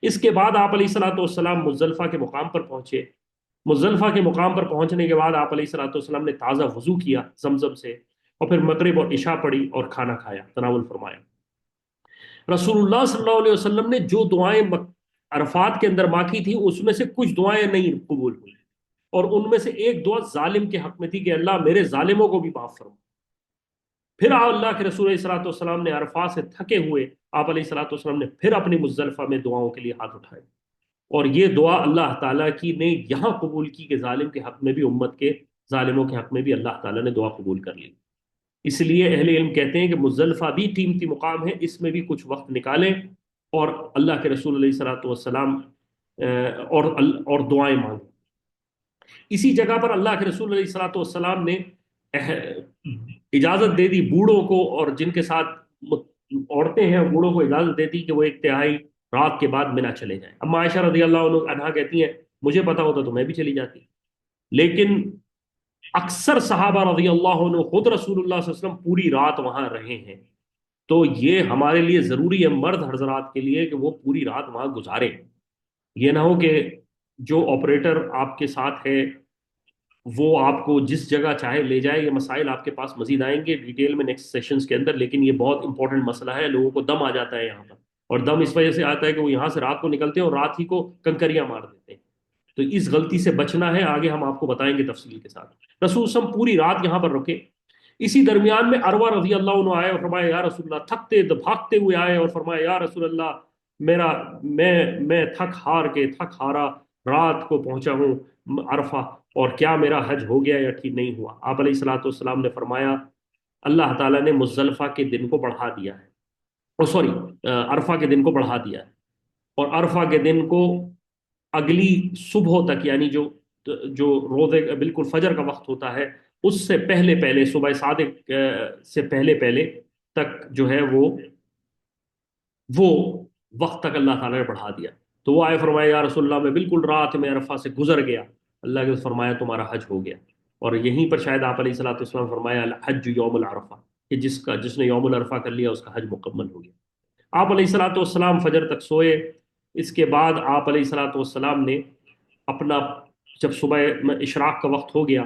اس کے بعد آپ علیہ الصلوۃ والسلام مزدلفہ کے مقام پر پہنچے۔ مزدلفہ کے مقام پر پہنچنے کے بعد آپ علیہ الصلوۃ والسلام نے تازہ وضو کیا زمزم سے، اور پھر مغرب اور عشاء پڑھی اور کھانا کھایا، تناول فرمایا۔ رسول اللہ صلی اللہ علیہ وسلم نے جو دعائیں عرفات کے اندر مانگی تھی، اس میں سے کچھ دعائیں نہیں قبول ہوئی، اور ان میں سے ایک دعا ظالم کے حق میں تھی کہ اللہ میرے ظالموں کو بھی معاف فرما۔ پھر اللہ کے رسول علیہ الصلوۃ والسلام نے عرفات سے تھکے ہوئے آپ علیہ الصلوۃ والسلام نے پھر اپنی مزدلفہ میں دعاؤں کے لیے ہاتھ اٹھائے، اور یہ دعا اللہ تعالیٰ کی نے یہاں قبول کی کہ ظالم کے حق میں بھی، امت کے ظالموں کے حق میں بھی اللہ تعالیٰ نے دعا قبول کر لی۔ اس لیے اہل علم کہتے ہیں کہ مزدلفہ بھی قیمتی مقام ہے، اس میں بھی کچھ وقت نکالیں اور اللہ کے رسول علیہ الصلوۃ والسلام اور دعائیں مانگیں۔ اسی جگہ پر اللہ کے رسول علیہ الصلوۃ والسلام نے اجازت دے دی بوڑھوں کو، اور جن کے ساتھ عورتیں ہیں بوڑھوں کو اجازت دے دی کہ وہ ایک تہائی رات کے بعد منی چلے جائیں۔ اب عائشہ رضی اللہ عنہا کہتی ہیں مجھے پتا ہوتا تو میں بھی چلی جاتی، لیکن اکثر صحابہ رضی اللہ عنہ خود رسول اللہ صلی اللہ علیہ وسلم پوری رات وہاں رہے ہیں، تو یہ ہمارے لیے ضروری ہے مرد حضرات کے لیے کہ وہ پوری رات وہاں گزاریں۔ یہ نہ ہو کہ جو آپریٹر آپ کے ساتھ ہے وہ آپ کو جس جگہ چاہے لے جائے۔ یہ مسائل آپ کے پاس مزید آئیں گے ڈیٹیل میں نیکسٹ سیشنز کے اندر، لیکن یہ بہت امپورٹنٹ مسئلہ ہے۔ لوگوں کو دم آ جاتا ہے یہاں پر، اور دم اس وجہ سے آتا ہے کہ وہ یہاں سے رات کو نکلتے ہیں اور رات ہی کو کنکریاں مار دیتے ہیں، تو اس غلطی سے بچنا ہے، آگے ہم آپ کو بتائیں گے تفصیل کے ساتھ۔ رسول وسلم پوری رات یہاں پر رکے۔ اسی درمیان میں عروہ رضی اللہ عنہ آئے اور فرمایا یا رسول اللہ، تھکتے بھاگتے ہوئے آئے اور فرمایا یا رسول اللہ میرا میں تھک ہارا رات کو پہنچا ہوں عرفہ، اور کیا میرا حج ہو گیا یا ٹھیک نہیں ہوا؟ آپ علیہ الصلوۃ والسلام نے فرمایا اللہ تعالیٰ نے مزدلفہ کے دن کو بڑھا دیا ہے، عرفہ کے دن کو بڑھا دیا ہے، اور عرفہ کے دن کو اگلی صبح تک، یعنی جو روزے بالکل فجر کا وقت ہوتا ہے اس سے پہلے پہلے، صبح صادق سے پہلے پہلے تک جو ہے وہ وقت تک اللہ تعالیٰ نے بڑھا دیا۔ تو وہ آئے فرمایا یا رسول اللہ میں بالکل رات میں عرفہ سے گزر گیا۔ اللہ کے فرمایا تمہارا حج ہو گیا، اور یہیں پر شاید آپ علیہ الصلوۃ والسلام فرمایا الحج یوم العرفہ، کہ جس نے یوم العرفہ کر لیا اس کا حج مکمل ہو گیا۔ آپ علیہ الصلوۃ والسلام فجر تک سوئے۔ اس کے بعد آپ علیہ الصلوۃ والسلام نے اپنا، جب صبح اشراق کا وقت ہو گیا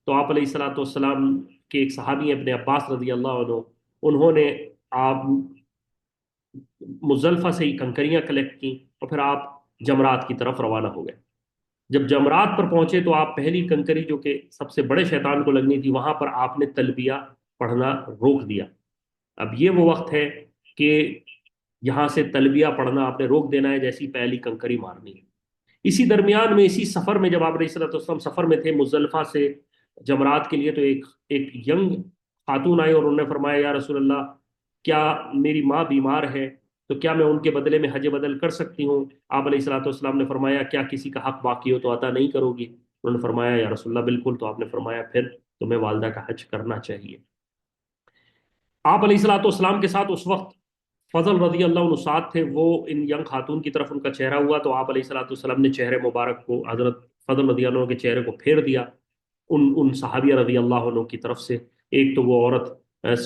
تو آپ علیہ الصلوۃ والسلام کے ایک صحابی ابن عباس رضی اللہ عنہ، انہوں نے آپ مزدلفہ سے ہی کنکریاں کلیکٹ کی، اور پھر آپ جمرات کی طرف روانہ ہو گئے۔ جب جمرات پر پہنچے تو آپ پہلی کنکری جو کہ سب سے بڑے شیطان کو لگنی تھی، وہاں پر آپ نے تلبیہ پڑھنا روک دیا۔ اب یہ وہ وقت ہے کہ یہاں سے تلبیہ پڑھنا آپ نے روک دینا ہے جیسی پہلی کنکری مارنی ہے۔ اسی درمیان میں، اسی سفر میں، جب آپ علیہ الصلوۃ والسلام سفر میں تھے مزدلفہ سے جمرات کے لیے، تو ایک ینگ خاتون آئی اور انہوں نے فرمایا یا رسول اللہ کیا میری ماں بیمار ہے تو کیا میں ان کے بدلے میں حج بدل کر سکتی ہوں؟ آپ علیہ الصلوۃ والسلام نے فرمایا کیا کسی کا حق باقی ہو تو عطا نہیں کرو گی؟ انہوں نے فرمایا یا رسول اللہ بالکل۔ تو آپ نے فرمایا پھر تمہیں والدہ کا حج کرنا چاہیے۔ آپ علیہ الصلوۃ والسلام کے ساتھ اس وقت فضل رضی اللہ عنہ ساتھ تھے، وہ ان ینگ خاتون کی طرف ان کا چہرہ ہوا تو آپ علیہ الصلوۃ والسلام نے چہرے مبارک کو حضرت فضل رضی اللہ عنہ کے چہرے کو پھیر دیا ان صحابیہ رضی اللہ عنہ کی طرف سے۔ ایک تو وہ عورت،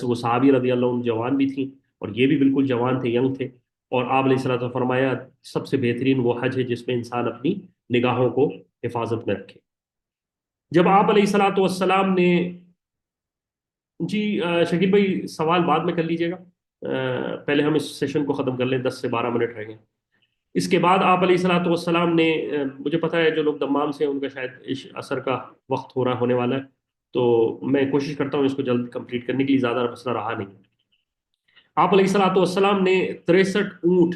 وہ صحابی رضی اللہ عنہ جوان بھی تھیں اور یہ بھی بالکل جوان تھے، ینگ تھے، اور آپ علیہ الصلوۃ والسلام فرمایا سب سے بہترین وہ حج ہے جس میں انسان اپنی نگاہوں کو حفاظت میں رکھے۔ جب آپ علیہ الصلوۃ والسلام نے، جی شکیل بھائی سوال بعد میں کر لیجیے گا، پہلے ہم اس سیشن کو ختم کر لیں، 10 سے 12 منٹ رہ گئے۔ اس کے بعد آپ علیہ الصلوۃ والسلام نے، مجھے پتا ہے جو لوگ دمام سے ہیں ان کا شاید عصر کا وقت ہونے والا ہے، تو میں کوشش کرتا ہوں اس کو جلد کمپلیٹ کرنے کے لیے، زیادہ مسئلہ رہا نہیں۔ آپ علیہ الصلوۃ والسلام نے 63 اونٹ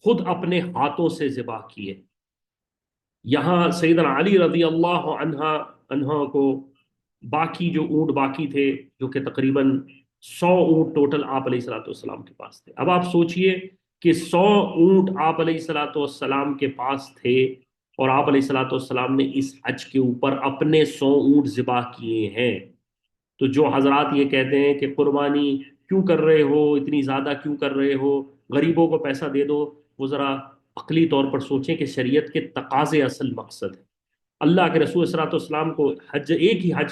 خود اپنے ہاتھوں سے ذبح کیے۔ یہاں سیدنا علی رضی اللہ عنہ کو باقی جو اونٹ باقی تھے، جو کہ تقریباً 100 اونٹ ٹوٹل آپ علیہ الصلوۃ والسلام کے پاس تھے۔ اب آپ سوچئے کہ 100 اونٹ آپ علیہ الصلوۃ والسلام کے پاس تھے، اور آپ علیہ الصلوۃ والسلام نے اس حج کے اوپر اپنے 100 اونٹ ذبح کیے ہیں۔ تو جو حضرات یہ کہتے ہیں کہ قربانی کیوں کر رہے ہو، اتنی زیادہ کیوں کر رہے ہو، غریبوں کو پیسہ دے دو، وہ ذرا عقلی طور پر سوچیں کہ شریعت کے تقاضے اصل مقصد ہے۔ اللہ کے رسول صلی اللہ علیہ وسلم کو ایک ہی حج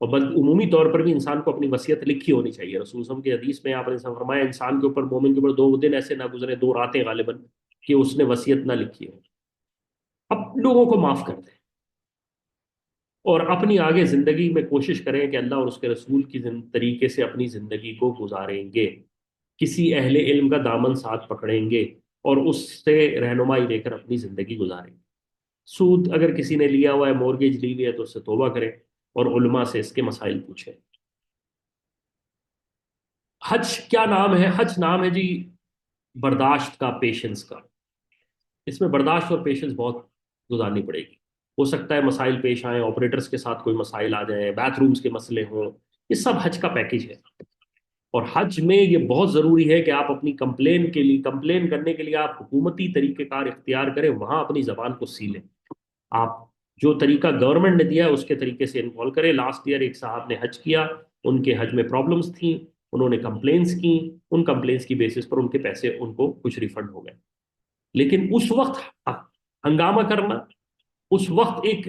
اور بل عمومی طور پر بھی انسان کو اپنی وصیت لکھی ہونی چاہیے. رسول صلی اللہ علیہ وسلم کی حدیث میں آپ نے فرمایا انسان کے اوپر، مومن کے اوپر 2 دن ایسے نہ گزرے، 2 راتیں غالباً، کہ اس نے وصیت نہ لکھی ہو. اب لوگوں کو معاف کر دیں اور اپنی آگے زندگی میں کوشش کریں کہ اللہ اور اس کے رسول کی طریقے سے اپنی زندگی کو گزاریں گے. کسی اہل علم کا دامن ساتھ پکڑیں گے اور اس سے رہنمائی لے کر اپنی زندگی گزاریں گے. سود اگر کسی نے لیا ہوا ہے، مورگیج لی ہوئی ہے، تو اس سے توبہ کریں اور علماء سے اس کے مسائل پوچھیں. حج کیا نام ہے؟ حج نام ہے جی برداشت کا، پیشنس کا. اس میں برداشت اور پیشنس بہت گزارنی پڑے گی. ہو سکتا ہے مسائل پیش آئیں، آپریٹرز کے ساتھ کوئی مسائل آ جائیں، بیتھ رومز کے مسئلے ہوں، یہ سب حج کا پیکج ہے. اور حج میں یہ بہت ضروری ہے کہ آپ اپنی کمپلین کرنے کے لیے آپ حکومتی طریقہ کار اختیار کریں، وہاں اپنی زبان کو سیلیں. آپ جو طریقہ گورنمنٹ نے دیا ہے اس کے طریقے سے انوالو کریں. لاسٹ ایئر ایک صاحب نے حج کیا، ان کے حج میں پرابلمس تھیں، انہوں نے کمپلینس کی، ان کمپلینس کی بیسس پر ان کے پیسے ان کو کچھ ریفنڈ ہو گئے. لیکن اس وقت ہنگامہ کرنا، اس وقت ایک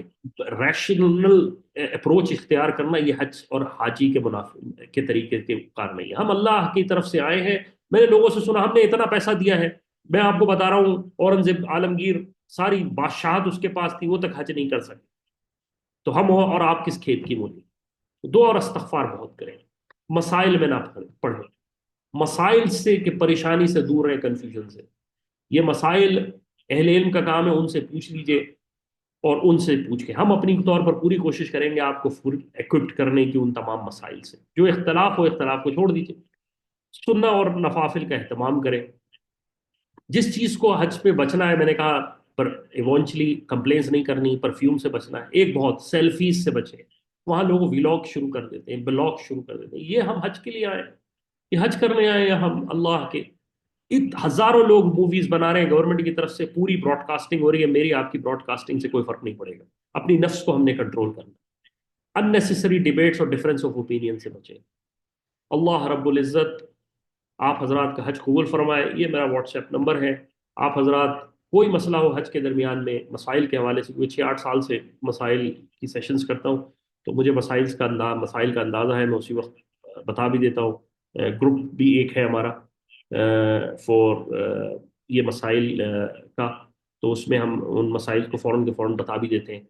ریشنل اپروچ اختیار کرنا، یہ حج اور حاجی کے منافع کے طریقے کے کار نہیں ہے. ہم اللہ کی طرف سے آئے ہیں. میں نے لوگوں سے سنا ہم نے اتنا پیسہ دیا ہے. میں آپ کو بتا رہا ہوں اورنگزیب عالمگیر ساری بادشاہت اس کے پاس تھی، وہ تک حج نہیں کر سکتے. تو ہم اور آپ کس کھیت کی مولی؟ دو اور استغفار بہت کریں. مسائل میں نہ پڑھیں. مسائل سے کہ پریشانی سے دور رہیں، کنفیوژن سے. یہ مسائل اہل علم کا کام ہے، ان سے پوچھ لیجئے اور ان سے پوچھ کے ہم اپنی طور پر پوری کوشش کریں گے آپ کو فل ایکوپڈ کرنے کی ان تمام مسائل سے. جو اختلاف ہو، اختلاف کو چھوڑ دیجئے، سننا اور نفافل کا اہتمام کریں. جس چیز کو حج پہ بچنا ہے، میں نے کہا، پر ایونچلی کمپلینس نہیں کرنی، پرفیوم سے بچنا ہے. ایک بہت سیلفیز سے بچیں. وہاں لوگ ویلاگ شروع کر دیتے ہیں، بلاگ شروع کر دیتے ہیں. یہ ہم حج کے لیے آئے، یہ حج کرنے آئے ہیں ہم اللہ کے. ہزاروں لوگ موویز بنا رہے ہیں، گورنمنٹ کی طرف سے پوری براڈ کاسٹنگ ہو رہی ہے. میری آپ کی براڈ کاسٹنگ سے کوئی فرق نہیں پڑے گا. اپنی نفس کو ہم نے کنٹرول کرنا. ان نیسیسری ڈیبیٹس اور ڈفرینس آف اوپینین سے بچیں. اللہ رب العزت آپ حضرات کا حج قبول فرمائے. یہ میرا واٹس ایپ نمبر ہے. آپ حضرات کوئی مسئلہ ہو حج کے درمیان میں، مسائل کے حوالے سے، کیونکہ 6-8 سال سے مسائل کی سیشنز کرتا ہوں، تو مجھے مسائل کا اندازہ ہے. میں اسی وقت بتا بھی دیتا ہوں. گروپ بھی ایک ہے ہمارا فور یہ مسائل کا، تو اس میں ہم ان مسائل کو فوراً کے فوراً بتا بھی دیتے ہیں.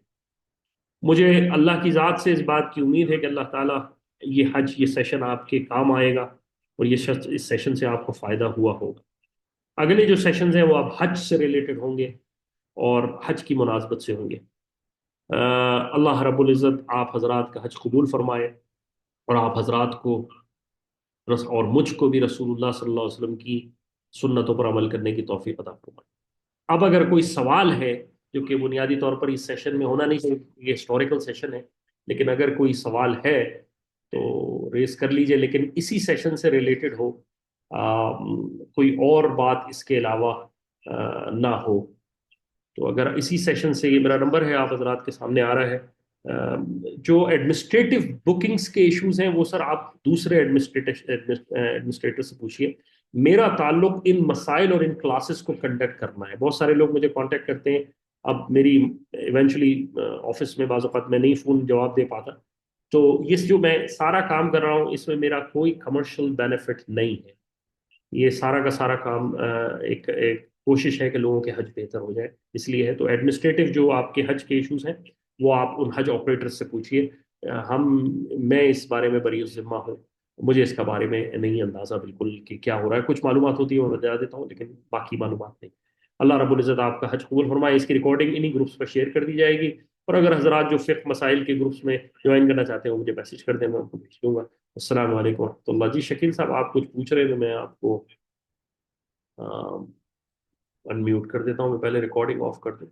مجھے اللہ کی ذات سے اس بات کی امید ہے کہ اللہ تعالیٰ یہ حج، یہ سیشن آپ کے کام آئے گا اور اس سیشن سے آپ کو فائدہ ہوا ہوگا. اگلے جو سیشنز ہیں وہ اب حج سے ریلیٹڈ ہوں گے اور حج کی مناسبت سے ہوں گے. اللہ رب العزت آپ حضرات کا حج قبول فرمائے اور آپ حضرات کو اور مجھ کو بھی رسول اللہ صلی اللہ علیہ وسلم کی سنتوں پر عمل کرنے کی توفیق عطا فرمائے. اب اگر کوئی سوال ہے، جو کہ بنیادی طور پر اس سیشن میں ہونا نہیں چاہیے، یہ ہسٹوریکل سیشن ہے، لیکن اگر کوئی سوال ہے تو ریز کر لیجئے، لیکن اسی سیشن سے ریلیٹڈ ہو، کوئی اور بات اس کے علاوہ نہ ہو. تو اگر اسی سیشن سے، یہ میرا نمبر ہے آپ حضرات کے سامنے آ رہا ہے. جو ایڈمنسٹریٹو بکنگز کے ایشوز ہیں وہ سر آپ دوسرے ایڈمنسٹریٹر سے پوچھیے. میرا تعلق ان مسائل اور ان کلاسز کو کنڈکٹ کرنا ہے. بہت سارے لوگ مجھے کانٹیکٹ کرتے ہیں. اب میری ایونچولی آفس میں بعض اوقات میں نہیں فون جواب دے پاتا، تو یہ جو میں سارا کام کر رہا ہوں اس میں میرا کوئی کمرشل بینیفٹ نہیں ہے. یہ سارا کا سارا کام ایک کوشش ہے کہ لوگوں کے حج بہتر ہو جائے، اس لیے ہے. تو ایڈمنسٹریٹو جو آپ کے حج کے ایشوز ہیں وہ آپ ان حج آپریٹر سے پوچھیے. میں اس بارے میں بری الذمہ ہوں، مجھے اس کا بارے میں نہیں اندازہ بالکل کہ کیا ہو رہا ہے. کچھ معلومات ہوتی ہے وہ بتا دیتا ہوں، لیکن باقی معلومات نہیں. اللہ رب العزت آپ کا حج قبول فرمائے. اس کی ریکارڈنگ انہی گروپس پر شیئر کر دی جائے گی. اور اگر حضرات جو فقہ مسائل کے گروپس میں جوائن کرنا چاہتے ہیں وہ مجھے میسج کر دیں، میں آپ کو بھیج دوں گا. السلام علیکم ورحمۃ اللہ. جی شکیل صاحب آپ کچھ پوچھ رہے تھے، میں آپ کو ان میوٹ کر دیتا ہوں. میں پہلے ریکارڈنگ آف کر دوں.